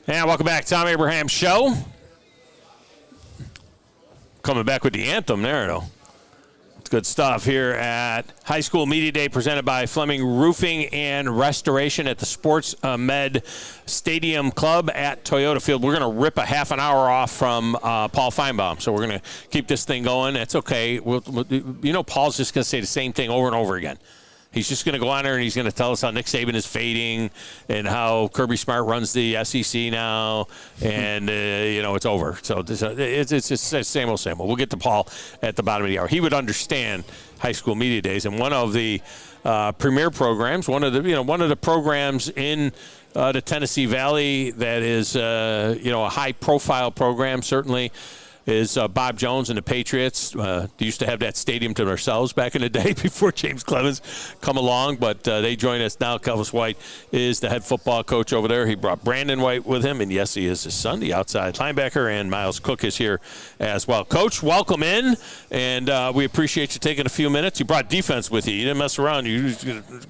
And welcome back, Tom Abraham Show. Coming back with the anthem there, though. It's good stuff here at High School Media Day presented by Fleming Roofing and Restoration at the Sports Med Stadium Club at Toyota Field. We're going to rip a half an hour off from Paul Feinbaum, so we're going to keep this thing going. It's okay. Paul's just going to say the same thing over and over again. He's just going to go on there and he's going to tell us how Nick Saban is fading and how Kirby Smart runs the SEC now, and it's over. So it's just same old. We'll get to Paul at the bottom of the hour. He would understand High School Media Days, and one of the premier programs, one of the programs in the Tennessee Valley that is a high-profile program certainly. Is Bob Jones and the Patriots. They used to have that stadium to themselves back in the day before James Clemens come along, but they join us now. Kelvis White is the head football coach over there. He brought Brandon White with him, and yes, he is his son, the outside linebacker, and Miles Cook is here as well. Coach, welcome in, and we appreciate you taking a few minutes. You brought defense with you. You didn't mess around. You're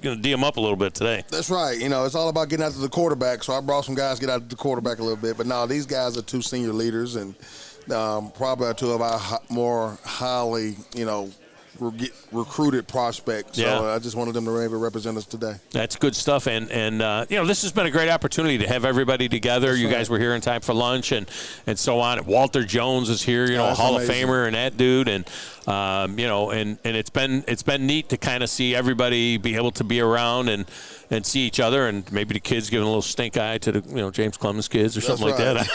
going to D them up a little bit today. That's right. It's all about getting after the quarterback, so I brought some guys to get after the quarterback a little bit. But no, these guys are two senior leaders, and probably two of our more highly, recruited prospects. So I just wanted them to maybe represent us today. That's good stuff. And this has been a great opportunity to have everybody together. That's you right. guys were here in time for lunch and so on. Walter Jones is here, a Hall amazing. of Famer and that dude. And, and it's been neat to kind of see everybody be able to be around and see each other, and maybe the kids giving a little stink eye to the James Clemens kids or something like that.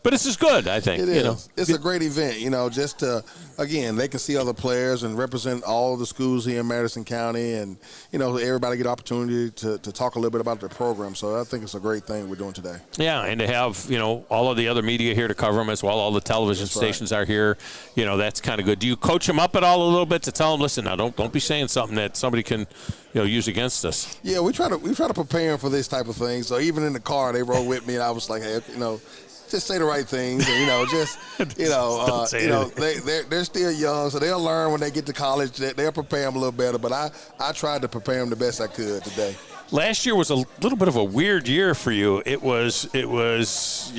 But this is good, I think. It is. It's a great event, just to, again, they can see other players and represent all the schools here in Madison County, and, everybody get opportunity to talk a little bit about their program. So I think it's a great thing we're doing today. Yeah, and to have, all of the other media here to cover them as well. All the television stations are here. That's kind of good. Do you coach them up at all a little bit to tell them, listen, now don't be saying something that somebody can use against us? Yeah, we try to prepare them for this type of thing. So even in the car, they rode with me, and I was like, hey, just say the right things, and they're still young, so they'll learn when they get to college. They'll prepare them a little better. But I tried to prepare them the best I could today. Last year was a little bit of a weird year for you. It was, once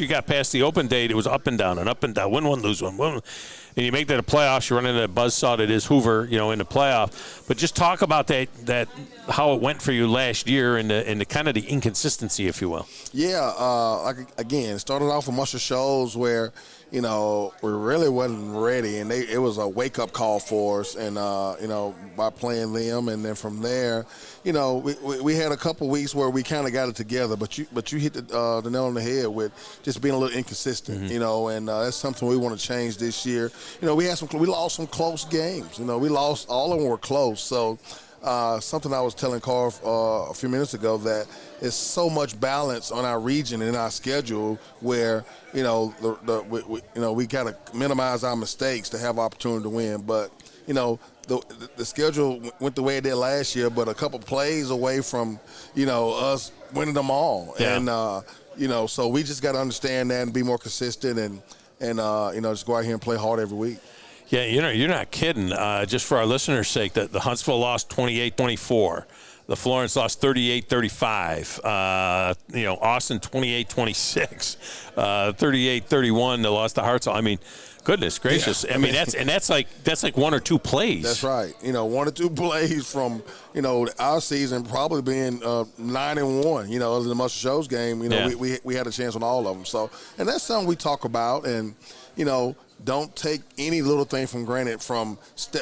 you got past the open date, it was up and down, win one, lose one, win. And you make that a playoffs, you run into that buzzsaw that is Hoover, in the playoff. But just talk about that how it went for you last year and the kind of the inconsistency, if you will. Yeah, again, it started off with Musher Shoals where, we really wasn't ready, and it was a wake-up call for us, and, by playing them. And then from there, we had a couple weeks where we kind of got it together, but you hit the nail on the head with just being a little inconsistent, and that's something we want to change this year. We lost some close games. We lost, all of them were close. So something I was telling Carl a few minutes ago, that it's so much balance on our region and in our schedule where, we got to minimize our mistakes to have opportunity to win. But, the schedule went the way it did last year, but a couple plays away from, us winning them all. Yeah. And, so we just got to understand that and be more consistent and just go out here and play hard every week. Yeah, you're not kidding. Just for our listeners' sake, the Huntsville lost 28-24. The Florence lost 38-35. Austin 28-26. 38-31. They lost to Hartselle. I mean, goodness gracious. Yeah. I mean, that's like one or two plays. That's right. 1 or 2 plays from our season probably being 9-1. Other than the Muscle Shoals game. We had a chance on all of them. So, and that's something we talk about, and don't take any little thing for granted, from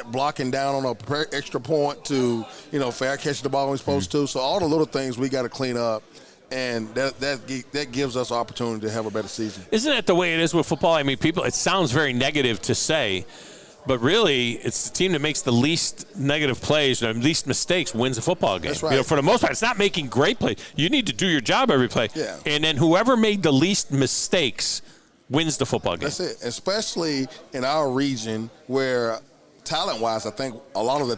blocking down on a extra point to, fair catching the ball when we're supposed to. So all the little things we got to clean up, and that gives us opportunity to have a better season. Isn't that the way it is with football? I mean, it sounds very negative to say, but really it's the team that makes the least negative plays or least mistakes wins the football game. That's right. For the most part, it's not making great plays. You need to do your job every play. Yeah. And then whoever made the least mistakes wins the football game. That's it. Especially in our region where, talent-wise, I think a lot of the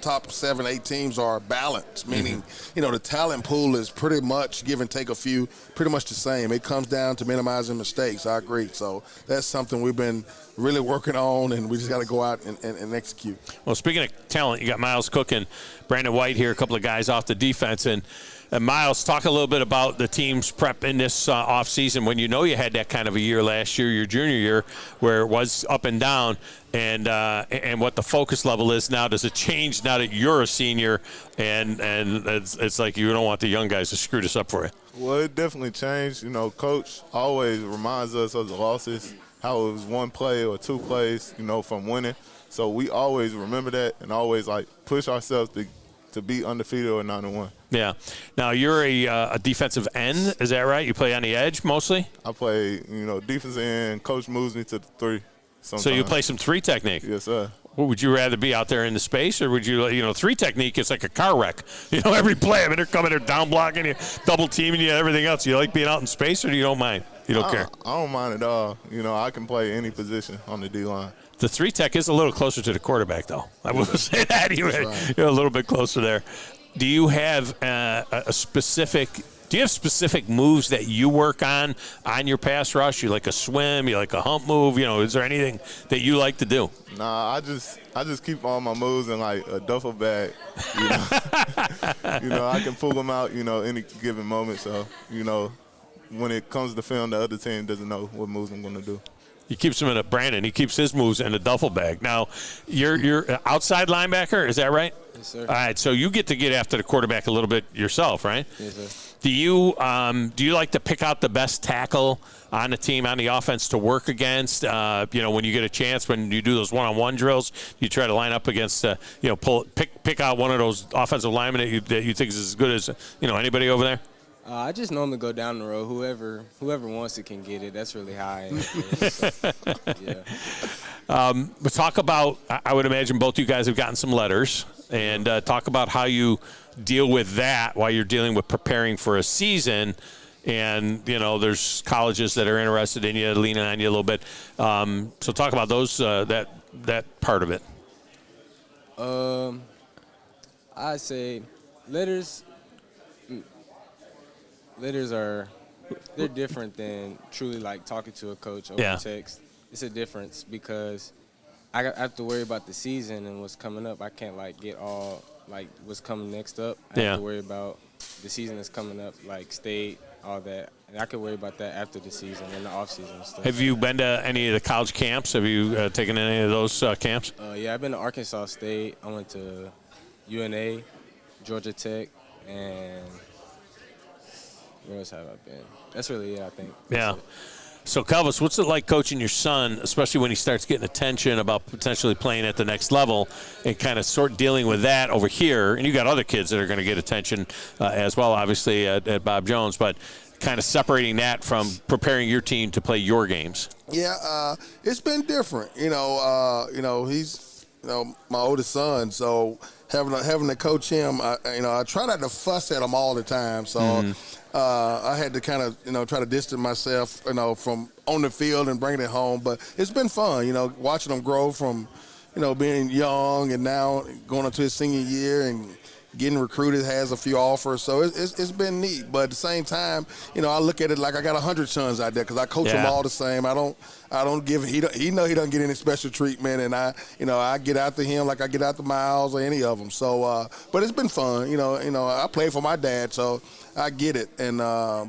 top 7, 8 teams are balanced, meaning, the talent pool is pretty much give and take a few, pretty much the same. It comes down to minimizing mistakes. I agree. So that's something we've been really working on, and we just got to go out and execute. Well, speaking of talent, you got Miles Cook and Brandon White here, a couple of guys off the defense. And Miles, talk a little bit about the team's prep in this offseason when you had that kind of a year last year, your junior year, where it was up and down, and what the focus level is now. Does it change now that you're a senior, and it's like you don't want the young guys to screw this up for you? Well, it definitely changed. Coach always reminds us of the losses, how it was 1 play or 2 plays, from winning. So we always remember that and always, push ourselves to be undefeated or 9-1. Yeah. Now, you're a defensive end. Is that right? You play on the edge mostly? I play, defensive end. Coach moves me to the 3 sometimes. So you play some 3 technique? Yes, sir. Well, would you rather be out there in the space, or would you, 3 technique is like a car wreck. Every play, they're coming, they're down blocking you, double teaming you, everything else. You like being out in space, or do you don't mind? You don't care? I don't mind at all. I can play any position on the D-line. The 3 tech is a little closer to the quarterback, though. I will say that. You're a little bit closer there. Do you have specific moves that you work on your pass rush? You like a swim? You like a hump move? Is there anything that you like to do? Nah, I just keep all my moves in a duffel bag. I can pull them out, any given moment. So, when it comes to film, the other team doesn't know what moves I'm going to do. He keeps them in Brandon. He keeps his moves in a duffel bag. Now, you're outside linebacker. Is that right? Yes, sir. All right. So you get to get after the quarterback a little bit yourself, right? Yes, sir. Do you like to pick out the best tackle on the team, on the offense to work against? When you get a chance, when you do those one-on-one drills, you try to line up against, pick out one of those offensive linemen that you think is as good as anybody over there. I just normally go down the road. Whoever wants it can get it. That's really high. Yeah. But talk about, I would imagine both you guys have gotten some letters, and talk about how you deal with that while you're dealing with preparing for a season. And, there's colleges that are interested in you, leaning on you a little bit. So talk about those, that part of it. I say letters are they're different than truly like talking to a coach over text. It's a difference because I have to worry about the season and what's coming up. I can't like get all like what's coming next up. I have to worry about the season that's coming up, like state, all that. And I could worry about that after the season and the off season and stuff. Have you been to any of the college camps? Have you taken any of those camps? Yeah, I've been to Arkansas State. I went to UNA, Georgia Tech, and where else have I been? That's really it, I think. Yeah. So, Calvis, what's it like coaching your son, especially when he starts getting attention about potentially playing at the next level and kind of dealing with that over here? And you got other kids that are going to get attention as well, obviously, at Bob Jones, but kind of separating that from preparing your team to play your games. Yeah, it's been different. He's my oldest son, so having to coach him, I try not to fuss at him all the time. So I had to kind of try to distance myself from on the field and bring it home. But it's been fun, watching him grow from being young and now going into his senior year and getting recruited, has a few offers, so it's been neat. But at the same time, I look at it like I got 100 sons out there because I coach them all the same. I don't give he doesn't get any special treatment, and I get after him like I get after Miles or any of them. So, but it's been fun. I played for my dad, so I get it. And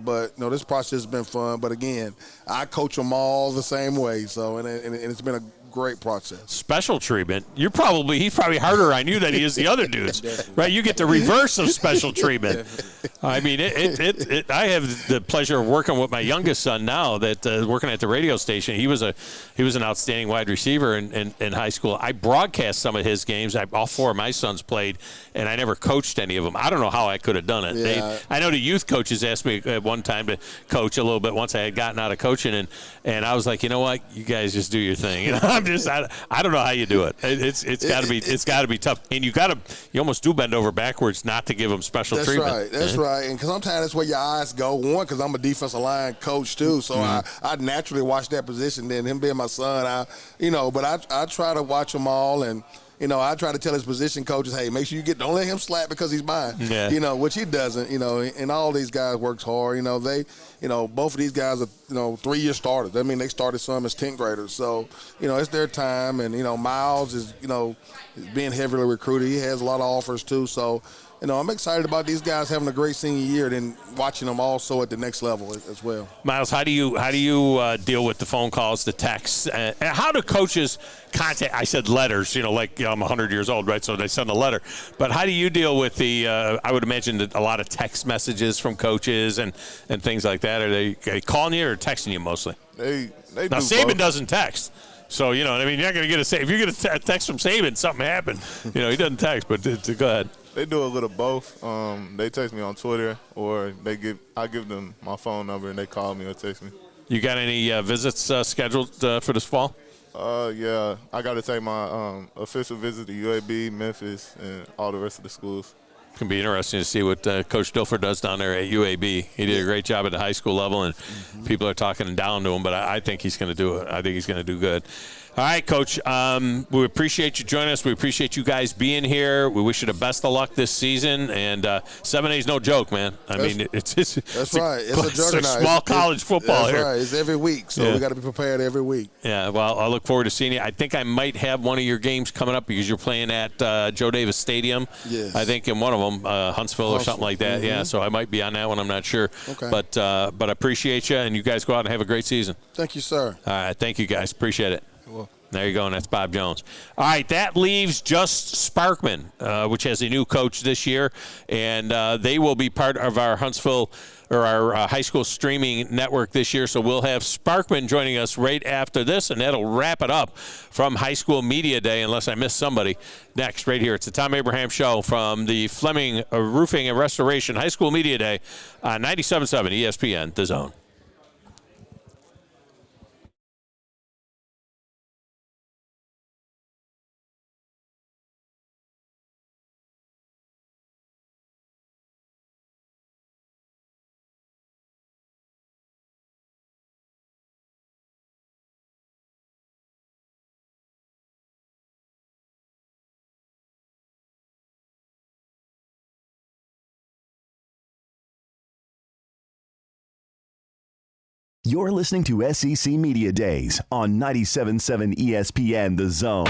but this process has been fun. But again, I coach them all the same way. So and it's been a great process. Special treatment. He's probably harder on you than he is the other dudes, right? You get the reverse of special treatment. I mean, I have the pleasure of working with my youngest son now. That working at the radio station. He was an outstanding wide receiver in high school. I broadcast some of his games. All four of my sons played, and I never coached any of them. I don't know how I could have done it. Yeah. I know the youth coaches asked me at one time to coach a little bit once I had gotten out of coaching, and I was like, you know what, you guys just do your thing. I don't know how you do it. It's got to be tough, and you almost do bend over backwards not to give them special treatment. That's right. And sometimes that's where your eyes go. One, because I'm a defensive line coach too, so I naturally watch that position. Then him being my son, but I try to watch them all, and I try to tell his position coaches, hey, make sure don't let him slap because he's mine. Yeah. Which he doesn't. And all these guys works hard. Both of these guys are 3-year starters. I mean, they started some as 10th graders, so it's their time. And Miles is being heavily recruited. He has a lot of offers too. So I'm excited about these guys having a great senior year, and then watching them also at the next level as well. Miles, how do you deal with the phone calls, the texts? And how do coaches contact? I said letters, I'm 100 years old, right? So they send a letter. But how do you deal with the? I would imagine that a lot of text messages from coaches and things like that. Are they calling you or texting you mostly? They now do Saban both. doesn't text. So, you're not going to get if you get a text from Saban, something happened. He doesn't text, but go ahead. They do a little both. They text me on Twitter, or I give them my phone number and they call me or text me. You got any visits scheduled for this fall? Yeah, I got to take my official visit to UAB, Memphis, and all the rest of the schools. It's going to be interesting to see what Coach Dilfer does down there at UAB. He did a great job at the high school level, and people are talking down to him, but I think he's going to do it. I think he's going to do good. All right, Coach, we appreciate you joining us. We appreciate you guys being here. We wish you the best of luck this season. And 7A is no joke, man. I mean, it's right. It's a juggernaut. Small college football that's here. Right. It's every week, so we got to be prepared every week. Yeah, well, I look forward to seeing you. I think I might have one of your games coming up because you're playing at Joe Davis Stadium. Yes. I think in one of them, Huntsville or something like that. Yeah, so I might be on that one. I'm not sure. Okay. But I appreciate you, and you guys go out and have a great season. Thank you, sir. All right, thank you, guys. Appreciate it. Well. There you go, and that's Bob Jones. All right, that leaves just Sparkman, which has a new coach this year, and they will be part of our Huntsville or our high school streaming network this year. So we'll have Sparkman joining us right after this, and that'll wrap it up from High School Media Day, unless I miss somebody. Next, right here, it's the Tom Abraham Show from the Fleming Roofing and Restoration High School Media Day on 97.7 ESPN, The Zone. You're listening to SEC Media Days on 97.7 ESPN The Zone.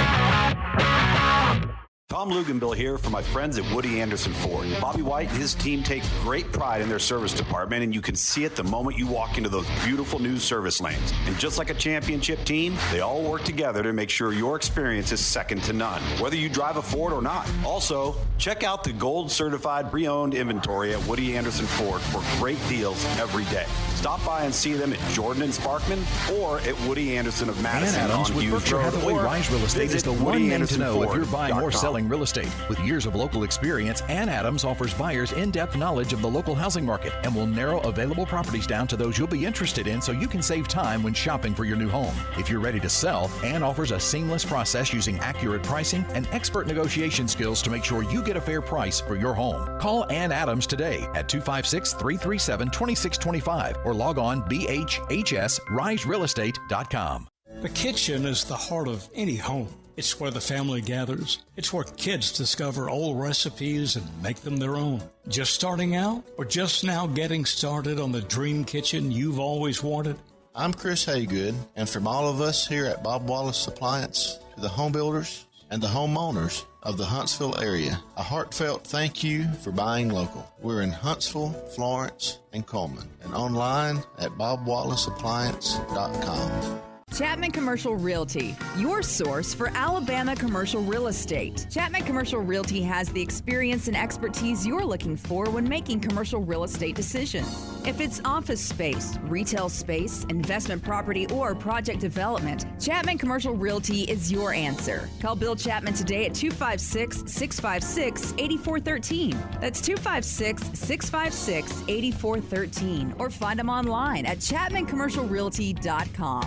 Tom Luganbill here for my friends at Woody Anderson Ford. Bobby White and his team take great pride in their service department, and you can see it the moment you walk into those beautiful new service lanes. And just like a championship team, they all work together to make sure your experience is second to none, whether you drive a Ford or not. Also, check out the gold-certified pre-owned inventory at Woody Anderson Ford for great deals every day. Stop by and see them at Jordan and Sparkman or at Woody Anderson of Madison Ann Adams on with Hughes Berkshire Road. Hathaway Or Rise Real Estate is visit the one name to know if you're buying or WoodyAndersonFord.com. selling real estate. With years of local experience, Ann Adams offers buyers in-depth knowledge of the local housing market and will narrow available properties down to those you'll be interested in so you can save time when shopping for your new home. If you're ready to sell, Ann offers a seamless process using accurate pricing and expert negotiation skills to make sure you get a fair price for your home. Call Ann Adams today at 256-337-2625 or log on bhhsriserealestate.com. The kitchen is the heart of any home. It's where the family gathers. It's where kids discover old recipes and make them their own. Just starting out or just now getting started on the dream kitchen you've always wanted? I'm Chris Haygood, and from all of us here at Bob Wallace Appliance, to the home builders and the homeowners of the Huntsville area, a heartfelt thank you for buying local. We're in Huntsville, Florence, and Coleman, and online at bobwallaceappliance.com. Chapman Commercial Realty, your source for Alabama commercial real estate. Chapman Commercial Realty has the experience and expertise you're looking for when making commercial real estate decisions. If it's office space, retail space, investment property, or project development, Chapman Commercial Realty is your answer. Call Bill Chapman today at 256-656-8413. That's 256-656-8413. Or find them online at chapmancommercialrealty.com.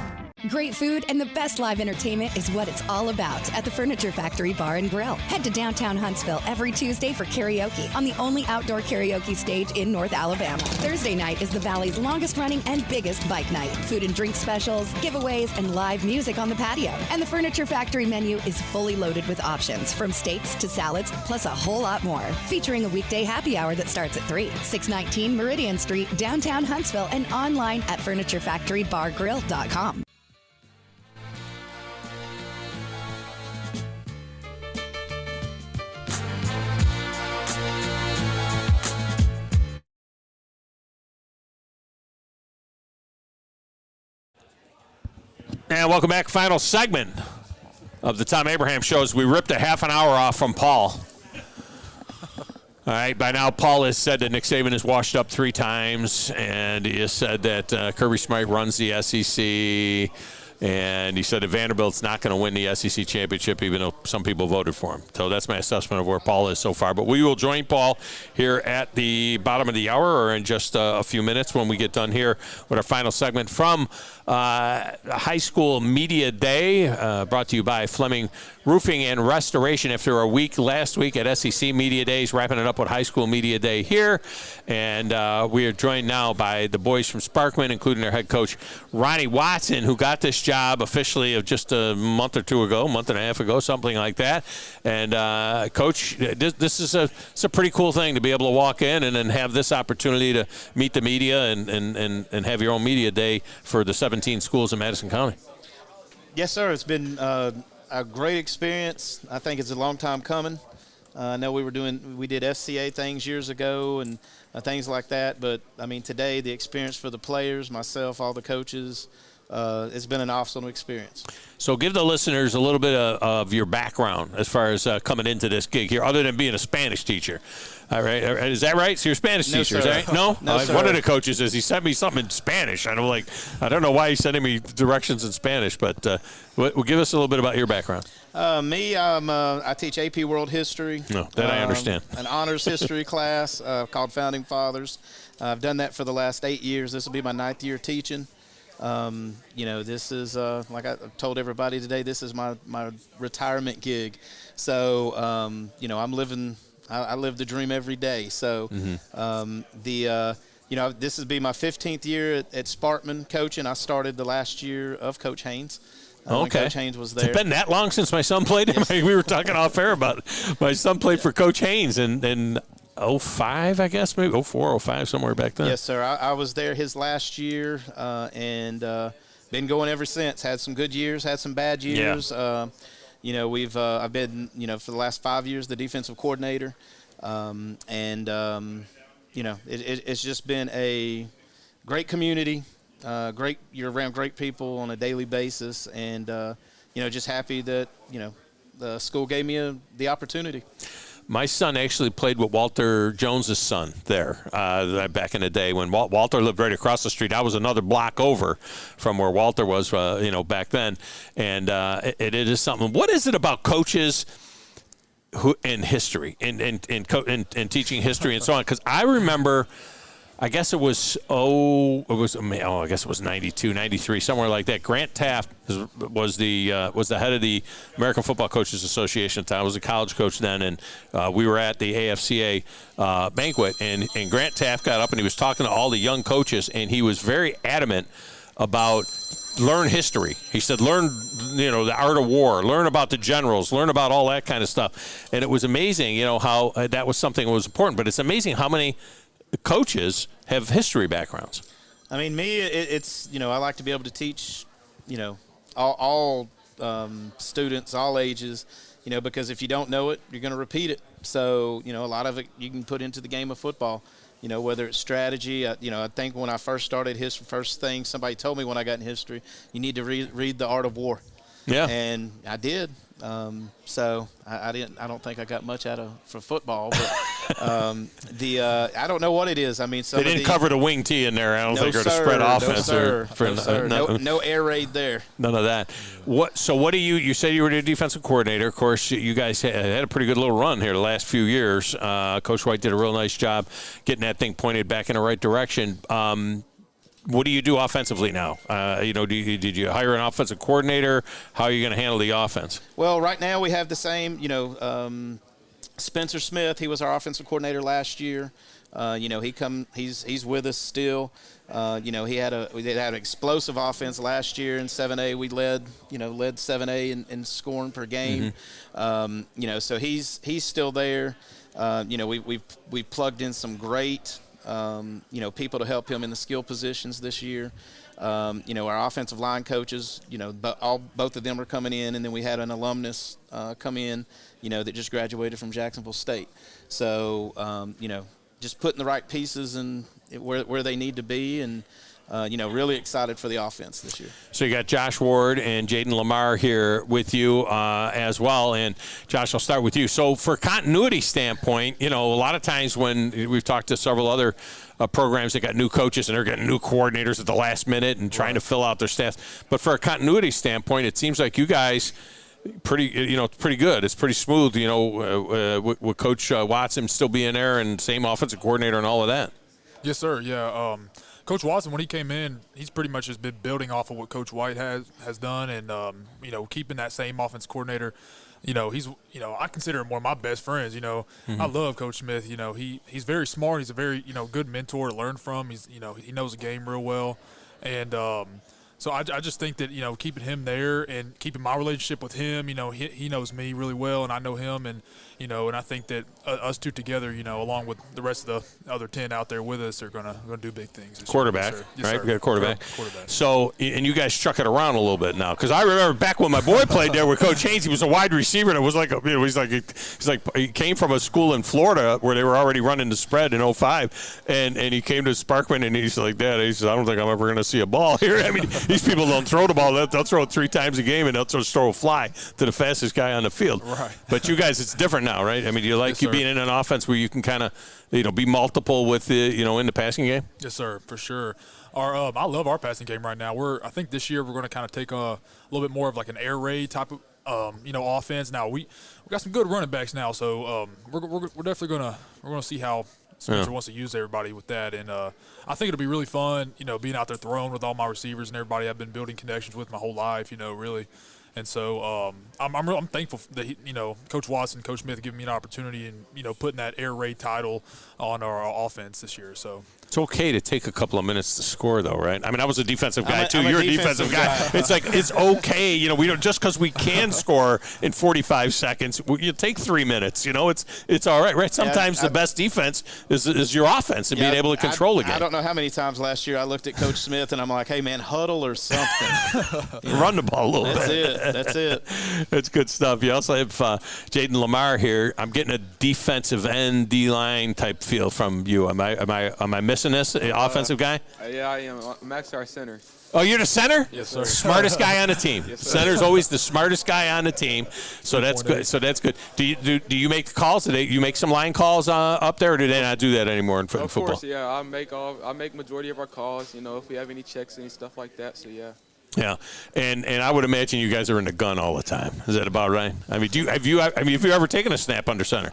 Great food and the best live entertainment is what it's all about at the Furniture Factory Bar and Grill. Head to downtown Huntsville every Tuesday for karaoke on the only outdoor karaoke stage in North Alabama. Thursday night is the Valley's longest running and biggest bike night. Food and drink specials, giveaways, and live music on the patio. And the Furniture Factory menu is fully loaded with options from steaks to salads, plus a whole lot more. Featuring a weekday happy hour that starts at 3. 619 Meridian Street, downtown Huntsville, and online at FurnitureFactoryBarGrill.com. And welcome back. Final segment of the Tom Abraham Show as we ripped a half an hour off from Paul. All right, by now Paul has said that Nick Saban is washed up 3 times, and he has said that Kirby Smart runs the SEC, and he said that Vanderbilt's not going to win the SEC championship, even though some people voted for him. So that's my assessment of where Paul is so far. But we will join Paul here at the bottom of the hour, or in just a few minutes when we get done here with our final segment from High School Media Day, brought to you by Fleming Roofing and Restoration. After a week last week at SEC Media Days, wrapping it up with High School Media Day here. And we are joined now by the boys from Sparkman, including their head coach, Ronnie Watson, who got this job officially of just a month or two ago, month and a half ago, something like that. And, Coach, this is it's a pretty cool thing to be able to walk in and then have this opportunity to meet the media and have your own media day for the 17 schools in Madison County. Yes, sir. It's been a great experience. I think it's a long time coming. I know we did FCA things years ago and things like that, but I mean today the experience for the players, myself, all the coaches, it's been an awesome experience. So give the listeners a little bit of your background as far as coming into this gig here, other than being a Spanish teacher. All right, is that right? So you're a Spanish teacher, is that right? No? No, sir. One of the coaches he sent me something in Spanish. And I'm like, I don't know why he's sending me directions in Spanish, but give us a little bit about your background. I teach AP World History. No, that I understand. An honors history class called Founding Fathers. I've done that for the last 8 years. This will be my 9th year teaching. This is, like I told everybody today, this is my retirement gig. So, I live the dream every day. So, this will be my 15th year at Sparkman coaching. I started the last year of Coach Haynes. When Coach Haynes was there. It's been that long since my son played? Yes. We were talking off air about my son played for Coach Haynes, and 05, I guess, maybe 04, 05, somewhere back then. Yes, sir. I was there his last year, and been going ever since. Had some good years, had some bad years. Yeah. I've been, for the last 5 years, the defensive coordinator, it's just been a great community. You're around great people on a daily basis, and just happy that the school gave me the opportunity. My son actually played with Walter Jones's son there back in the day when Walter lived right across the street. I was another block over from where Walter was, back then. And it is something. What is it about coaches who in history, in teaching history and so on? Because I remember, I guess it was 92, 93, somewhere like that. Grant Taft was the head of the American Football Coaches Association at the time. I was a college coach then, and we were at the AFCA banquet, and Grant Taft got up and he was talking to all the young coaches, and he was very adamant about learn history. He said, learn, the art of war, learn about the generals, learn about all that kind of stuff. And it was amazing, how that was something that was important. But it's amazing how many coaches have history backgrounds. I mean, it's I like to be able to teach, all students, all ages, because if you don't know it, you're going to repeat it. So, a lot of it you can put into the game of football, whether it's strategy. I think when I first started history, first thing somebody told me when I got in history, you need to read The Art of War. Yeah. And I did. So I don't think I got much out of for football, but I don't know what it is. I mean, they didn't cover the wing T in there. I don't think, or the spread offense. No air raid there. None of that. So what do you said you were the defensive coordinator. Of course, you guys had a pretty good little run here the last few years. Coach White did a real nice job getting that thing pointed back in the right direction. What do you do offensively now? Did you hire an offensive coordinator? How are you going to handle the offense? Well, right now we have the same, Spencer Smith, he was our offensive coordinator last year. He's with us still. We had an explosive offense last year in 7A. We led 7A in scoring per game. Mm-hmm. So he's still there. We've plugged in some great people to help him in the skill positions this year. Our offensive line coaches, both of them are coming in, and then we had an alumnus come in, that just graduated from Jacksonville State. So, just putting the right pieces in where they need to be, and really excited for the offense this year. So you got Josh Ward and Jaden Lamar here with you as well. And Josh, I'll start with you. So for continuity standpoint, a lot of times when we've talked to several other programs that got new coaches and they're getting new coordinators at the last minute and trying to fill out their staff. But for a continuity standpoint, it seems like you guys pretty good. It's pretty smooth, with Coach Watson still being there and same offensive coordinator and all of that. Yes, sir. Yeah. Coach Watson, when he came in, he's pretty much just been building off of what Coach White has done, and keeping that same offense coordinator. He's I consider him one of my best friends. Mm-hmm. I love Coach Smith. He's very smart. He's a very good mentor to learn from. He's he knows the game real well, and so I just think that keeping him there and keeping my relationship with him. He knows me really well, and I know him, and and I think that us two together, along with the rest of the other 10 out there with us, are gonna do big things. Quarterback, yes, right? Sir. We got a quarterback. Quarterback. So, and you guys chuck it around a little bit now, because I remember back when my boy played there with Coach Haynes, he was a wide receiver, and it was like he came from a school in Florida where they were already running the spread in 05, and he came to Sparkman, and he's like, Dad, he says, I don't think I'm ever gonna see a ball here. I mean, these people don't throw the ball; they'll throw it 3 times a game, and they'll just throw a fly to the fastest guy on the field. Right. But you guys, it's different now, right? I mean, do you like being in an offense where you can kind of, be multiple with the, in the passing game? Yes, sir, for sure. I love our passing game right now. I think this year we're going to kind of take a little bit more of like an air raid type of, offense. Now we got some good running backs now, so we're definitely gonna see how Spencer wants to use everybody with that, and I think it'll be really fun, being out there throwing with all my receivers and everybody I've been building connections with my whole life, really. And so I'm thankful that Coach Watson, Coach Smith giving me an opportunity and putting that air raid title on our offense this year. So It's okay to take a couple of minutes to score, though, right? I mean, I was a defensive guy, too. I'm a You're a defensive guy. It's like, it's okay. You know, we don't, just because we can score in 45 seconds, you take 3 minutes. You know, it's all right, right? Sometimes the best defense is your offense and being able to control the game. I don't know how many times last year I looked at Coach Smith and I'm like, hey, man, huddle or something. Run the ball a little That's bit. That's it. That's good stuff. You also have Jaden Lamar here. I'm getting a defensive end, D-line type feel from you. Am I missing this? Offensive guy? Yeah, I am. I'm actually our center. Oh, you're the center? Yes, sir. Smartest guy on the team. Yes, sir. Center's always the smartest guy on the team. So that's good. So that's good. Do you make calls? Do you make some line calls up there, or do they not do that anymore in football? Of course, yeah. I make majority of our calls. You know, if we have any checks and stuff like that. So yeah. Yeah, and I would imagine you guys are in the gun all the time. Is that about right? I mean, have you ever taken a snap under center?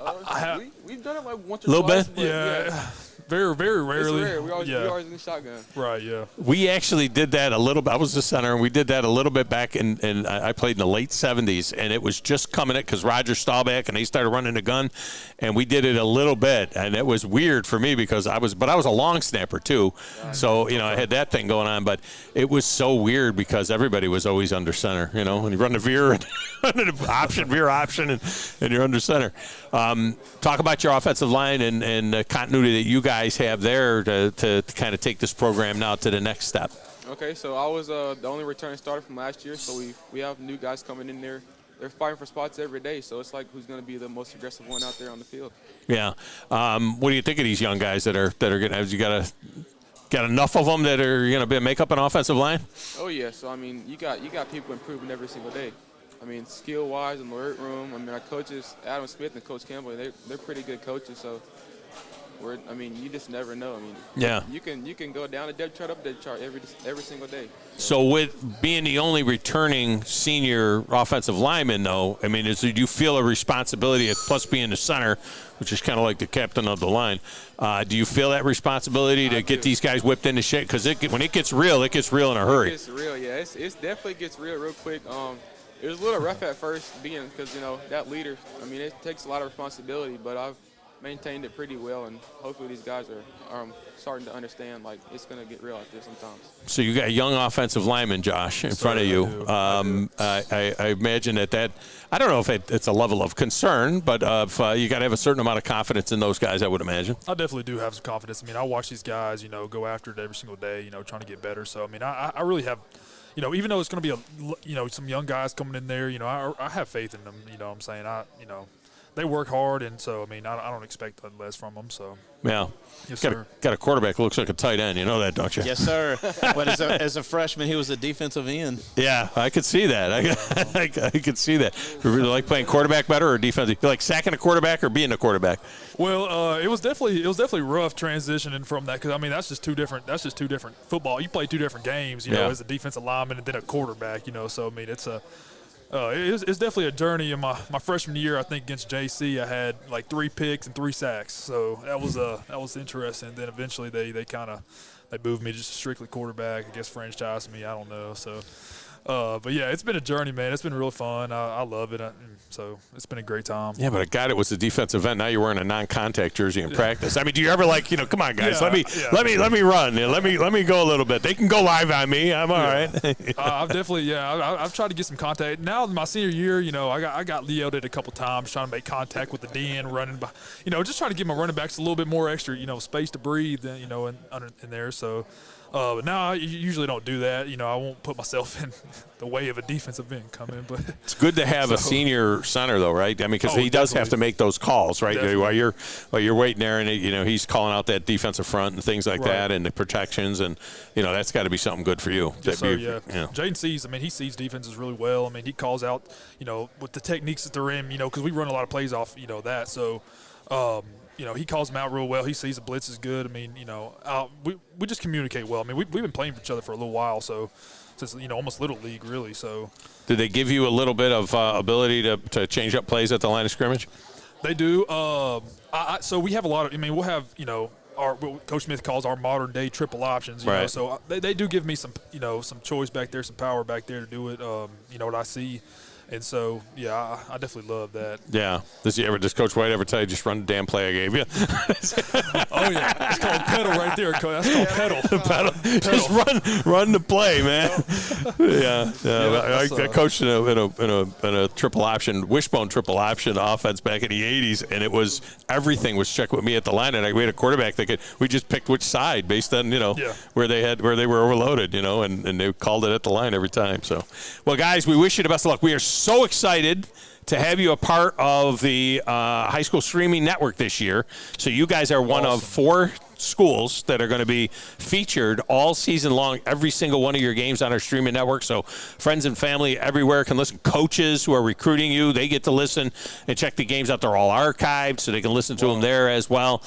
We've done it like once or Little twice. bit? But Yeah. Very, very rarely. It's rare. We always in the shotgun. Right, yeah. We actually did that a little bit. I was the center, and we did that a little bit back in I played in the late 70s, and it was just coming in because Roger Staubach, and they started running the gun, and we did it a little bit, and it was weird for me because I was a long snapper too, so, you know, I had that thing going on, but it was so weird because everybody was always under center, you know, when you run the veer and veer option, and you're under center. Talk about your offensive line and the continuity that you guys have there to kind of take this program now to the next step. Okay, so I was the only returning starter from last year, so we have new guys coming in there. They're fighting for spots every day, so it's like who's going to be the most aggressive one out there on the field. Yeah. What do you think of these young guys that are going to? Have you got enough of them that are going to make up an offensive line? Oh yeah, so I mean you got people improving every single day. I mean skill-wise in the weight room. I mean our coaches Adam Smith and Coach Campbell, they're pretty good coaches. So you just never know. I mean, yeah, you can go down a depth chart, up depth chart every single day. So with being the only returning senior offensive lineman, though, I mean, do you feel a responsibility, plus being the center, which is kind of like the captain of the line? Do you feel that responsibility to get these guys whipped into shape? Because when it gets real in a hurry. It gets real, yeah. It definitely gets real quick. It was a little rough at first, because that leader. I mean, it takes a lot of responsibility, but I've maintained it pretty well, and hopefully these guys are starting to understand it's going to get real out there sometimes. So you got a young offensive lineman, Josh, in front of you. I imagine that I don't know if it's a level of concern, but you got to have a certain amount of confidence in those guys, I would imagine. I definitely do have some confidence. I mean, I watch these guys, go after it every single day, trying to get better. So, I mean, I really have, even though it's going to be some young guys coming in there, I have faith in them. You know what I'm saying? They work hard, and so, I mean, I don't expect less from them. So yeah. Yes, sir. Got a quarterback who looks like a tight end. You know that, don't you? Yes, sir. But as a freshman, he was a defensive end. Yeah, I could see that. I could see that. You really like playing quarterback better or defensive? You like sacking a quarterback or being a quarterback? Well, it was definitely rough transitioning from that, because I mean that's just two different football. You play two different games, as a defensive lineman and then a quarterback. So I mean it's definitely a journey. In my freshman year, I think against JC, I had like 3 picks and 3 sacks. So that was interesting. And then eventually they moved me just strictly quarterback. I guess franchised me. I don't know. So, but yeah, it's been a journey, man. It's been real fun. I love it. So it's been a great time. Yeah, but God, it was a defensive end. Now you're wearing a non-contact jersey in practice. I mean, do you ever come on, guys, let me run. Let me go a little bit. They can go live on me. I'm all right. I've definitely, I've tried to get some contact. Now in my senior year, I got Leo'd it a couple times trying to make contact with the DN running by, just trying to give my running backs a little bit more extra, space to breathe, in there. So. But now I usually don't do that. I won't put myself in the way of a defensive end coming. But it's good to have a senior center, though, right? I mean, because he does have to make those calls, right? Definitely. While you're waiting there, and he's calling out that defensive front and things like that, and the protections, and that's got to be something good for you. Yes, sir, yeah. Jaden sees. I mean, he sees defenses really well. I mean, he calls out, with the techniques that they're in, because we run a lot of plays off, that. So. He calls them out real well. He sees the blitz is good. I mean, we just communicate well. I mean, we've been playing for each other for a little while, so since almost little league really. So, did they give you a little bit of ability to change up plays at the line of scrimmage? They do. So we have a lot of. I mean, we'll have what Coach Smith calls our modern day triple options. Right. So they do give me some some choice back there, some power back there to do it. What I see. And so, yeah, I definitely love that. Yeah. Does Coach White ever tell you just run the damn play I gave you? Oh, yeah. It's called pedal right there, Coach. That's called pedal. Pedal. Just run the play, man. I coached in a triple option, wishbone triple option offense back in the 80s, and everything was checked with me at the line, and we had a quarterback that we just picked which side based on, where they were overloaded, and they called it at the line every time. So, well, guys, we wish you the best of luck. We are so excited to have you a part of the high school streaming network this year. So you guys are one of 4 schools that are going to be featured all season long, every single one of your games on our streaming network. So friends and family everywhere can listen. Coaches who are recruiting you, they get to listen and check the games out. They're all archived, so they can listen to them there as well,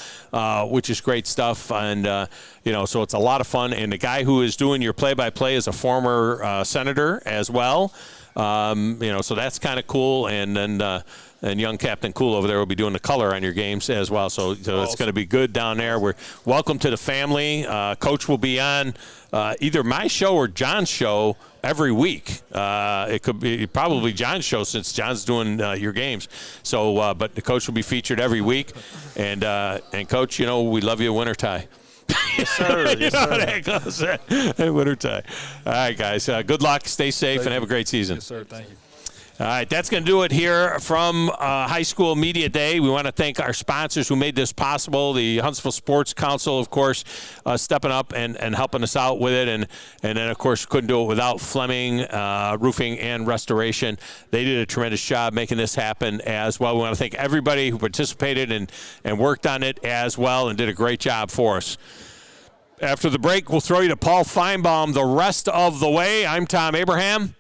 which is great stuff. And, so it's a lot of fun. And the guy who is doing your play-by-play is a former senator as well. So that's kind of cool. And then and young Captain Cool over there will be doing the color on your games as well. So it's going to be good down there. We're welcome to the family. Coach will be on either my show or John's show every week. It could be probably John's show since John's doing your games. So, but the coach will be featured every week. And Coach, we love you, winter tie. Yes, sir. Yes, How that goes. Winter tie. All right, guys. Good luck. Stay safe and have a great season. Yes, sir. Thank you. All right, that's going to do it here from High School Media Day. We want to thank our sponsors who made this possible. The Huntsville Sports Council, of course, stepping up and helping us out with it. And then, of course, couldn't do it without Fleming Roofing and Restoration. They did a tremendous job making this happen as well. We want to thank everybody who participated and worked on it as well and did a great job for us. After the break, we'll throw you to Paul Feinbaum the rest of the way. I'm Tom Abraham.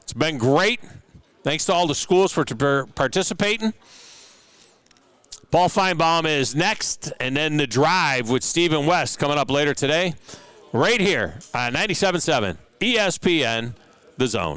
It's been great. Thanks to all the schools for participating. Paul Feinbaum is next, and then The Drive with Stephen West coming up later today, right here on 97.7 ESPN, The Zone.